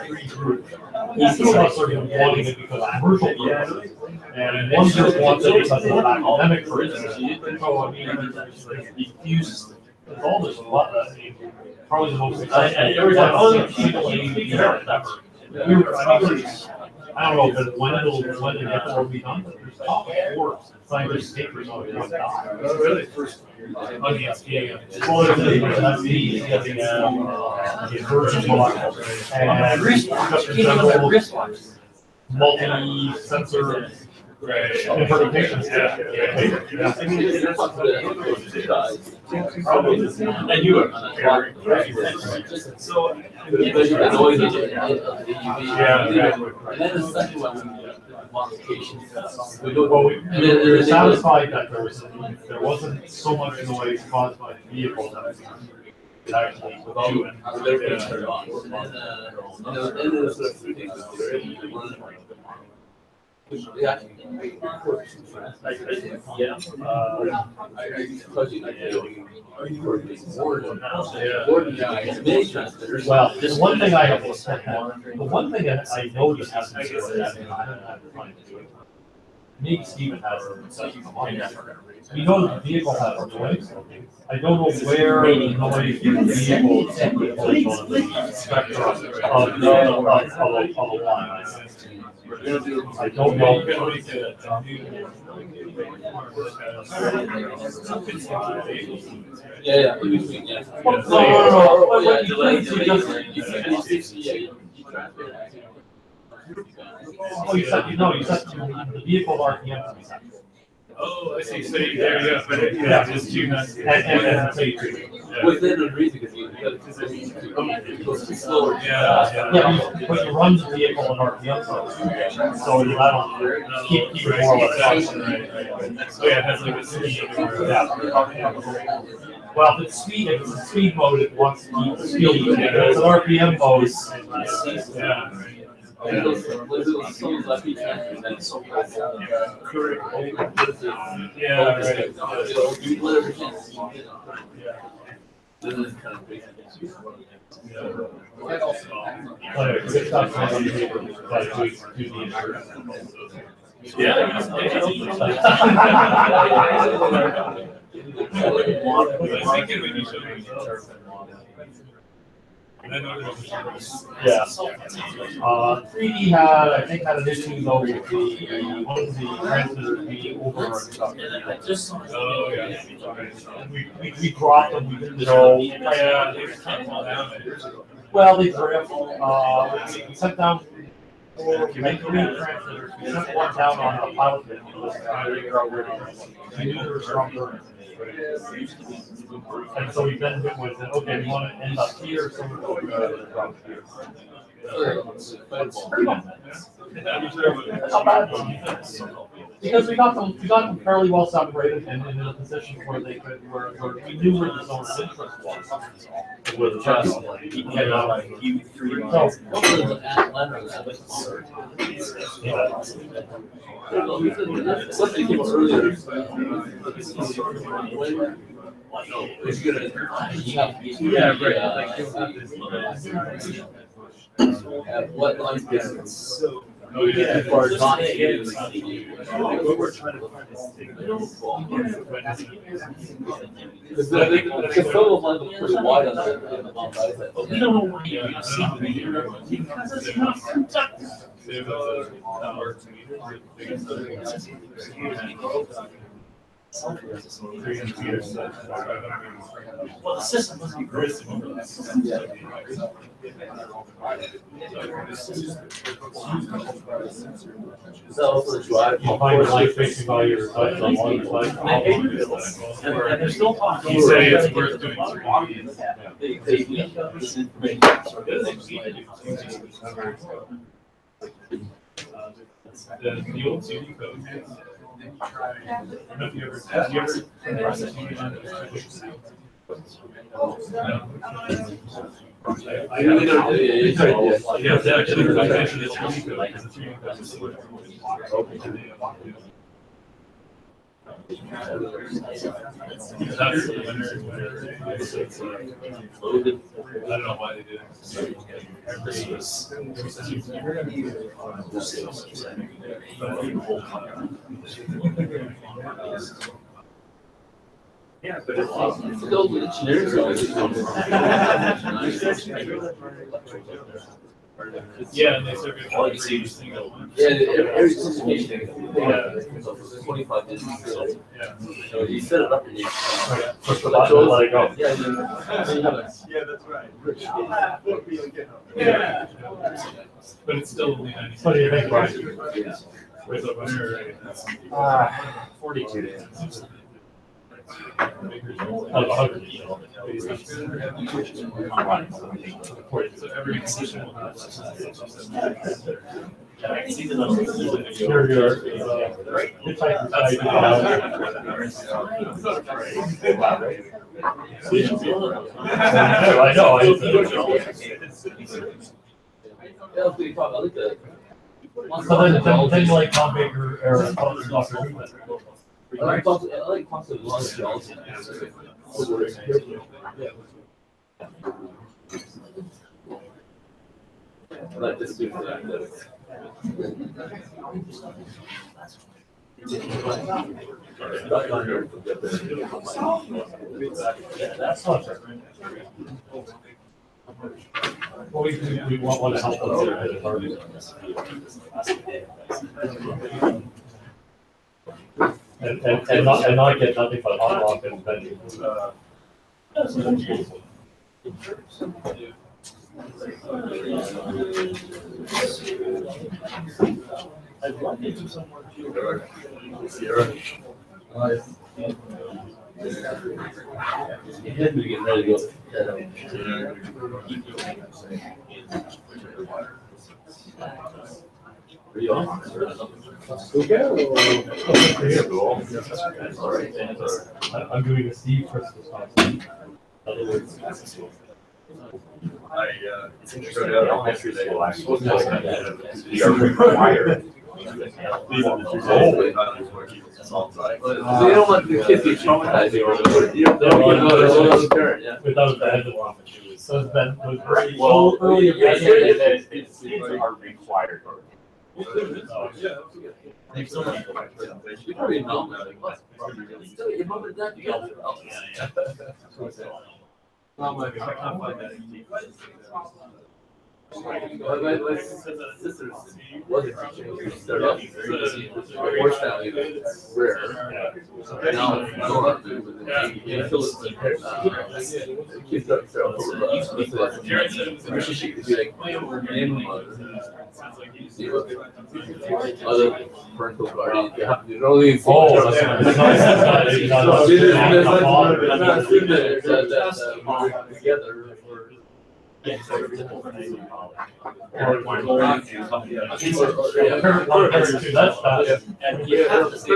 three groups. Two of us are wanting it because of commercial purposes, and one group wants it because of academic purposes. So I mean, he fused all this. Probably the most exciting. Every time people ever. I don't know if it's when the nickel will be done, but there's top four scientific papers on it. Oh, really? On the SPA. Well, there's the inversion block and wristwatch. Multi-sensor interpretations. And you are. So, the noise of the UV. And then the second one, modifications. We're satisfied that there wasn't so much noise caused by the vehicle that it actually without Yeah. Well, there's one thing I have to say. The one thing that I noticed is that I haven't had the time to do it. Me and Steven has it. We know the vehicle has noise. I don't know where the noise in the vehicle is on the spectrum of the line. I don't know. Yeah. Oh, you said the vehicle RPM. Oh, I see. So there you go. But yeah, just two nuts. And within a reason, because it goes slower. Yeah, but you run the vehicle in RPM, so that'll keep more or less. So yeah, that's like a speed. Yeah. Well, if it's a speed mode, it wants to keep speed. If it's an RPM mode, Yeah. Yeah. 3D had an issue though with one of the transmitters being over and stuff. Oh, yeah. We dropped them, we didn't know. Yeah, they can't fall down. Well, they drift. We sent down three transmitters. We sent one down on a pilot pit. We knew there were strong currents. And so we then went with, okay, we want to end up here, so we're going to drop here. That's not bad. Because we got them fairly well separated and in a position where they could, where we knew where the zone of interest was. With just, Something came up earlier. Yeah, At what line distance? Oh, yeah. As far as not using. We're trying to find Because the photo line looks pretty wide on the long side. But we don't know why you see because it's not conductive. Well, the system must be great. So drive. You find your life facing by your side on one side. And they're still talking. You say it's worth doing. The old CD code. I don't know if you ever, have you That's the winner. I don't know why they did Yeah, but it's still the generic. Yeah, and they serve it All for you see every is single one. Yeah, every situation. Yeah. 25 is. Yeah. So you set it up and you. Push the button and let it go. Yeah, that's right. Yeah. But it's still only 90. What do you think, Brian? With a winner, 42 days. so every decision will have. I know. Then like Tom Baker or Dr. I like concept of geology. Like this dude for that. That's not fair. Well, we want to help us there at Harvey. And not get nothing but hot rock and venue. I'd love to do some more Sierra. Getting ready to go. Are you on? I'm doing a Steve Christmas concert. I showed out elementary school. I was supposed to We are required. They don't want the kids to get traumatized. Without the head of so it's been was very Well, early. It's are required. Thanks so much for my presentation. You probably know that. Still, your mom and dad together. My sister's was a teacher. She started off very horse value rare. Now I don't have to, but then kids up there. She could be like name other parental guardian. You know these. Oh, that's not together. And you have to say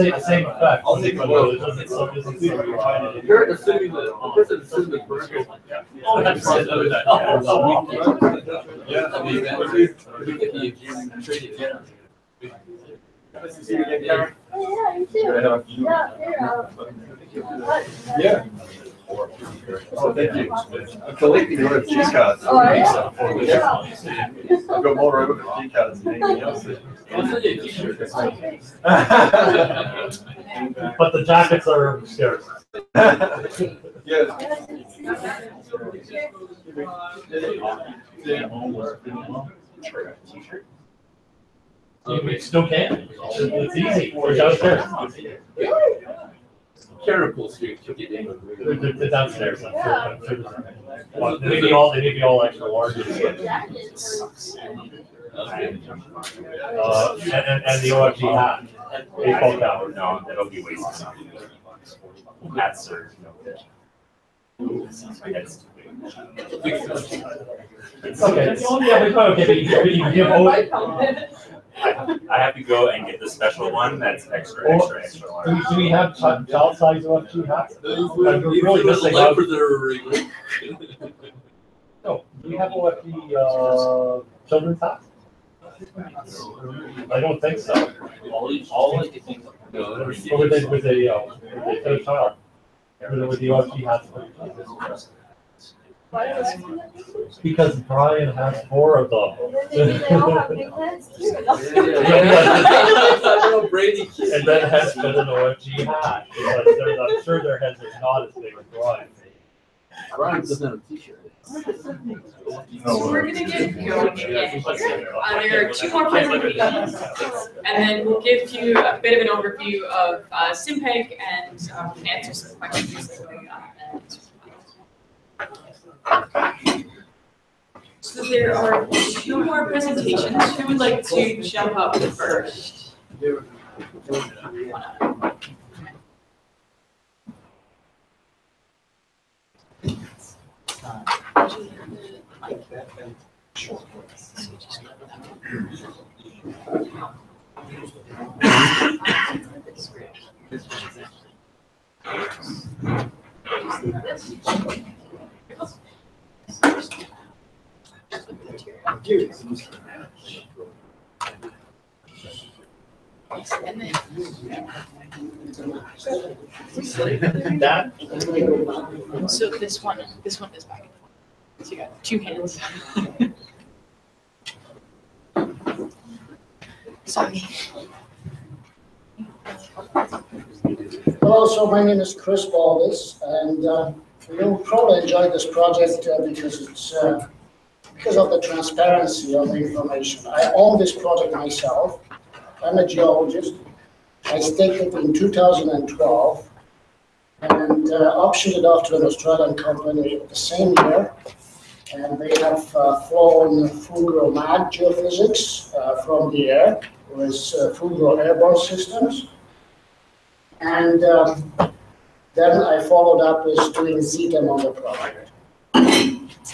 it's the same effect. I'll take you're assuming that the person assuming the person. Yeah. Oh, thank you. I'm collecting your G cards. Oh, yeah. I've got more over G cards than anything else. But the jackets are scarce. Yeah. You still can. It's easy. We're downstairs. Carnival Street. They're downstairs. I'm sure. Well, they may be all extra large. And the OFG hat. Baseball cap. No, that'll be wasted. That's surge. Okay. You give I have to go and get the special one that's extra large. Do we have child size OFG hats? I'm really missing out. No, do we have OFG children's hats? I don't think so. All I can think of. No, Or with a child. With the OFG hats. Because Brian has 4 of them. Maybe they all have big heads too. And then has got an OFG hat. Because I'm sure their heads are not as big as Brian. Brian doesn't have a t-shirt. So we're gonna get going again here. There are two more presentations, and then we'll give you a bit of an overview of SIMPEG and answer some questions that we got. So there are two more presentations. Who would like to jump up first? So this one is back and forth. So you got two hands. Sorry. Hello, so my name is Chris Baldus, and you'll probably enjoy this project because it's because of the transparency of the information. I own this project myself. I'm a geologist. I staked it in 2012 and optioned it off to an Australian company the same year. And they have flown full-grow mag geophysics from the air with full-grow airborne systems. And then I followed up with doing ZTEM on the project.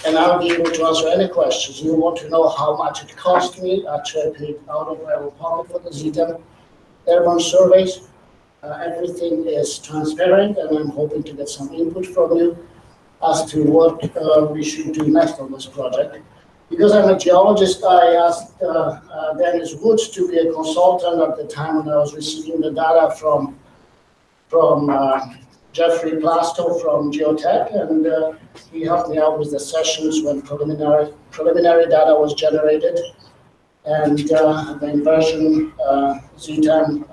And I'll be able to answer any questions. You want to know how much it cost me? Actually, I paid out of my own pocket for the ZTEM airborne surveys. Everything is transparent, and I'm hoping to get some input from you as to what we should do next on this project. Because I'm a geologist, I asked Dennis Woods to be a consultant at the time when I was receiving the data from Jeffrey Plasto from Geotech, and he helped me out with the sessions when preliminary data was generated, and the inversion, ZTEM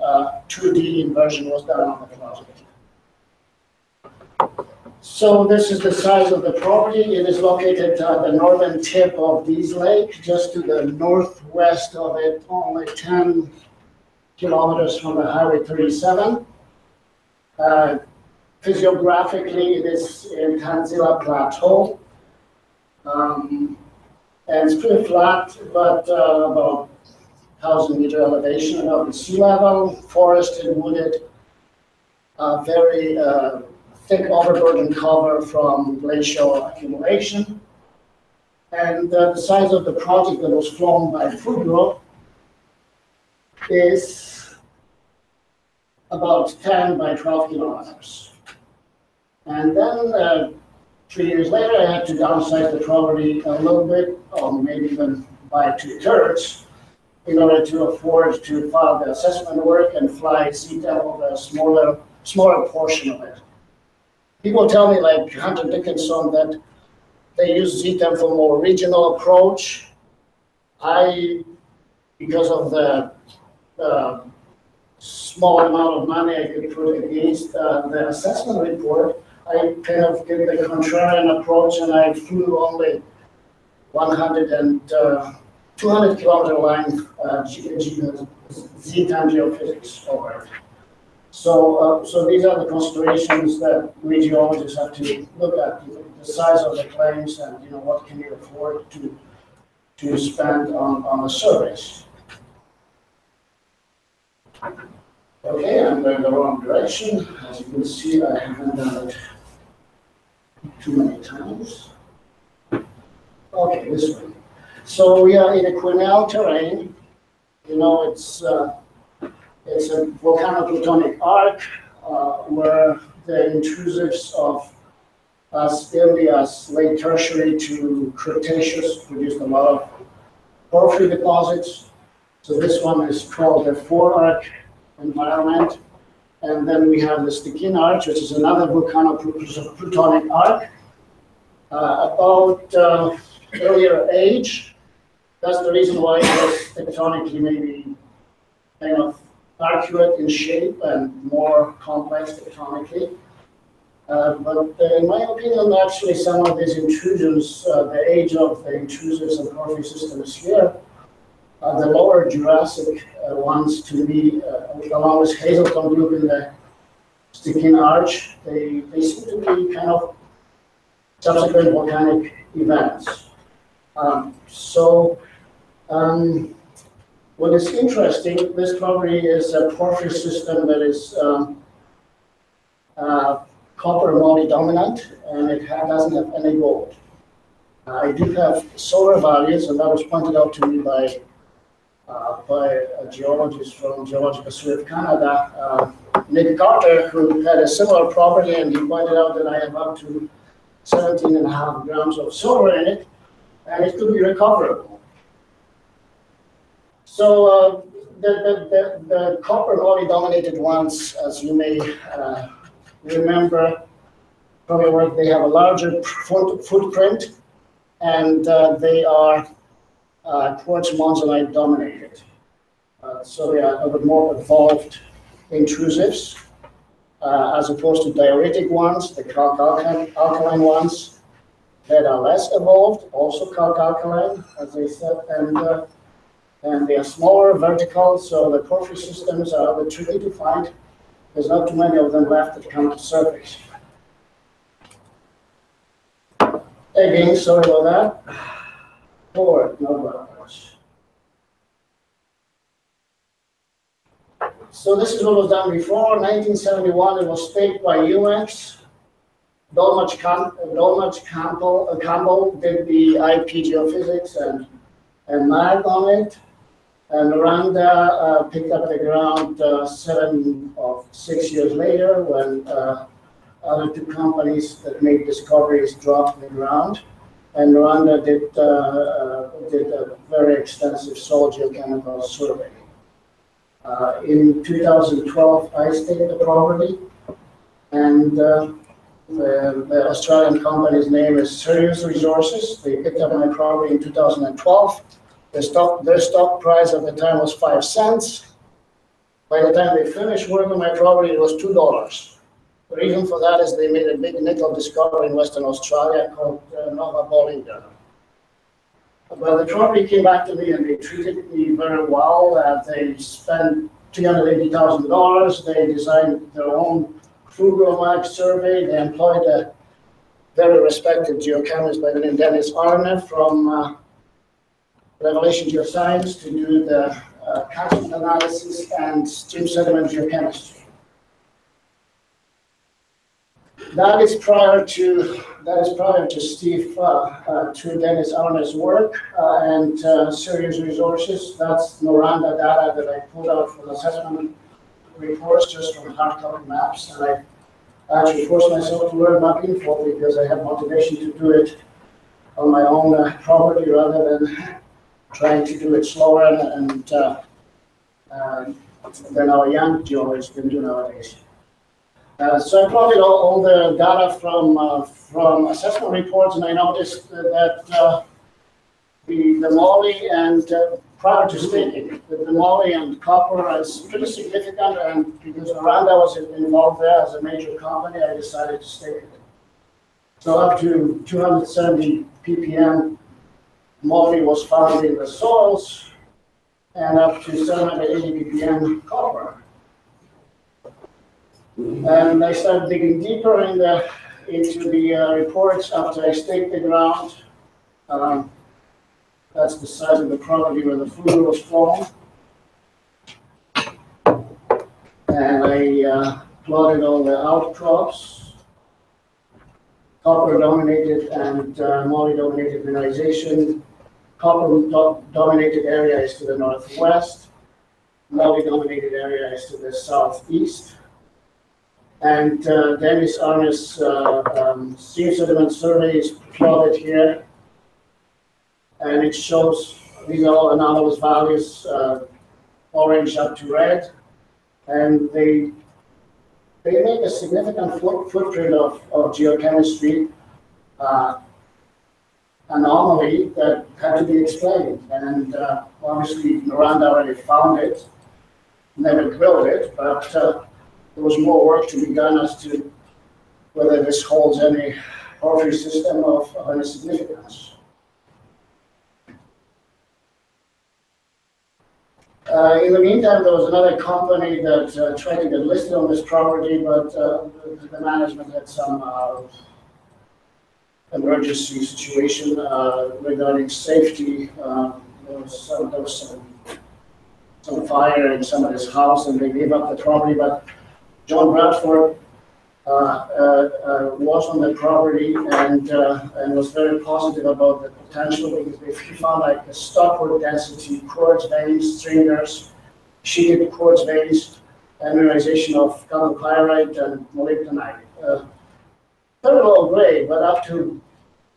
2D inversion was done on the project. So this is the size of the property. It is located at the northern tip of Dease Lake, just to the northwest of it, only 10 kilometers from the Highway 37. Physiographically, it is in Tanzila Plateau. And it's pretty flat, but about 1,000-meter elevation above the sea level, forested, wooded, very thick overburden cover from glacial accumulation. And the size of the project that was flown by Fugro is about 10 by 12 kilometers. And then 3 years later, I had to downsize the property a little bit, or maybe even by 2/3, in order to afford to file the assessment work and fly ZTEM over a smaller portion of it. People tell me, like Hunter Dickinson, that they use ZTEM for more regional approach. Because of the small amount of money I could put against the assessment report, I kind of did the contrarian approach, and I flew only 100 and 200 kilometer line ZTEM geophysics over it. So these are the considerations that we geologists have to look at: the size of the claims, and what can you afford to spend on the surveys. Okay, I'm going the wrong direction. As you can see, I haven't done it too many times. Okay, this way. So we are in a quinal terrain. It's a volcano-plutonic arc where the intrusives of as early as late tertiary to Cretaceous produced a lot of porphyry deposits. So this one is called a four-arc environment. And then we have the Stikine Arch, which is another volcano-plutonic arc. About earlier age. That's the reason why it was tectonically maybe kind of arcuate in shape and more complex tectonically. But in my opinion, actually, some of these intrusions, the age of the intrusives and porphyry systems here, the lower Jurassic ones to me, along with Hazelton group in the Stickeen Arch, they seem to be kind of subsequent volcanic events. What is interesting, this property is a porphyry system that is copper moly dominant, and it doesn't have any gold. I do have solar values, and that was pointed out to me by a geologist from Geological Survey of Canada, Nick Carter, who had a similar property, and he pointed out that I have up to 17.5 grams of silver in it, and it could be recoverable. So the copper moly dominated ones, as you may remember, probably where they have a larger footprint, and they are quartz monzonite dominated. So they are a bit more evolved intrusives, as opposed to diuretic ones, the calc-alkaline ones that are less evolved, also calc-alkaline, as I said, and they are smaller, vertical, so the porphyry systems are a bit tricky to find. There's not too many of them left that come to surface. Again, sorry about that. Forward, no backwards. So this is what was done before. 1971, it was staked by UX. Dolmach Campbell did the IP geophysics and mag on it. And Miranda picked up the ground 6 years later when other two companies that made discoveries dropped the ground. And Miranda did a very extensive soil geochemical survey. In 2012, I stayed the property, and the Australian company's name is Sirius Resources. They picked up my property in 2012. Their stock price at the time was 5 cents. By the time they finished work on my property, it was $2. The reason for that is they made a big nickel discovery in Western Australia called Nova Bollinger. But the property came back to me and they treated me very well. They spent $380,000. They designed their own Kruger survey. They employed a very respected geochemist by the name of Dennis Arnev from Revelation Geoscience to do the catchment analysis and stream sediment geochemistry. That is prior to Steve, to Dennis Arner's work and Sirius Resources. That's Miranda data that I pulled out from assessment reports just from hard copy maps. And I actually forced myself to learn mapping because I have motivation to do it on my own property rather than trying to do it slower and than our young geologists can do nowadays. So I plotted all the data from assessment reports, and I noticed that the moly and prior to staking, the moly and copper is pretty significant, and because Miranda was involved there as a major company, I decided to stake it. So up to 270 ppm moly was found in the soils, and up to 780 ppm copper. And I started digging deeper into the reports after I staked the ground. That's the side of the property where the fluid was flowing. And I plotted all the outcrops, copper dominated and moly dominated mineralization. Copper dominated area is to the northwest, moly dominated area is to the southeast. And Dennis Arner's stream sediment survey is plotted here. And it shows these are all anomalous values, orange up to red. And they make a significant footprint of geochemistry anomaly that had to be explained. And obviously Miranda already found it, never drilled it, but there was more work to be done as to whether this holds any porphyry system of any significance. In the meantime, there was another company that tried to get listed on this property, but the management had some emergency situation regarding safety. There was some fire in somebody's house, and they gave up the property. But John Bradford was on the property and was very positive about the potential, because he found like a stockwood density quartz veins, stringers, sheeted quartz veins, and mineralization of chalcopyrite and molybdenite. Very low grade, but up to,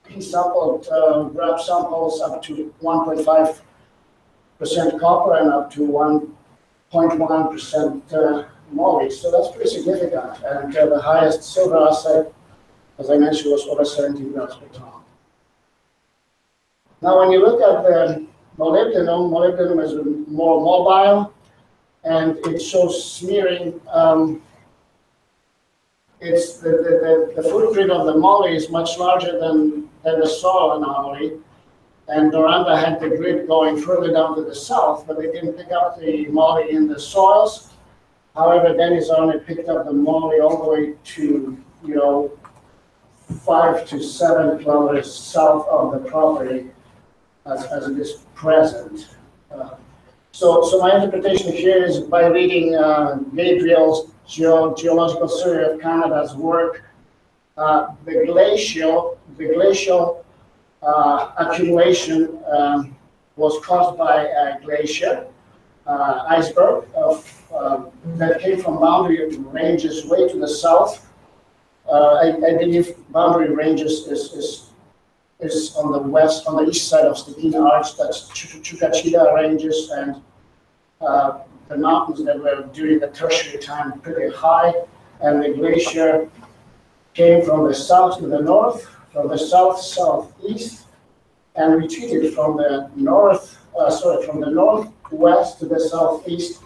he sampled, grab samples up to 1.5% copper and up to 1.1% moly, so that's pretty significant. And the highest silver oxide, as I mentioned, was over 17 grams per ton. Now, when you look at the molybdenum is more mobile, and it shows smearing. It's the footprint of the moly is much larger than the soil anomaly. And Doranda had the grid going further down to the south, but they didn't pick up the moly in the soils. However, Dennis only picked up the moly all the way to, 5 to 7 kilometers south of the property as it is present. So my interpretation here is by reading Gabriel's Geological Survey of Canada's work, the glacial accumulation was caused by a glacier, iceberg that came from boundary ranges way to the south. I believe boundary ranges is on the east side of Stikine Arch. That's Chukachida ranges, and the mountains that were during the tertiary time pretty high, and the glacier came from the south to the north, from the southeast, and retreated from the northwest to the southeast.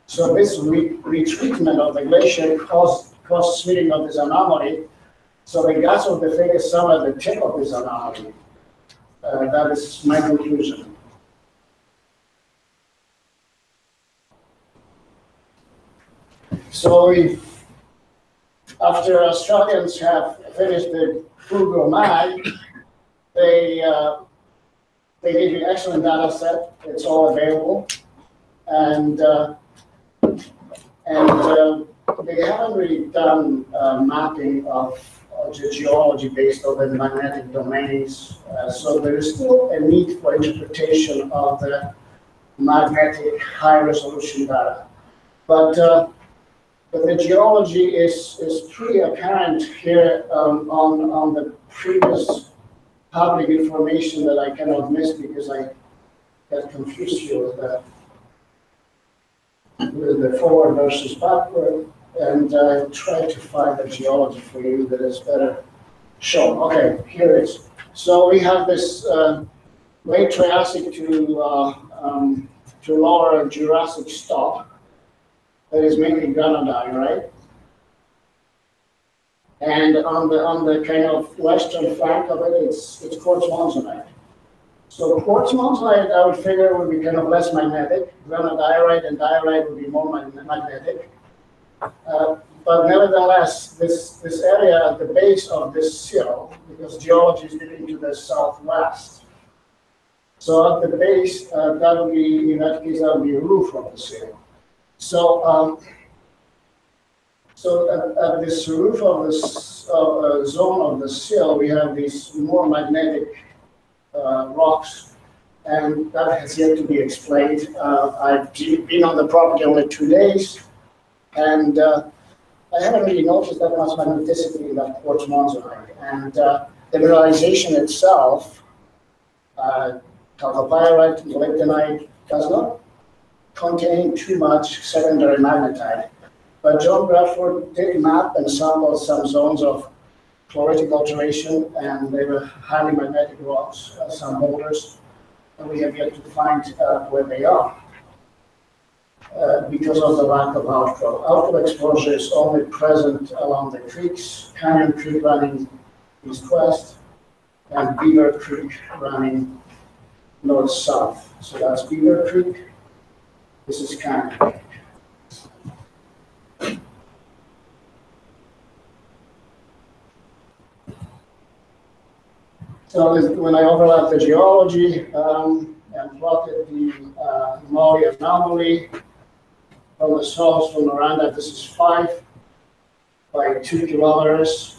So this retreatment of the glacier caused smearing of this anomaly. So the gas of the thing is somewhere at the tip of this anomaly. That is my conclusion. So after Australians have finished the Google Mag, they gave you an excellent data set. It's all available, and they haven't really done mapping of geology based on the magnetic domains. So there is still a need for interpretation of the magnetic high-resolution data, but the geology is pretty apparent here on the previous public information that I cannot miss because I got confused here with the forward versus backward, and I tried to find the geology for you that is better shown. Okay, here it is. So we have this late Triassic to lower Jurassic stop that is mainly granodiorite. And on the kind of western flank of it, it's quartz monzonite. So quartz monzonite, I would figure, would be kind of less magnetic. Granodiorite and diorite would be more magnetic. But nevertheless, this area at the base of this sill, because geology is getting to the southwest. So at the base, that would be, in that case, that would be a roof of the sill. So, at this roof of this zone of the sill, we have these more magnetic rocks, and that has yet to be explained. I've been on the property only 2 days, and I haven't really noticed that much magneticity in that quartz monzonite. And the mineralization itself, chalcopyrite, molybdenite, does not contain too much secondary magnetite. But John Bradford did map and sample some zones of chloritic alteration, and they were highly magnetic rocks, some boulders, and we have yet to find where they are. because of the lack of outcrop. Outcrop exposure is only present along the creeks, Canyon Creek running east-west, and Beaver Creek running north-south. So that's Beaver Creek. This is Canyon Creek. So when I overlap the geology and plotted the Maury anomaly from the source from Miranda, this is 5 by 2 kilometers.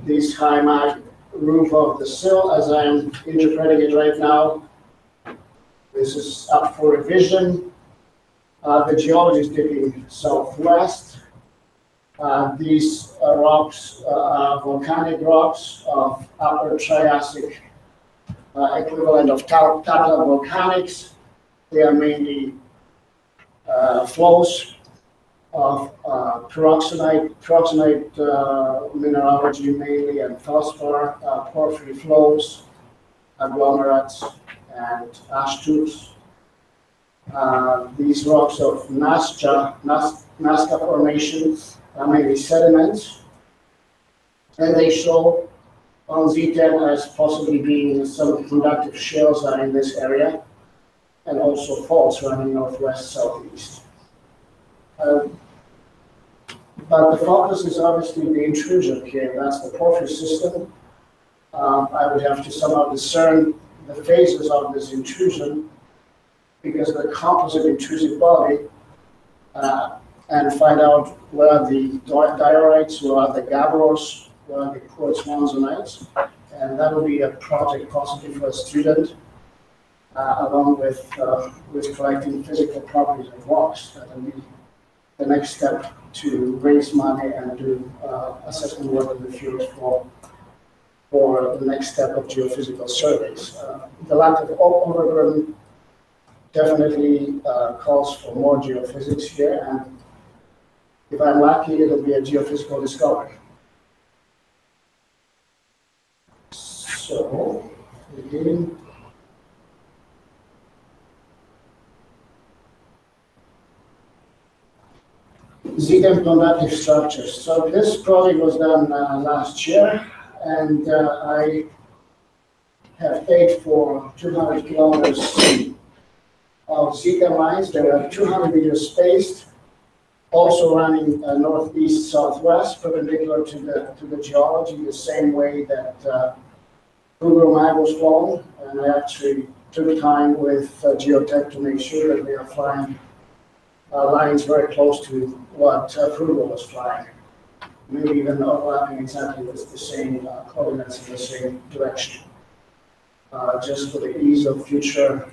This high mag roof of the sill, as I'm interpreting it right now, this is up for revision. The geology is dipping southwest. These rocks are volcanic rocks of Upper Triassic, equivalent of Tatler volcanics. They are mainly flows of peroxenite mineralogy mainly, and phosphor, porphyry flows, agglomerates, and ash tubes. These rocks of Nazca formations are mainly sediments, and they show on Z10 as possibly being some conductive shales are in this area, and also faults running northwest-southeast. But the focus is obviously the intrusion here. That's the porphyry system. I would have to somehow discern the phases of this intrusion because of the composite intrusive body and find out where are the diorites, where are the gabbros, where are the quartz monzonites. And that will be a project possibly for a student along with collecting physical properties of rocks. That will be the next step to raise money and do assessment work in the field for the next step of geophysical surveys. The lack of overburden definitely calls for more geophysics here, and if I'm lucky, it'll be a geophysical discovery. So, again, Z10 conductive structures. So this project was done last year, and I have paid for 200 kilometers of Z10 lines. They are 200 meters spaced, also running northeast southwest, perpendicular to the geology, the same way that Google Mag was flown. And I actually took time with Geotech to make sure that they are flying lines very close to what Frugal was flying. Maybe even overlapping exactly with the same coordinates in the same direction, just for the ease of future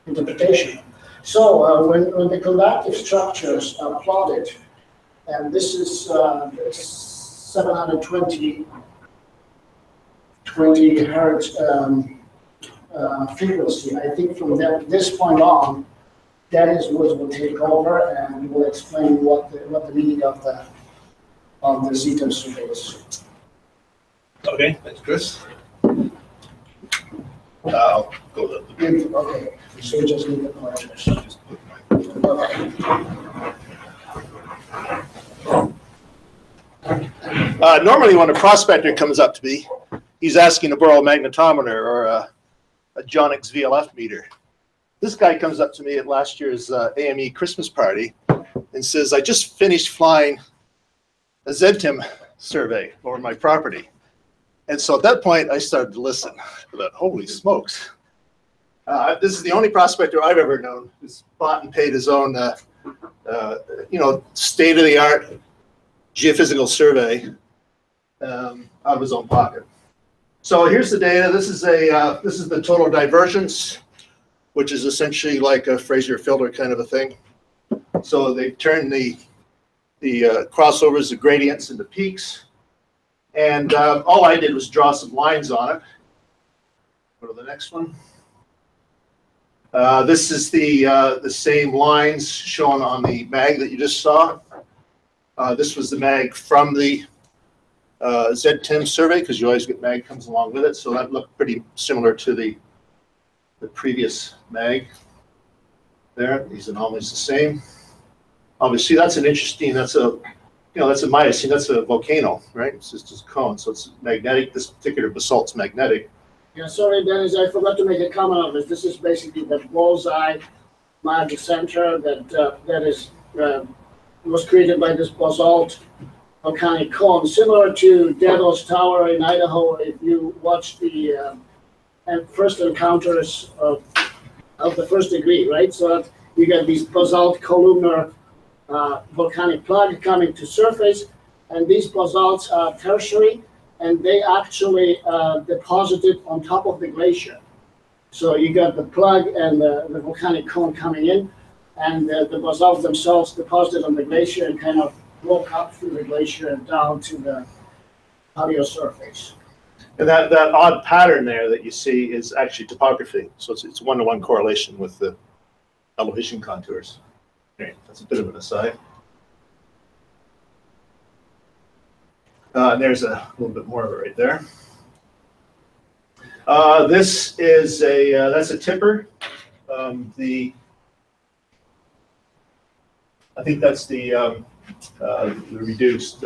interpretation. So when the conductive structures are plotted, and this is 720 hertz frequency, I think from this point on, Dennis will take over and we will explain what the meaning of the Z10 survey is. Okay, thanks, Chris. I'll go to the. Okay, so we just need the pointers. Okay. Normally, when a prospector comes up to me, he's asking to borrow a magnetometer or a GeoSci.xyz VLF meter. This guy comes up to me at last year's AME Christmas party and says, I just finished flying a ZTIM survey over my property. And so at that point, I started to listen. I thought, holy smokes. This is the only prospector I've ever known who's bought and paid his own, state-of-the-art geophysical survey out of his own pocket. So here's the data. This is the total divergence, which is essentially like a Fraser filter kind of a thing. So they turn the crossovers, the gradients into peaks. And all I did was draw some lines on it. Go to the next one. This is the same lines shown on the mag that you just saw. This was the mag from the ZTIM survey, because you always get mag comes along with it. So that looked pretty similar to the previous mag. there. These anomalies the same. Obviously, that's an interesting, that's a Miocene, that's a volcano, right? It's just a cone, so it's magnetic. This particular basalt's magnetic. Yeah, sorry, Dennis, I forgot to make a comment on this. This is basically the bullseye magic center that was created by this basalt volcanic cone, similar to Devil's Tower in Idaho. If you watch the first encounters of the first degree, right? So you get these basalt columnar volcanic plug coming to surface, and these basalts are tertiary, and they actually deposited on top of the glacier. So you got the plug and the volcanic cone coming in, and the basalts themselves deposited on the glacier and kind of broke up through the glacier and down to the paleo surface. And that odd pattern there that you see is actually topography. So it's one-to-one correlation with the elevation contours. Okay, that's a bit of an aside. And there's a little bit more of it right there. This is that's a tipper. I think that's the reduced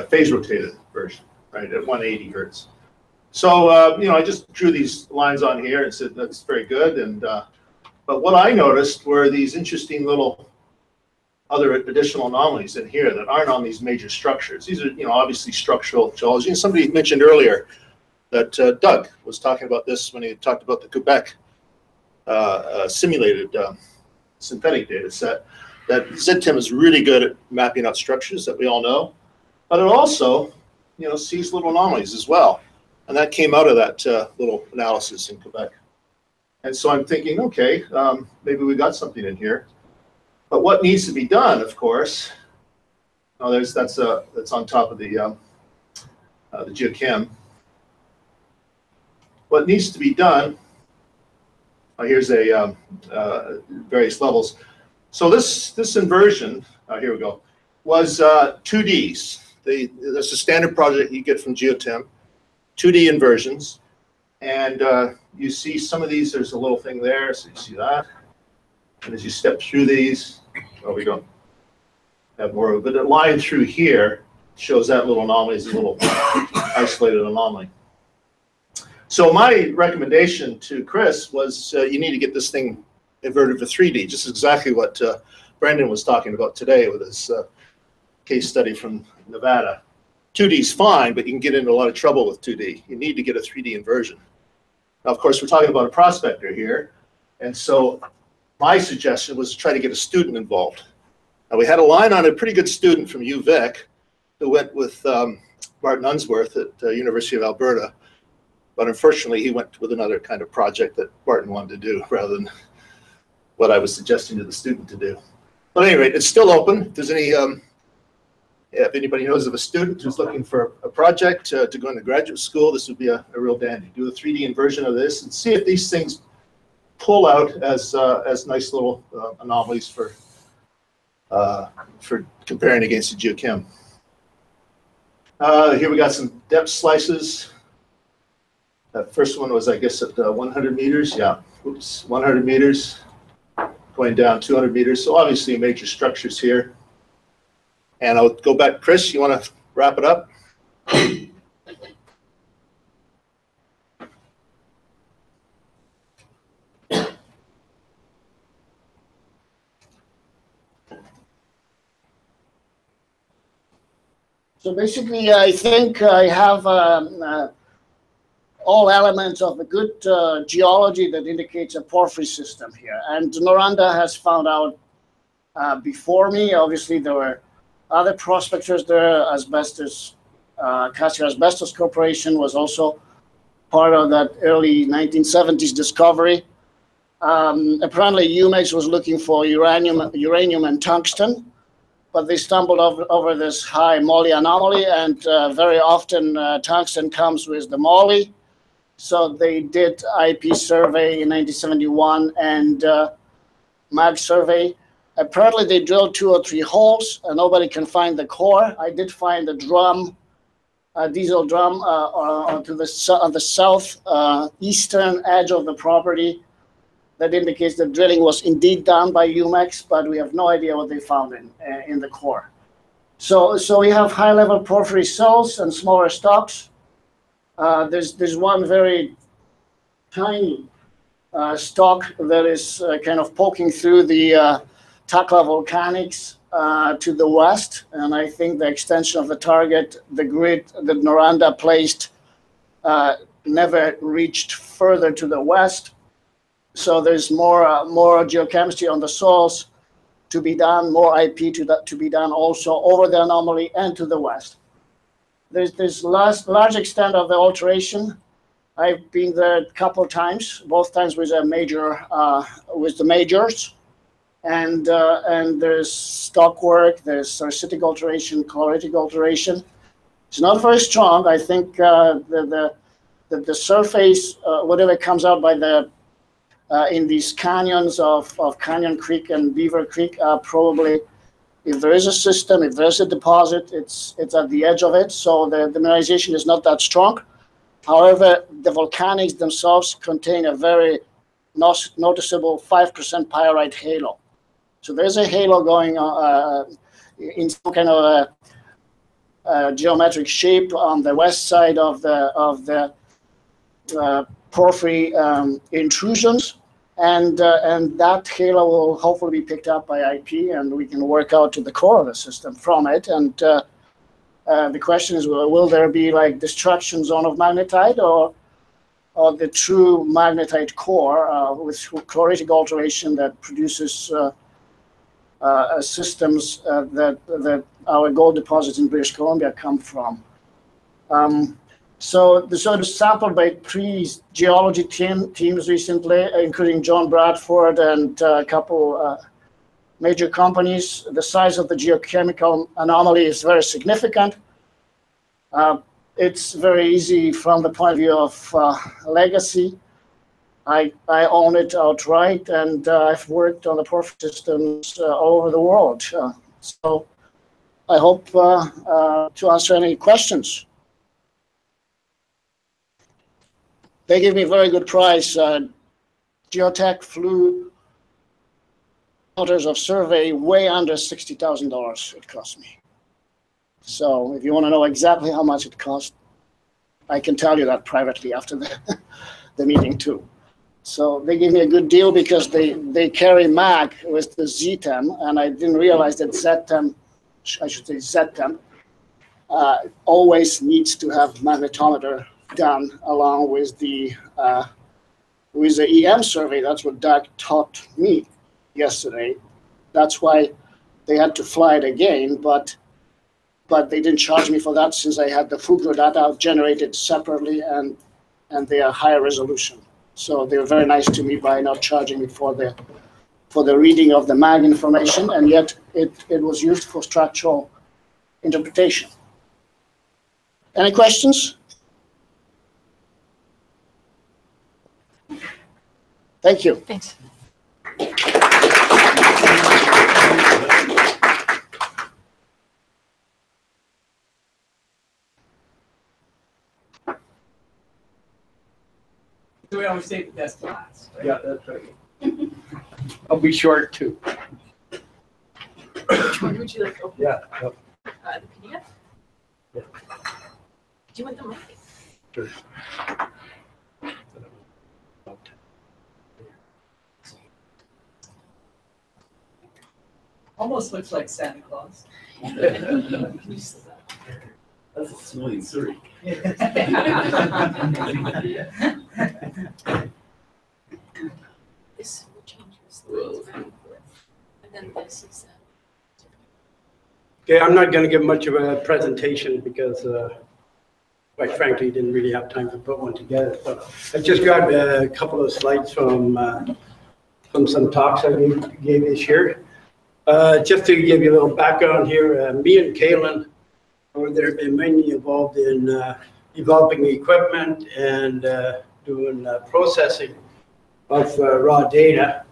phase rotated version, right, at 180 hertz. So I just drew these lines on here and said that's very good. And but what I noticed were these interesting little other additional anomalies in here that aren't on these major structures. These are obviously structural geology. And somebody mentioned earlier that Doug was talking about this when he talked about the Quebec simulated synthetic data set, that ZTIM is really good at mapping out structures that we all know, but it also sees little anomalies as well. And that came out of that little analysis in Quebec. And so I'm thinking, okay, maybe we got something in here. But what needs to be done, of course, that's on top of the geochem. What needs to be done, here's various levels. So this inversion, here we go, was 2Ds. That's a standard project you get from GeoTem, 2D inversions. And you see some of these, there's a little thing there, so you see that. And as you step through these, we don't have more of it, but a line through here shows that little anomaly is a little isolated anomaly. So my recommendation to Chris was you need to get this thing inverted for 3D, just exactly what Brendan was talking about today with his case study from Nevada. 2D is fine, but you can get into a lot of trouble with 2D. You need to get a 3D inversion. Now, of course, we're talking about a prospector here, and so my suggestion was to try to get a student involved. Now, we had a line on a pretty good student from UVic who went with Martin Unsworth at the University of Alberta, but unfortunately, he went with another kind of project that Martin wanted to do rather than what I was suggesting to the student to do. But at any rate, it's still open. If there's any, if anybody knows of a student who's looking for a project to go into graduate school, this would be a real dandy. Do a 3D inversion of this and see if these things pull out as nice little anomalies for comparing against the geochem. Here we got some depth slices. That first one was, I guess, at 100 meters. Yeah, oops, 100 meters, going down 200 meters. So obviously major structures here. And I'll go back. Chris, you want to wrap it up? So basically, I think I have all elements of a good geology that indicates a porphyry system here. And Noranda has found out before me. Obviously, there were other prospectors there. Asbestos, Cassia Asbestos Corporation was also part of that early 1970s discovery. Apparently, UMass was looking for uranium and tungsten, but they stumbled over this high moly anomaly, and very often tungsten comes with the moly. So they did IP survey in 1971 and mag survey. Apparently they drilled 2 or 3 holes and nobody can find the core. I did find a drum, a diesel drum on the south eastern edge of the property that indicates that drilling was indeed done by UMEX, but we have no idea what they found in the core. So we have high-level porphyry cells and smaller stocks. There's one very tiny stock that is kind of poking through the Takla volcanics to the west, and I think the extension of the target, the grid that Noranda placed, never reached further to the west. So there's more geochemistry on the soils to be done, more IP to be done also over the anomaly and to the west. There's large extent of the alteration. I've been there a couple of times, both times with a major, with the majors, and there's stock work, there's sarcitic alteration, chloritic alteration. It's not very strong. I think the surface, whatever comes out by the in these canyons of Canyon Creek and Beaver Creek, probably, if there is a system, if there's a deposit, it's at the edge of it, so the mineralization is not that strong. However, the volcanics themselves contain a very noticeable 5% pyrite halo. So there's a halo going on in some kind of a geometric shape on the west side of the porphyry intrusions. And that halo will hopefully be picked up by IP, and we can work out to the core of the system from it. And the question is, will there be like destruction zone of magnetite, or the true magnetite core with chloritic alteration that produces systems that our gold deposits in British Columbia come from? So the sort of sampled by three geology teams recently, including John Bradford and a couple major companies. The size of the geochemical anomaly is very significant. It's very easy from the point of view of legacy. I own it outright, and I've worked on the porphyry systems all over the world. So I hope to answer any questions. They gave me a very good price. Geotech flew kilometers of survey way under $60,000 it cost me. So if you want to know exactly how much it cost, I can tell you that privately after the meeting too. So they gave me a good deal because they carry mag with the ZTEM, and I didn't realize that ZTEM, I should say ZTEM, always needs to have magnetometer done along with the EM survey. That's what Doug taught me yesterday. That's why they had to fly it again, but they didn't charge me for that since I had the Fugro data generated separately, and they are higher resolution. So they were very nice to me by not charging me for the reading of the mag information, and yet it was used for structural interpretation. Any questions? Thank you. Thanks. So we always say the best to last. Right? Yeah, that's right. I'll be short too. Which one would you like to open? Yeah. Yep. The PDF? Yeah. Do you want the mic? Sure. Almost looks like Santa Claus. That's a smooth Surrey. This will change your slides. And then this is Okay, I'm not going to give much of a presentation because, quite frankly, didn't really have time to put one together. So I just grabbed a couple of slides from some talks I gave this year. Just to give you a little background here, me and Kaylin have been mainly involved in developing equipment and doing processing of raw data.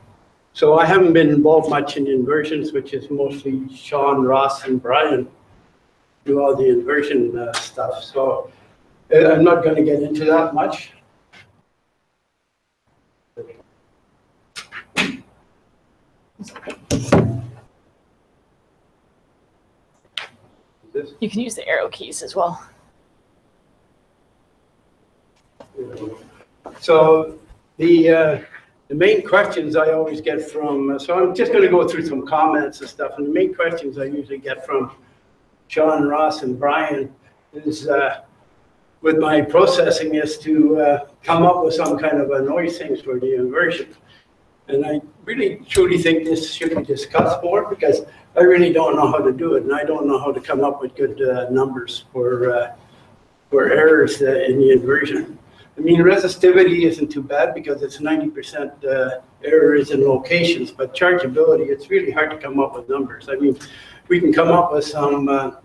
So I haven't been involved much in inversions, which is mostly Sean, Ross, and Brian do all the inversion stuff. So I'm not going to get into that much. You can use the arrow keys as well. So the main questions I always get from, so I'm just going to go through some comments and stuff, and the main questions I usually get from Sean, Ross, and Brian is, with my processing, is to come up with some kind of a noise things for the inversion. And I really truly think this should be discussed more, because I really don't know how to do it, and I don't know how to come up with good numbers for errors in the inversion. I mean, resistivity isn't too bad because it's 90% errors in locations, but chargeability, it's really hard to come up with numbers. I mean, we can come up with some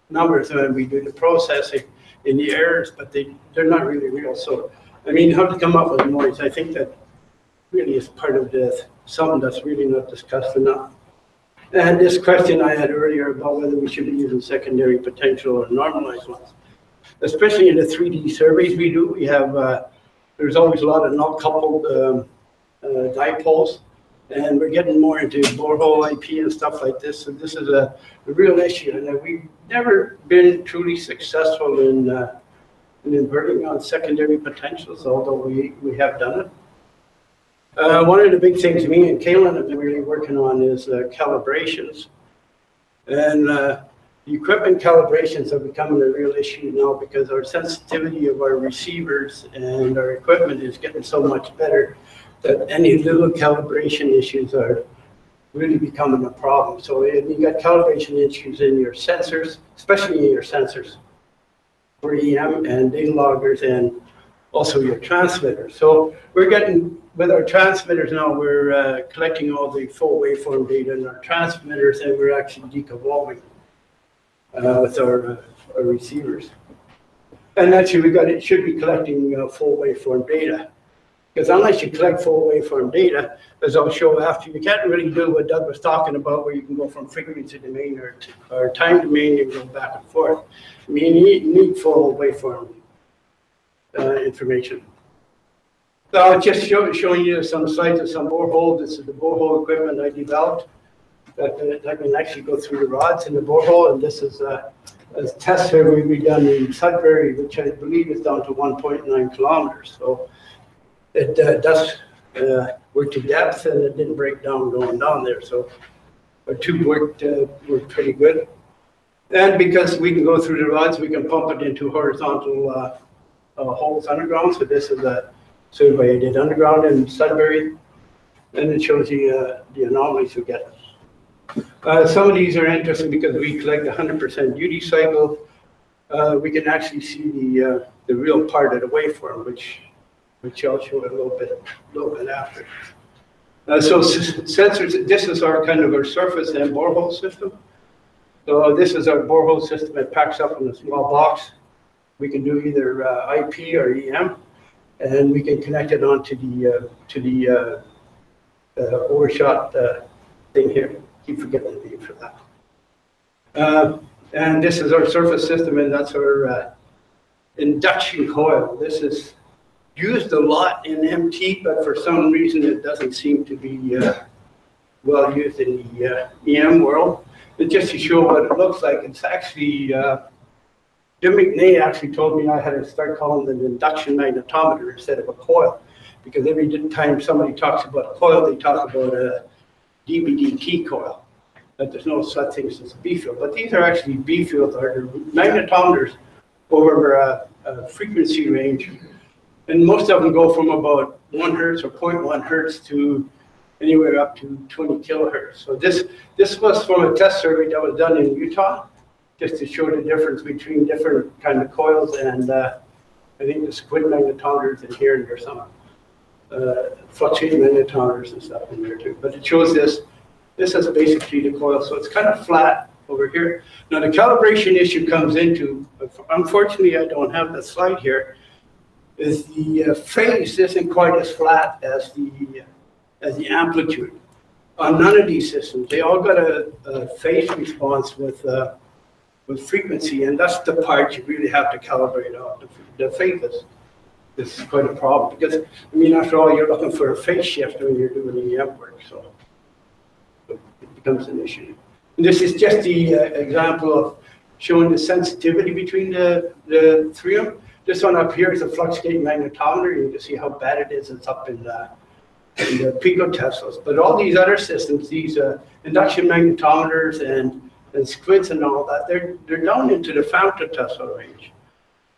numbers when we do the processing in the errors, but they're not really real. So, I mean, how to come up with noise, I think that really is part of something that's really not discussed enough. And this question I had earlier about whether we should be using secondary potential or normalized ones. Especially in the 3D surveys we do, we have, there's always a lot of not coupled dipoles, and we're getting more into borehole IP and stuff like this. So this is a real issue, and we've never been truly successful in inverting on secondary potentials, although we have done it. One of the big things me and Kaylin have been really working on is calibrations. And the equipment calibrations are becoming a real issue now because our sensitivity of our receivers and our equipment is getting so much better that any little calibration issues are really becoming a problem. So you got calibration issues in your sensors, especially in your sensors for EM and data loggers, and also your transmitters. So we're getting, with our transmitters now, we're collecting all the full waveform data in our transmitters, and we're actually deconvolving with our receivers. And actually, it should be collecting full waveform data. Because unless you collect full waveform data, as I'll show after, you can't really do what Doug was talking about, where you can go from frequency domain or time domain and go back and forth. I mean, you need full waveform information. So I'll just showing you some slides of some borehole. This is the borehole equipment I developed that can actually go through the rods in the borehole, and this is a test survey we done in Sudbury, which I believe is down to 1.9 kilometers. So it does work to depth, and it didn't break down going down there. So our tube worked pretty good. And because we can go through the rods, we can pump it into horizontal holes underground. So this is a survey I did underground in Sudbury, and it shows you the anomalies we get. Some of these are interesting because we collect 100% duty cycle. We can actually see the real part of the waveform, which I'll show a little bit after. So sensors, this is our kind of our surface and borehole system. So this is our borehole system. It packs up in a small box. We can do either IP or EM, and we can connect it onto the overshot thing here. Keep forgetting the name for that. And this is our surface system, and that's our induction coil. This is used a lot in MT, but for some reason it doesn't seem to be well used in the EM world. But just to show what it looks like, it's actually, Jim McNay actually told me I had to start calling it an induction magnetometer instead of a coil, because every time somebody talks about a coil, they talk about a DBDT coil, but there's no such thing as a B field. But these are actually B fields, are magnetometers over a frequency range, and most of them go from about 1 hertz or 0.1 hertz to anywhere up to 20 kilohertz. So this was from a test survey that was done in Utah, just to show the difference between different kind of coils, and I think the squid magnetometers in here, and there's some fluctuating magnetometers and stuff in there too. But it shows this. This is basically the coil, so it's kind of flat over here. Now the calibration issue comes into, unfortunately I don't have the slide here, is the phase isn't quite as flat as the amplitude. On none of these systems, they all got a phase response with frequency, and that's the part you really have to calibrate on. The phase is quite a problem, because I mean, after all, you're looking for a phase shift when you're doing EM work. So it becomes an issue. And this is just the example of showing the sensitivity between the three of them. This one up here is a flux gate magnetometer. You can see how bad it is. It's up in the picoteslas. But all these other systems, these induction magnetometers and squids and all that, they're down into the femtotesla range.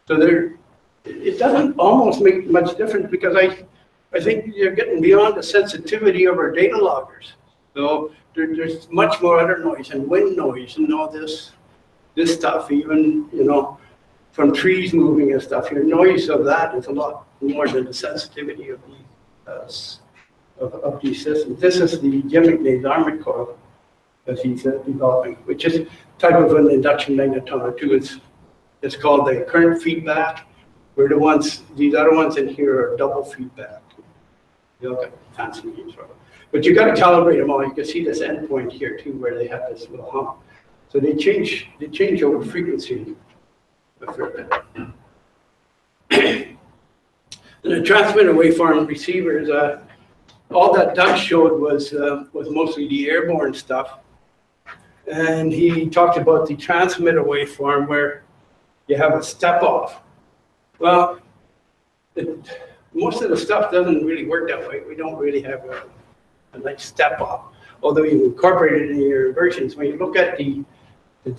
So it doesn't almost make much difference, because I think you're getting beyond the sensitivity of our data loggers. So there's much more other noise and wind noise and all this stuff, even, you know, from trees moving and stuff. Your noise of that is a lot more than the sensitivity of these systems. This is the Jim McNay's armored coil that he's developing, which is type of an induction magnetometer too. It's called the current feedback, where these other ones in here are double feedback. You look at fancy names, right? But you got to calibrate them all. You can see this endpoint here too, where they have this little hump. So they change over frequency a fair bit. The transmitter waveform receivers, all that Doug showed was mostly the airborne stuff. And he talked about the transmitter waveform where you have a step off. Well, most of the stuff doesn't really work that way. We don't really have a nice step off, although you incorporate it in your inversions. When you look at the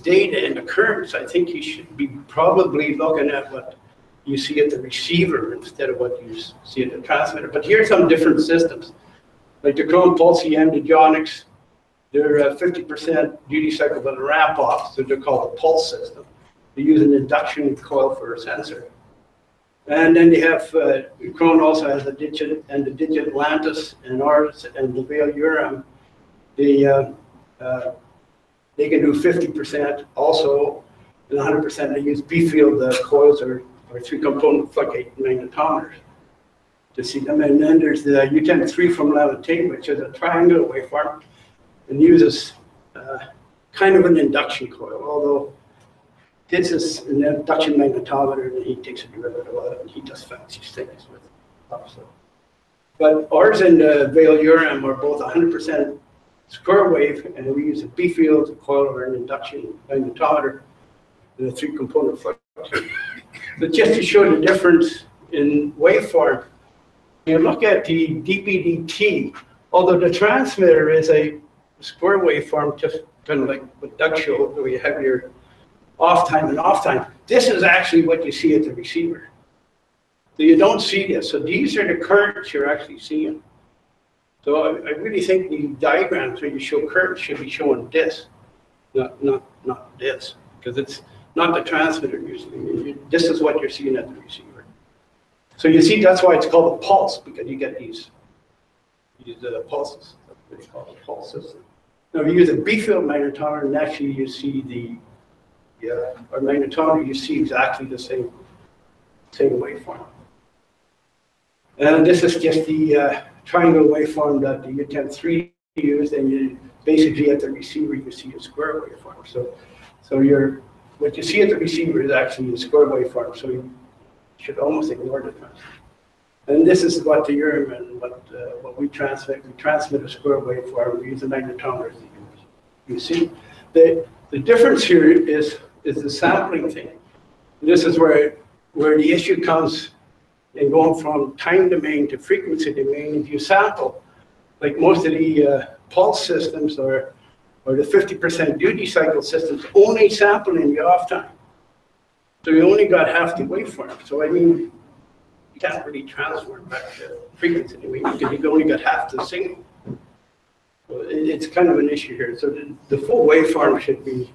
data and the currents, I think you should be probably looking at what you see at the receiver instead of what you see at the transmitter. But here's some different systems. Like the Chrome Pulse EM, the Geonics, they're 50% duty cycle but a ramp off, so they're called a pulse system. They use an induction coil for a sensor. And then they have, Chrome also has the Digit and the Digit Atlantis and ours and the Veil Uram. They can do 50% also, and 100% they use B-field coils or three-component flux-gate magnetometers to see them. And then there's the U10-3 from Levitate, which is a triangular waveform and uses kind of an induction coil, although this is an induction magnetometer, and he takes a derivative of it, and he does fancy things with it. So. But ours and the Veil Uram are both 100% square wave, and we use a B-field coil or an induction magnetometer and a three-component flux. But just to show the difference in waveform, you look at the DPDT, although the transmitter is a square waveform, just kind of like what Doug showed, where you have your off time and off time. This is actually what you see at the receiver. So you don't see this. So these are the currents you're actually seeing. So I really think the diagrams where you show currents should be showing this, not this, because it's not the transmitter usually. This is what you're seeing at the receiver. So you see, that's why it's called a pulse, because you get these pulses. That's what it's called, a pulse system. Now, if you use a B-field magnetometer, and actually you see our magnetometer, you see exactly the same waveform. And this is just the triangle waveform that the U10-3 used, and you basically at the receiver you see a square waveform. So what you see at the receiver is actually a square waveform. So you should almost ignore the transmit. And this is what the Urim and what we transmit. We transmit a square waveform. We use a magnetometer. You see, the difference here is the sampling thing. This is where the issue comes in going from time domain to frequency domain. If you sample, like most of the pulse systems or the 50% duty cycle systems, only sample in the off time. So you only got half the waveform. So I mean, you can't really transform back to frequency domain because you've only got half the signal. So it's kind of an issue here. So the full waveform should be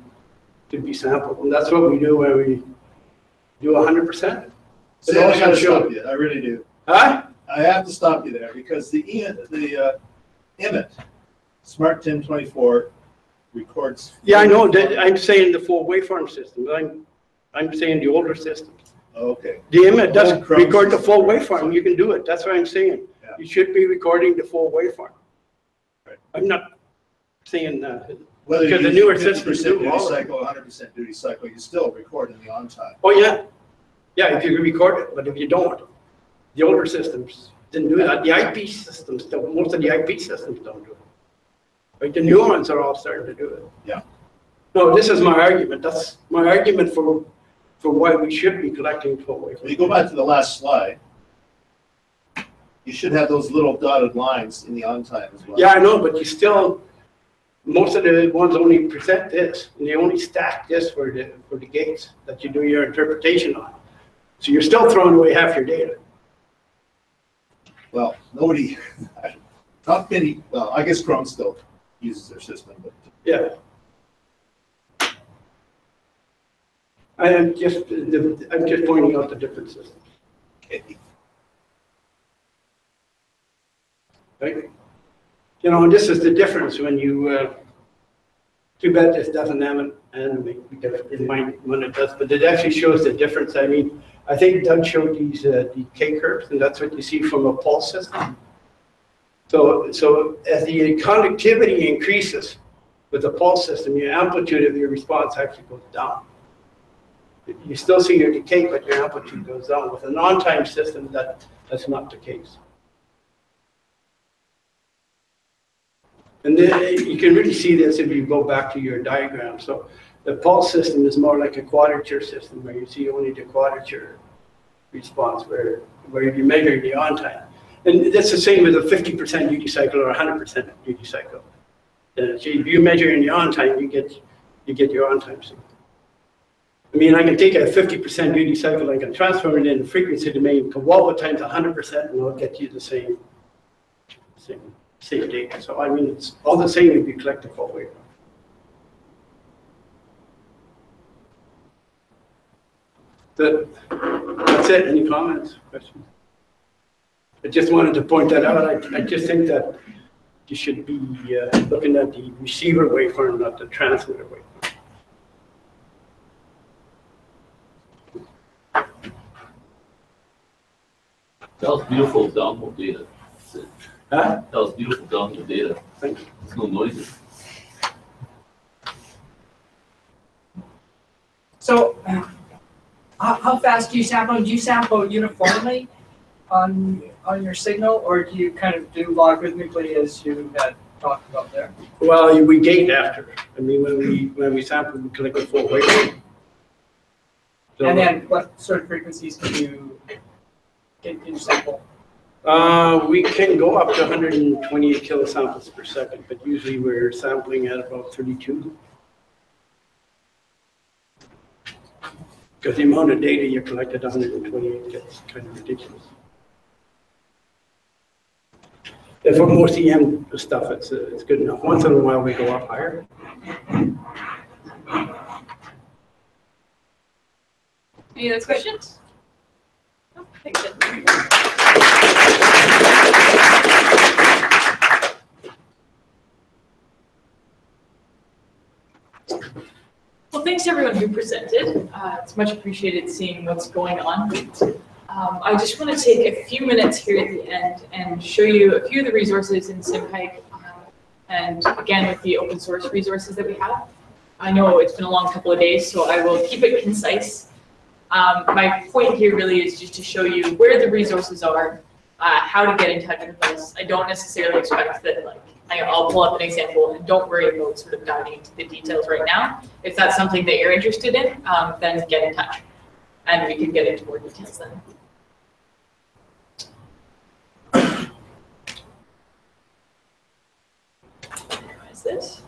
sampled, and that's what we do when we do 100%. So I gotta stop you. I really do. Huh? I have to stop you there because the Emmet Smart Tim 24 records. Yeah, I know. I'm saying the full waveform system. I'm saying the older systems. Okay. The Emmet doesn't record the full waveform. You can do it. That's what I'm saying. Yeah. You should be recording the full waveform. Right. I'm not saying whether because the newer systems do duty cycle, 100% duty cycle, you still record in the on time. Oh yeah. Yeah, if you record it, but if you don't, the older systems didn't do that. The IP systems, most of the IP systems don't do it. Like the new ones are all starting to do it. Yeah. No, this is my argument. That's my argument for why we should be collecting full wave. When you go back to the last slide, you should have those little dotted lines in the on time as well. Yeah, I know, but you still, most of the ones only present this, and they only stack this for the gates that you do your interpretation on. So you're still throwing away half your data. Well, nobody, not many, well, I guess Chrome still uses their system, but. Yeah. I'm just pointing out the differences. Right? You know, and this is the difference when you, too bad this doesn't animate because in mind when it does, but it actually shows the difference. I mean, I think Doug showed these decay curves, and that's what you see from a pulse system. So as the conductivity increases with the pulse system, your amplitude of your response actually goes down. You still see your decay, but your amplitude goes down. With a non-time system, that's not the case. And then you can really see this if you go back to your diagram. So the pulse system is more like a quadrature system where you see only the quadrature response where you measure the on time. And that's the same with a 50% duty cycle or 100% duty cycle. So if you measure in the on time, you get your on time signal. I mean, I can take a 50% duty cycle, I can transform it into frequency domain, Kowalba times 100%, and I'll get you the same data. So I mean, it's all the same if you collect the full wave. That's it. Any comments, questions? I just wanted to point that out. I just think that you should be looking at the receiver waveform, not the transmitter waveform. That was beautiful download data. Huh? That was beautiful download data. Thank you. There's no noises. So, how fast do you sample? Do you sample uniformly on your signal, or do you kind of do logarithmically as you had talked about there? Well, we gate after. I mean, when we sample, we collect the full wave. So, and then, what sort of frequencies can you sample? We can go up to 128 kilosamples per second, but usually we're sampling at about 32. Because the amount of data you collect at 128 gets kind of ridiculous. And for most EM stuff, it's good enough. Once in a while, we go up higher. Any other questions? No, thanks. Well, thanks to everyone who presented. It's much appreciated seeing what's going on. I just want to take a few minutes here at the end and show you a few of the resources in SimHike, and again with the open source resources that we have. I know it's been a long couple of days, so I will keep it concise. My point here really is just to show you where the resources are, how to get in touch with us. I don't necessarily expect that, like, I'll pull up an example, and don't worry about sort of diving into the details right now. If that's something that you're interested in, then get in touch, and we can get into more details then. Minimize this.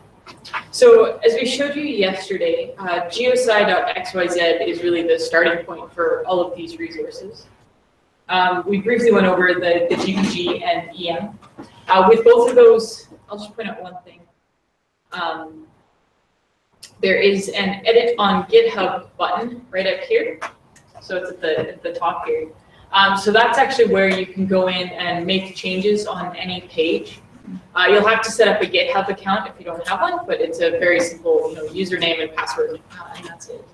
So as we showed you yesterday, GeoSci.xyz is really the starting point for all of these resources. We briefly went over the GPG and EM. With both of those, I'll just point out one thing. There is an edit on GitHub button right up here. So it's at the top here. So that's actually where you can go in and make changes on any page. You'll have to set up a GitHub account if you don't have one, but it's a very simple, username and password, and that's it.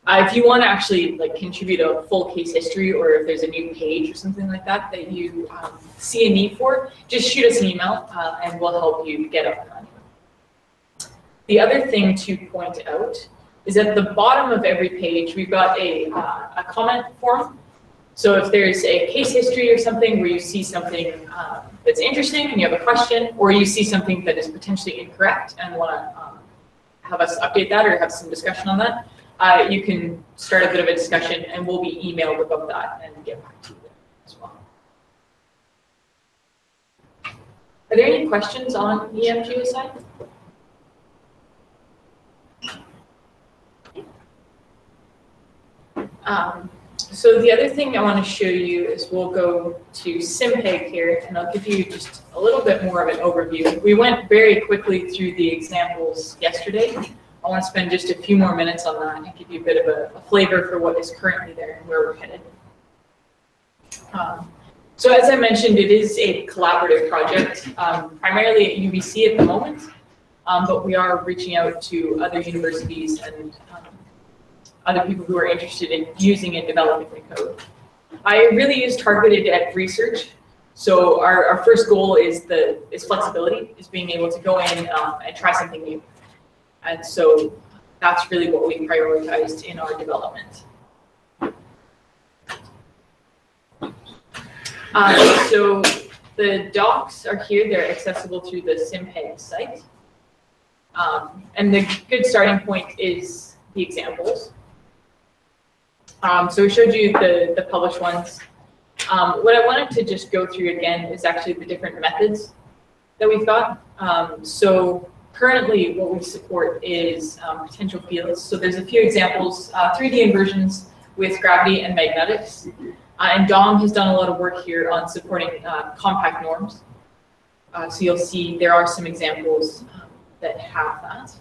If you want to actually contribute a full case history, or if there's a new page or something like that that you see a need for, just shoot us an email and we'll help you get up and running. The other thing to point out is at the bottom of every page, we've got a comment form. So if there's a case history or something where you see something that's interesting and you have a question, or you see something that is potentially incorrect and want to have us update that or have some discussion on that, you can start a bit of a discussion and we'll be emailed about that and get back to you as well. Are there any questions on GeoSci? So the other thing I want to show you is we'll go to SimPeg here, and I'll give you just a little bit more of an overview. We went very quickly through the examples yesterday. I want to spend just a few more minutes on that and give you a bit of a flavor for what is currently there and where we're headed. So as I mentioned, it is a collaborative project, primarily at UBC at the moment, but we are reaching out to other universities and other people who are interested in using and developing the code. I really is targeted at research. So our first goal is flexibility, is being able to go in and try something new. And so that's really what we prioritized in our development. So the docs are here, they're accessible through the SimPeg site. And the good starting point is the examples. So we showed you the published ones. What I wanted to just go through again is actually the different methods that we've got. So currently what we support is potential fields. So there's a few examples, 3D inversions with gravity and magnetics. And Dom has done a lot of work here on supporting compact norms. So you'll see there are some examples that have that.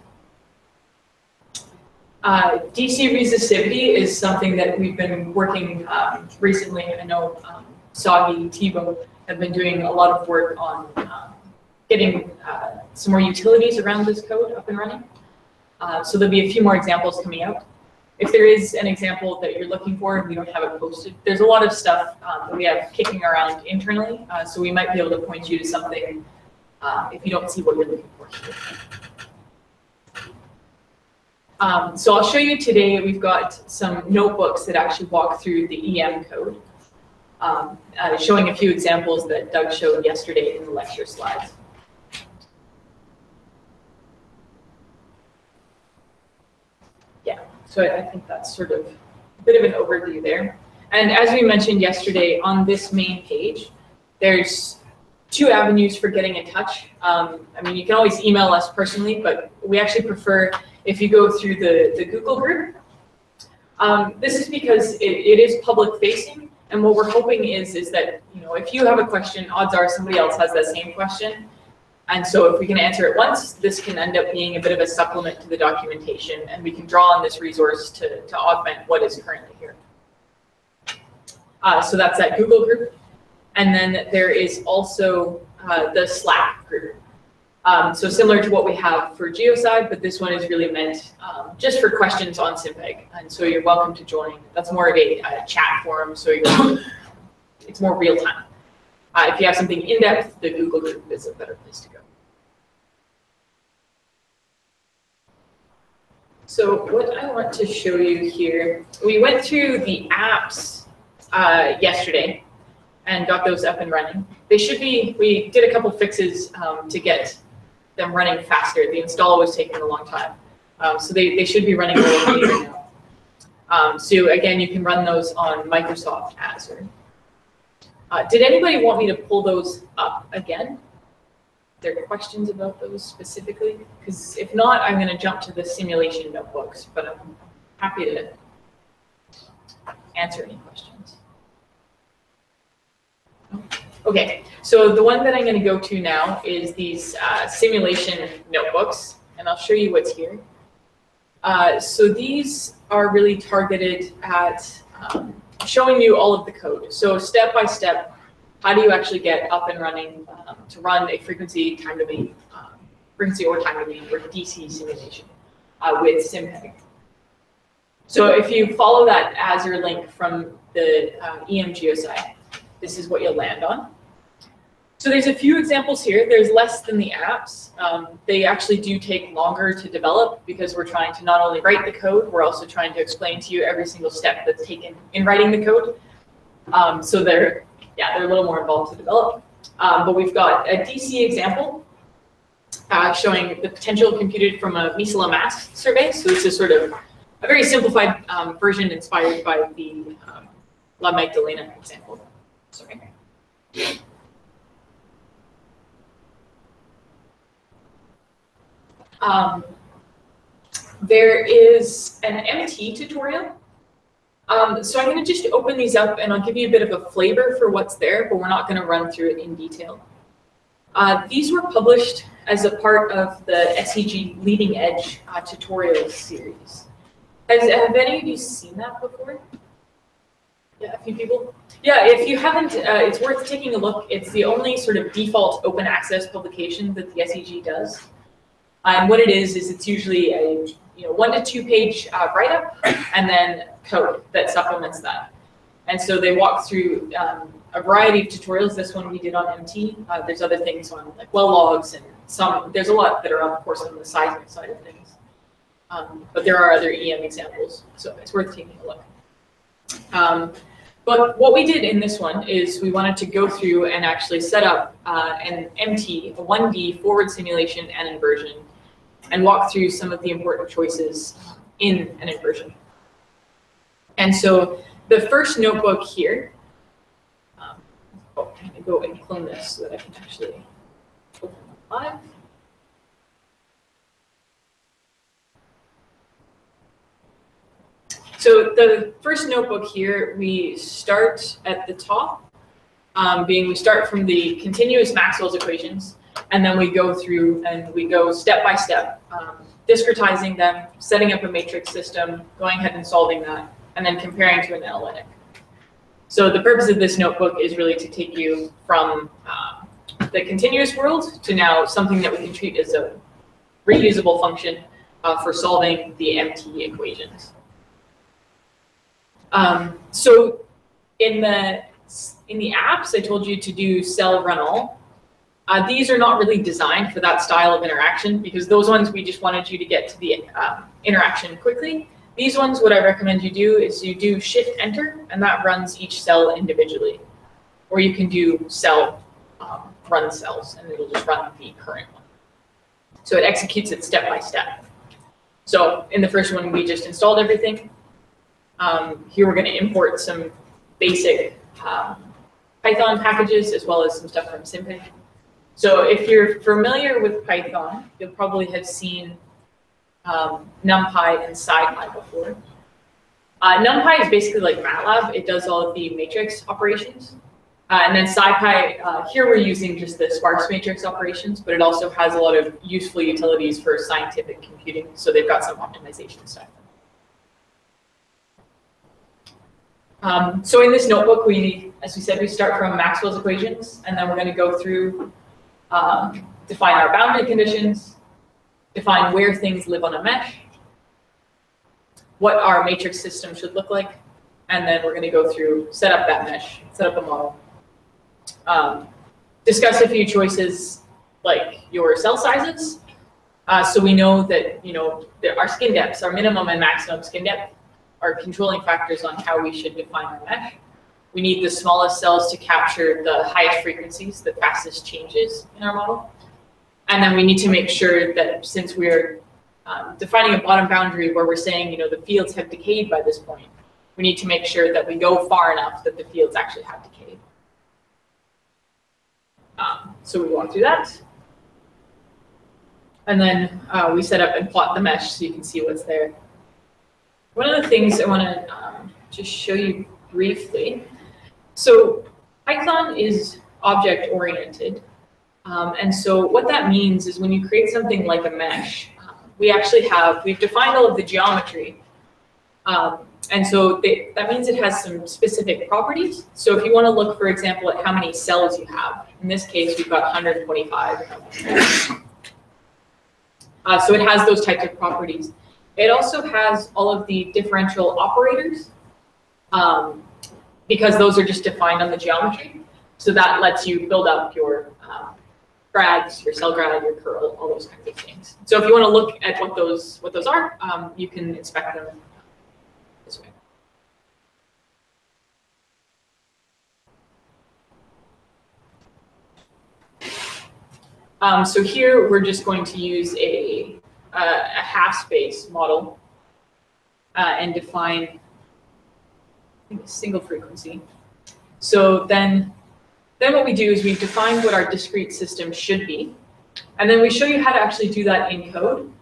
DC resistivity is something that we've been working recently. I know Soggy, Thibault have been doing a lot of work on getting some more utilities around this code up and running. So there'll be a few more examples coming out. If there is an example that you're looking for and we don't have it posted, there's a lot of stuff that we have kicking around internally. So we might be able to point you to something if you don't see what you're looking for here. So I'll show you today, we've got some notebooks that actually walk through the EM code, showing a few examples that Doug showed yesterday in the lecture slides. Yeah, so I think that's sort of a bit of an overview there. And as we mentioned yesterday, on this main page, there's 2 avenues for getting in touch. I mean, you can always email us personally, but we actually prefer if you go through the Google group. This is because it is public facing, and what we're hoping is that, you know, if you have a question, odds are somebody else has that same question. And so if we can answer it once, this can end up being a bit of a supplement to the documentation, and we can draw on this resource to augment what is currently here. So that's that Google group. And then there is also the Slack group. So similar to what we have for GeoSci, but this one is really meant just for questions on SimPeg. And so you're welcome to join. That's more of a chat forum, so it's more real time. If you have something in depth, the Google group is a better place to go. So what I want to show you here, we went through the apps yesterday and got those up and running. They should be, we did a couple fixes to get them running faster. The install was taking a long time. So they should be running a little later now. So again, you can run those on Microsoft Azure. Did anybody want me to pull those up again? Are there questions about those specifically? Because if not, I'm going to jump to the simulation notebooks, but I'm happy to answer any questions. Okay, so the one that I'm going to go to now is these simulation notebooks, and I'll show you what's here. So these are really targeted at showing you all of the code. So step by step, how do you actually get up and running to run a frequency time domain, frequency or time domain or DC simulation with SimPeg. So if you follow that Azure link from the EM GeoSci, this is what you'll land on. So there's a few examples here. There's less than the apps. They actually do take longer to develop because we're trying to not only write the code, we're also trying to explain to you every single step that's taken in writing the code. So they're a little more involved to develop. But we've got a DC example showing the potential computed from a Misela mass survey. So this is sort of a very simplified version inspired by the La Magdalena example. Sorry. There is an MT tutorial. So I'm going to just open these up and I'll give you a bit of a flavor for what's there, but we're not going to run through it in detail. These were published as a part of the SEG Leading Edge tutorial series. Have any of you seen that before? Yeah, a few people. Yeah, if you haven't, it's worth taking a look. It's the only sort of default open access publication that the SEG does. And what it is it's usually a 1 to 2 page write-up and then code that supplements that. And so they walk through a variety of tutorials. This one we did on MT. There's other things on like well logs and there's a lot that are of course on the seismic side of things. But there are other EM examples, so it's worth taking a look. But what we did in this one is we wanted to go through and actually set up an MT, a 1D forward simulation and inversion, and walk through some of the important choices in an inversion. And so the first notebook here, I'm going to go and clone this so that I can actually open it live. So the first notebook here, we start at the top, we start from the continuous Maxwell's equations, and then we go through and we go step by step, discretizing them, setting up a matrix system, going ahead and solving that, and then comparing to an analytic. So the purpose of this notebook is really to take you from the continuous world to now something that we can treat as a reusable function for solving the MT equations. So in the apps, I told you to do cell run all. These are not really designed for that style of interaction because those ones we just wanted you to get to the interaction quickly. These ones, what I recommend you do is you do shift enter and that runs each cell individually. Or you can do cell run cells and it'll just run the current one. So it executes it step by step. So in the first one, we just installed everything. Here we're going to import some basic Python packages as well as some stuff from SymPy. So if you're familiar with Python, you'll probably have seen NumPy and SciPy before. NumPy is basically like MATLAB. It does all of the matrix operations. And then SciPy, here we're using just the sparse matrix operations, but it also has a lot of useful utilities for scientific computing. So they've got some optimization stuff. So in this notebook, as we said, we start from Maxwell's equations, and then we're going to go through, define our boundary conditions, define where things live on a mesh, what our matrix system should look like, and then we're going to go through, set up that mesh, set up a model, discuss a few choices like your cell sizes. So we know that our skin depths, our minimum and maximum skin depth, are controlling factors on how we should define our mesh. We need the smallest cells to capture the highest frequencies, the fastest changes in our model. And then we need to make sure that since we're defining a bottom boundary where we're saying, the fields have decayed by this point, we need to make sure that we go far enough that the fields actually have decayed. So we walk through that. And then we set up and plot the mesh so you can see what's there. One of the things I want to just show you briefly. So Python is object-oriented. And so what that means is when you create something like a mesh, we've defined all of the geometry. And so that means it has some specific properties. So if you want to look, for example, at how many cells you have, in this case, we've got 125. So it has those types of properties. It also has all of the differential operators because those are just defined on the geometry. So that lets you build up your grads, your cell grad, your curl, all those kinds of things. So if you want to look at what those are, you can inspect them this way. So here we're just going to use a half space model and define, I think, a single frequency. So then what we do is we define what our discrete system should be, and then we show you how to actually do that in code.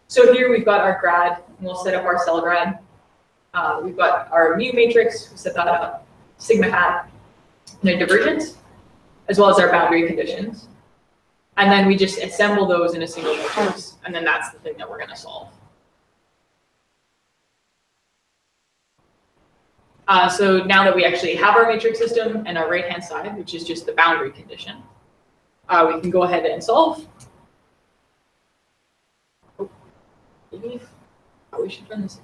So here we've got our grad, and we'll set up our cell grad. We've got our mu matrix, we set that up, sigma hat, and a divergence, as well as our boundary conditions. And then we just assemble those in a single matrix, and then that's the thing that we're going to solve. So now that we actually have our matrix system and our right-hand side, which is just the boundary condition, we can go ahead and solve. Oh, maybe we should run this.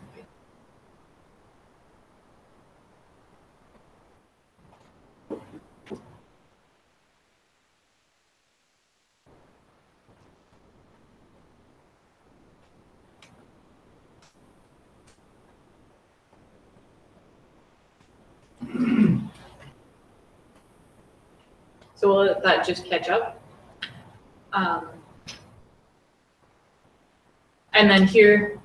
So we'll let that just catch up. And then here,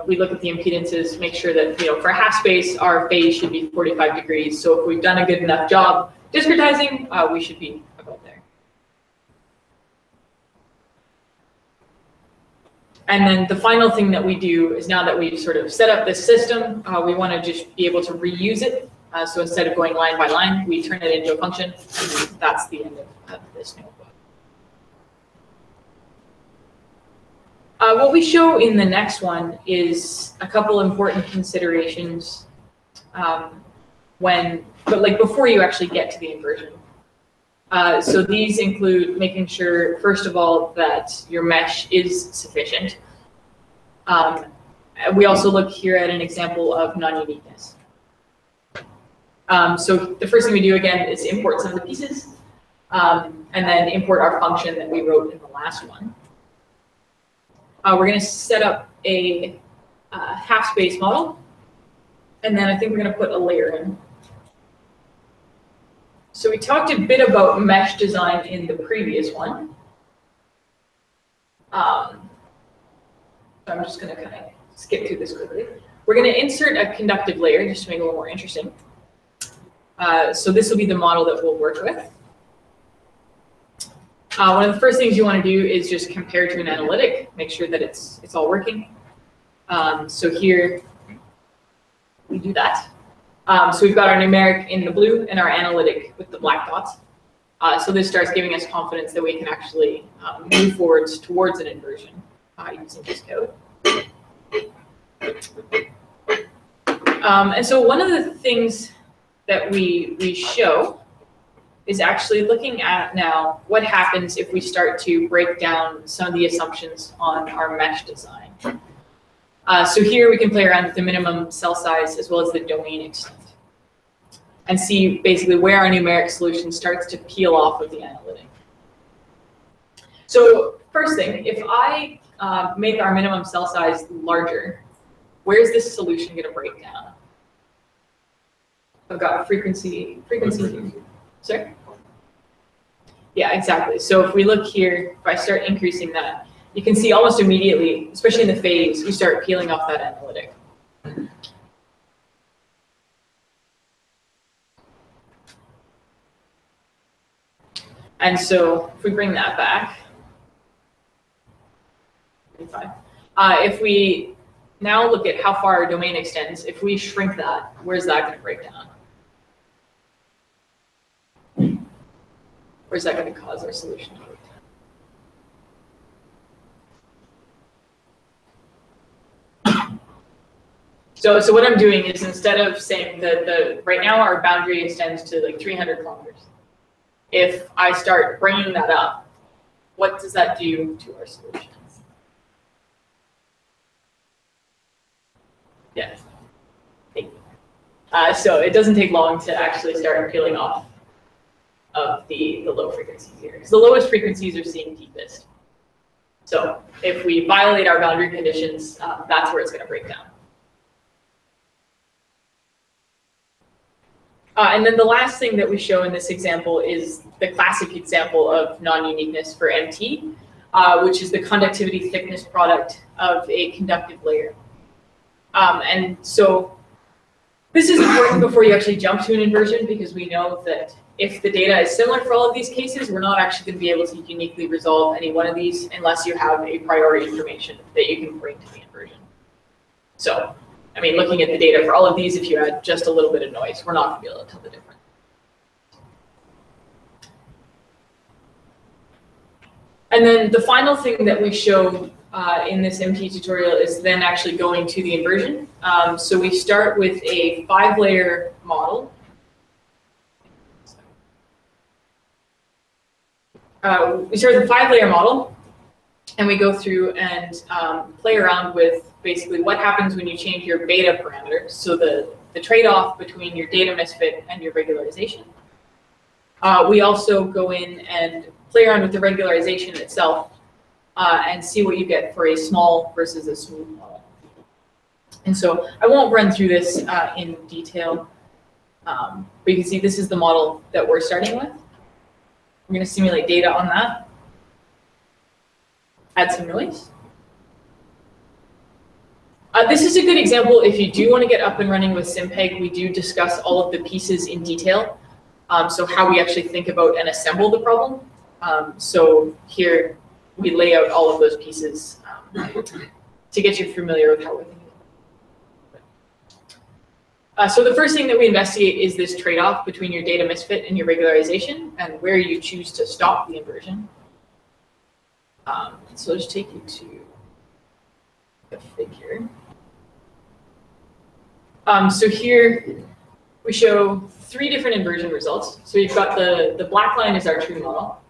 we look at the impedances, make sure that, for half space, our phase should be 45 degrees. So if we've done a good enough job discretizing, we should be about there. And then the final thing that we do is, now that we've sort of set up this system, we want to just be able to reuse it. So instead of going line by line, we turn it into a function. That's the end of this notebook. What we show in the next one is a couple important considerations before you actually get to the inversion. So these include making sure, first of all, that your mesh is sufficient. We also look here at an example of non-uniqueness. So the first thing we do, again, is import some of the pieces, and then import our function that we wrote in the last one. We're going to set up a half space model, and then I think we're going to put a layer in. So we talked a bit about mesh design in the previous one. So I'm just going to kind of skip through this quickly. We're going to insert a conductive layer just to make it a little more interesting. So this will be the model that we'll work with. One of the first things you want to do is just compare to an analytic, make sure that it's all working. So here we do that. So we've got our numeric in the blue and our analytic with the black dots. So this starts giving us confidence that we can actually move forwards towards an inversion using this code. And so one of the things that we show is actually looking at now what happens if we start to break down some of the assumptions on our mesh design. So here we can play around with the minimum cell size as well as the domain extent, and see basically where our numeric solution starts to peel off of the analytic. So first thing, if I make our minimum cell size larger, where's this solution going to break down? I've got frequency, sorry? Yeah, exactly. So if we look here, if I start increasing that, you can see almost immediately, especially in the phase, we start peeling off that analytic. And so if we bring that back, if we now look at how far our domain extends, if we shrink that, where's that going to break down? Or is that going to cause our solution to break down? So what I'm doing is, instead of saying that right now our boundary extends to like 300 kilometers, if I start bringing that up, what does that do to our solution? Yeah. Thank you. So it doesn't take long to actually start peeling off of the low frequencies here, because the lowest frequencies are seen deepest. So if we violate our boundary conditions, that's where it's going to break down. And then the last thing that we show in this example is the classic example of non-uniqueness for MT. which is the conductivity thickness product of a conductive layer. And so this is important before you actually jump to an inversion, because we know that if the data is similar for all of these cases, we're not actually going to be able to uniquely resolve any one of these unless you have a priori information that you can bring to the inversion. So, I mean, looking at the data for all of these, if you add just a little bit of noise, we're not going to be able to tell the difference. And then the final thing that we show in this MT tutorial is then actually going to the inversion. So we start with a 5-layer model. We start with a 5-layer model, and we go through and play around with basically what happens when you change your beta parameters. So the trade-off between your data misfit and your regularization. We also go in and play around with the regularization itself and see what you get for a small versus a smooth model. And so I won't run through this in detail, but you can see this is the model that we're starting with. We're going to simulate data on that. Add some noise. This is a good example if you do want to get up and running with SimPeg. We do discuss all of the pieces in detail. So how we actually think about and assemble the problem. So here we lay out all of those pieces to get you familiar with how we're thinking. So the first thing that we investigate is this trade-off between your data misfit and your regularization, and where you choose to stop the inversion. So I'll just take you to the figure. So here we show 3 different inversion results. So you've got the black line is our true model.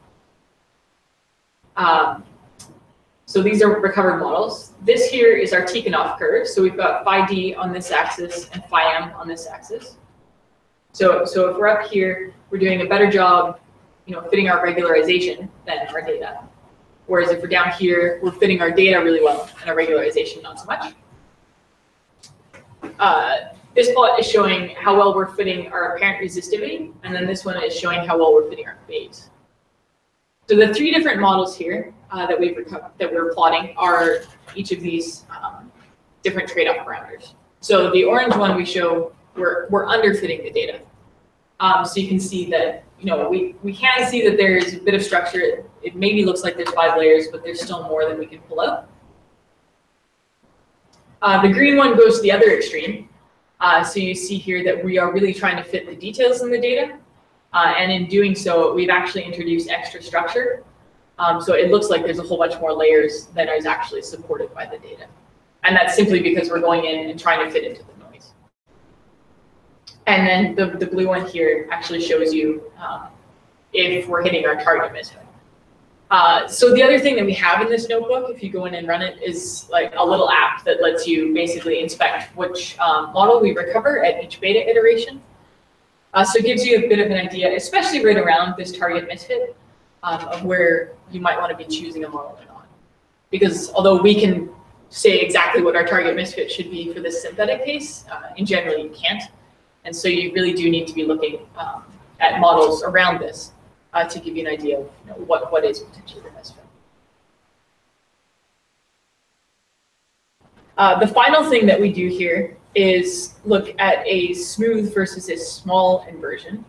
So these are recovered models. This here is our Tikhonov curve. So we've got phi d on this axis and phi m on this axis. So if we're up here, we're doing a better job, fitting our regularization than our data. Whereas if we're down here, we're fitting our data really well and our regularization not so much. This plot is showing how well we're fitting our apparent resistivity, and then this one is showing how well we're fitting our phase. So the 3 different models here that we're plotting are each of these different trade-off parameters. So the orange one we show we're underfitting the data. So you can see that we can see that there's a bit of structure. It maybe looks like there's 5 layers, but there's still more than we can pull out. The green one goes to the other extreme. So you see here that we are really trying to fit the details in the data. And in doing so, we've actually introduced extra structure. So it looks like there's a whole bunch more layers than is actually supported by the data. And that's simply because we're going in and trying to fit into the noise. And then the blue one here actually shows you if we're hitting our target misfit. So the other thing that we have in this notebook, if you go in and run it, is like a little app that lets you basically inspect which model we recover at each beta iteration. So it gives you a bit of an idea, especially right around this target misfit, of where you might want to be choosing a model or not. Because although we can say exactly what our target misfit should be for this synthetic case, in general you can't. And so you really do need to be looking at models around this to give you an idea of what is potentially the misfit. The final thing that we do here is look at a smooth versus a small inversion.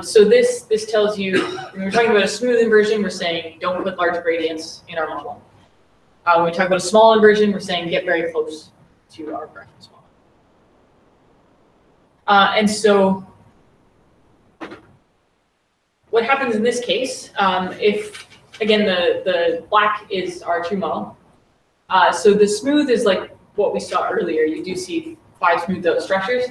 So this tells you, when we're talking about a smooth inversion, we're saying don't put large gradients in our model. When we talk about a small inversion, we're saying get very close to our reference model. And so what happens in this case, if, again, the black is our true model. So the smooth is like what we saw earlier. You do see 5 smoothed out structures.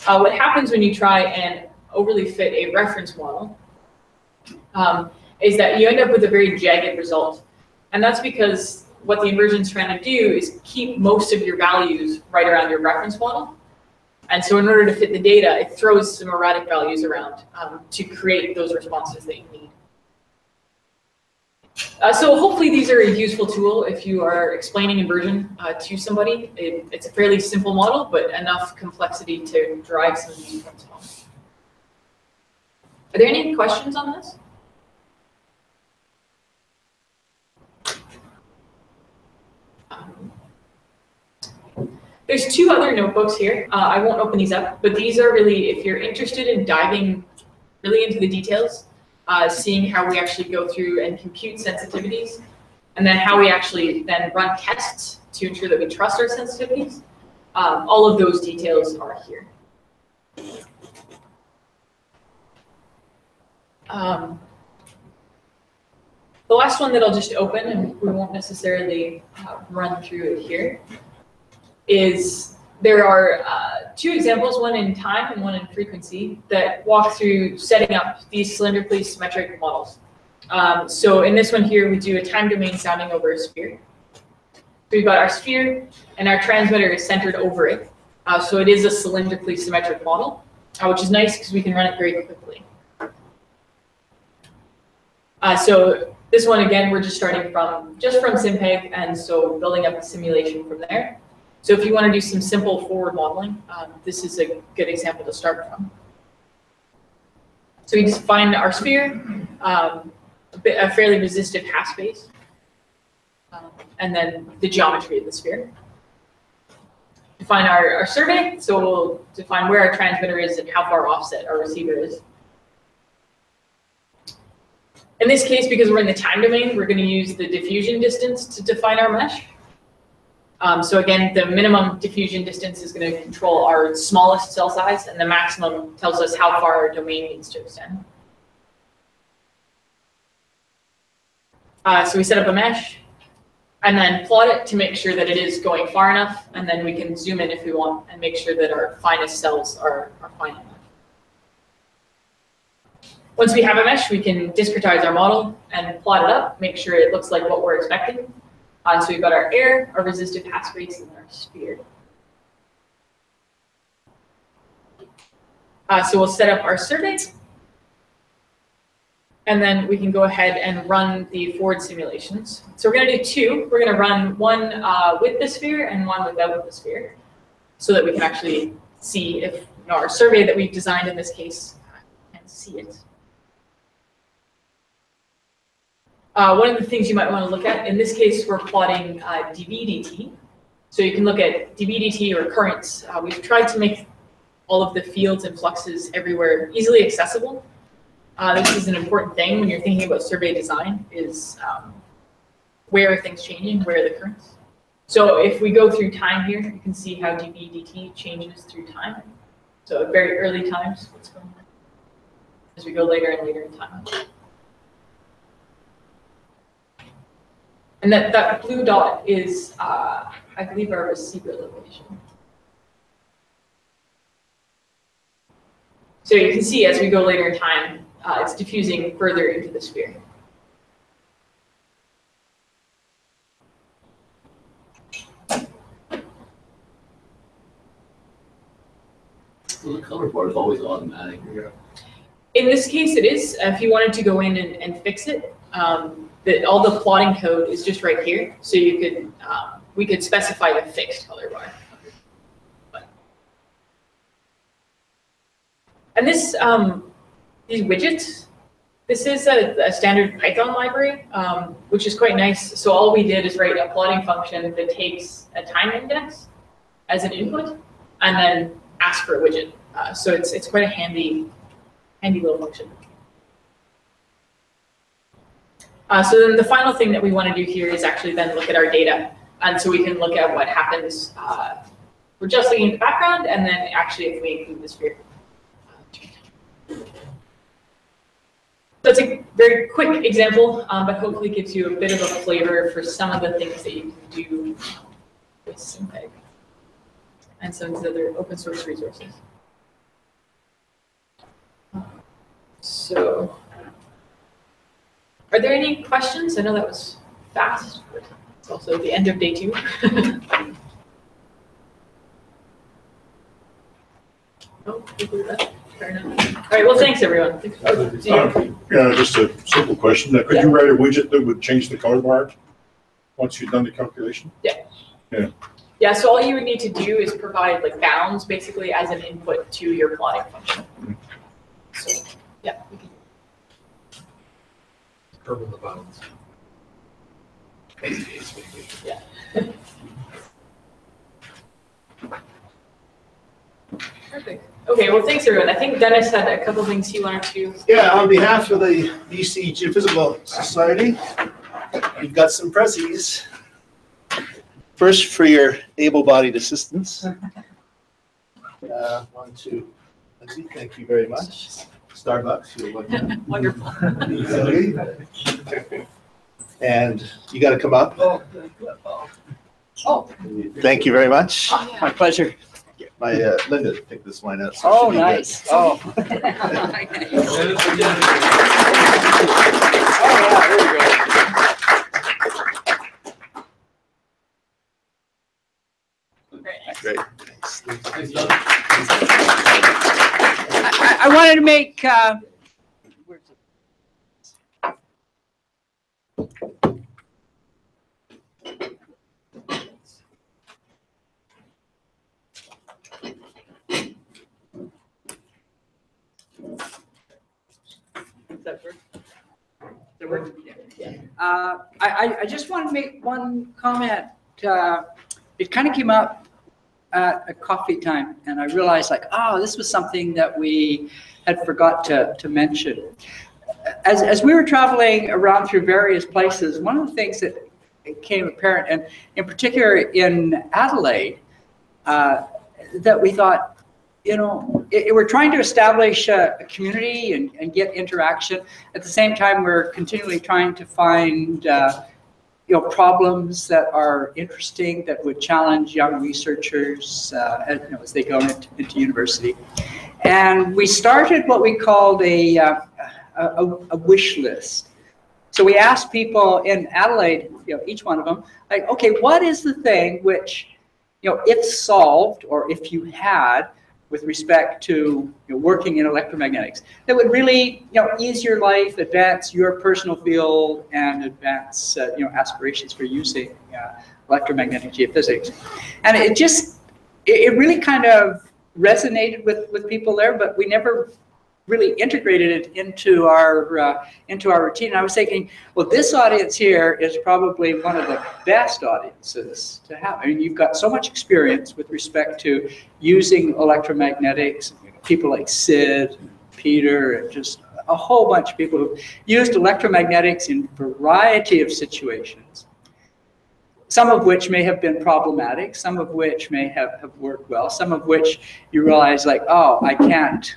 What happens when you try and overly fit a reference model is that you end up with a very jagged result. And that's because what the inversion is trying to do is keep most of your values right around your reference model. And so in order to fit the data, it throws some erratic values around to create those responses that you need. So hopefully these are a useful tool if you are explaining inversion to somebody. It's a fairly simple model, but enough complexity to drive some of these points home. Are there any questions on this? There's two other notebooks here. I won't open these up, but these are really, if you're interested in diving really into the details, seeing how we actually go through and compute sensitivities, and then how we actually then run tests to ensure that we trust our sensitivities. All of those details are here. The last one that I'll just open, and we won't necessarily run through it here, is there are two examples, one in time and one in frequency, that walk through setting up these cylindrically symmetric models. So in this one here, we do a time domain sounding over a sphere. So we've got our sphere, and our transmitter is centered over it. So it is a cylindrically symmetric model, which is nice because we can run it very quickly. So this one, again, we're just starting from SimPeg, and so building up a simulation from there. So if you want to do some simple forward modeling, this is a good example to start from. So we just find our sphere, a fairly resistive half space, and then the geometry of the sphere. Define our survey, so we'll define where our transmitter is and how far offset our receiver is. In this case, because we're in the time domain, we're going to use the diffusion distance to define our mesh. So again, the minimum diffusion distance is going to control our smallest cell size, and the maximum tells us how far our domain needs to extend. So we set up a mesh, and then plot it to make sure that it is going far enough, and then we can zoom in if we want and make sure that our finest cells are fine enough. Once we have a mesh, we can discretize our model and plot it up, make sure it looks like what we're expecting. So we've got our air, our resistive half space, and our sphere. So we'll set up our survey, and then we can go ahead and run the forward simulations. So we're going to do two. We're going to run one with the sphere and one without the sphere, so that we can actually see if our survey that we've designed in this case can see it. One of the things you might want to look at, in this case, we're plotting dB/dt. So you can look at dB/dt or currents. We've tried to make all of the fields and fluxes everywhere easily accessible. This is an important thing when you're thinking about survey design, is where are things changing, where are the currents. So if we go through time here, you can see how dB/dt changes through time. So at very early times, what's going on as we go later and later in time. And that blue dot is, I believe, our receiver location. So you can see as we go later in time, it's diffusing further into the sphere. So the color bar is always automatic. Yeah. In this case, it is. If you wanted to go in and fix it, all the plotting code is just right here. So you could, we could specify the fixed color bar. And this, these widgets, this is a standard Python library, which is quite nice. So all we did is write a plotting function that takes a time index as an input, and then ask for a widget. So it's quite a handy little function. So then the final thing that we want to do here is actually then look at our data. And so we can look at what happens. We're just looking at the background, and then actually if we include the sphere. So it's a very quick example, but hopefully gives you a bit of a flavor for some of the things that you can do with SimPeg and some of the other open source resources. So, are there any questions? I know that was fast, but it's also the end of day 2. Oh, fair enough. All right, well, thanks, everyone. Yeah, just a simple question. Could you write a widget that would change the color bar once you've done the calculation? Yeah. Yeah. Yeah, so all you would need to do is provide like bounds basically as an input to your plotting function. So, yeah. Determine the bounds. Yeah. Okay, well, thanks everyone. I think Dennis had a couple things he wanted to. Yeah, on behalf of the BC Geophysical Society, we've got some prezzies. First, for your able-bodied assistants. 1, 2, Lindsay, thank you very much. Starbucks, you're welcome. Wonderful. And you got to come up. Oh, Thank you very much. my pleasure. My Linda picked this wine out. So it Oh, should be good. nice. Oh. Oh, yeah, there you go. Great. I wanted to make, where's it? Does that work? Does that work? Yeah. I just want to make one comment. It kind of came up at a coffee time, and I realized like, oh, this was something that we had forgot to mention. As we were traveling around through various places, one of the things that became apparent, and in particular in Adelaide, that we thought, you know, we're trying to establish a community and get interaction. At the same time, we're continually trying to find problems that are interesting, that would challenge young researchers as they go into university. And we started what we called a wish list. So we asked people in Adelaide, each one of them, like, okay, what is the thing which, if solved, or if you had, with respect to working in electromagnetics, that would really ease your life, advance your personal field, and advance aspirations for using electromagnetic geophysics. And it really kind of resonated with people there, but we never really integrated it into our routine. And I was thinking, well, this audience here is probably one of the best audiences to have. I mean, you've got so much experience with respect to using electromagnetics. People like Sid, Peter, and just a whole bunch of people who've used electromagnetics in a variety of situations. Some of which may have been problematic, some of which may have worked well, some of which you realize like, oh, I can't.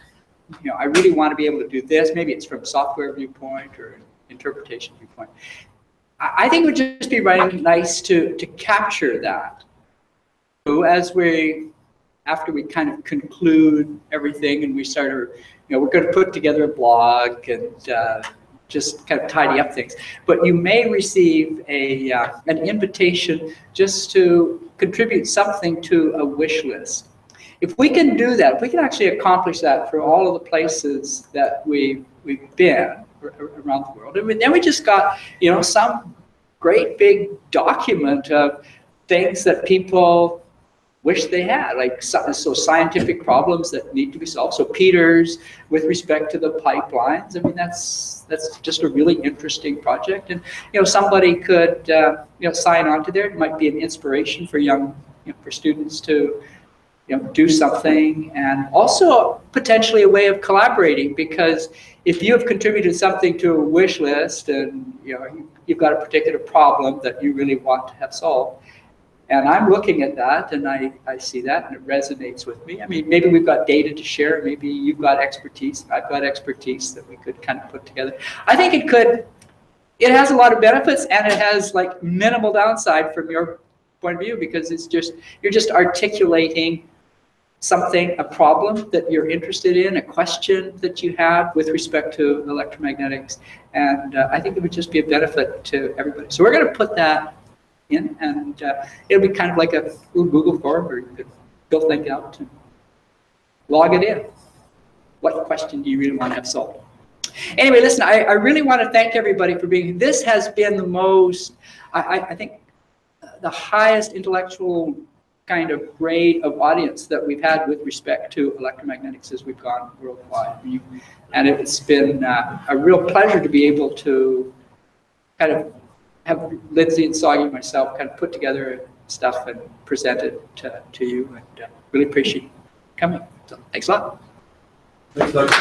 I really want to be able to do this. Maybe it's from a software viewpoint or an interpretation viewpoint. I think it would just be really nice to capture that. After we kind of conclude everything and we start, we're going to put together a blog and just kind of tidy up things. But you may receive an invitation just to contribute something to a wish list. If we can do that, if we can actually accomplish that for all of the places that we've been around the world, and then we just got some great big document of things that people wish they had, like so scientific problems that need to be solved. So Peter's with respect to the pipelines, I mean that's just a really interesting project, and somebody could sign on to there. It might be an inspiration for for students to do something, and also potentially a way of collaborating, because if you have contributed something to a wish list and you've got a particular problem that you really want to have solved, and I'm looking at that and I see that and it resonates with me. I mean, maybe we've got data to share, maybe you've got expertise, I've got expertise that we could kind of put together. I think it has a lot of benefits, and it has like minimal downside from your point of view, because you're just articulating something, a problem that you're interested in, a question that you have with respect to electromagnetics. And I think it would just be a benefit to everybody. So we're going to put that in, and it'll be kind of like a little Google form where you could fill things out and log it in. What question do you really want to have solved? Anyway, listen, I really want to thank everybody for being here. This has been the most, I think, the highest intellectual kind of grade of audience that we've had with respect to electromagnetics as we've gone worldwide. And it's been a real pleasure to be able to kind of have Lindsay and Soggy and myself kind of put together stuff and present it to you, and really appreciate you coming. So, thanks a lot. Thanks, Doug.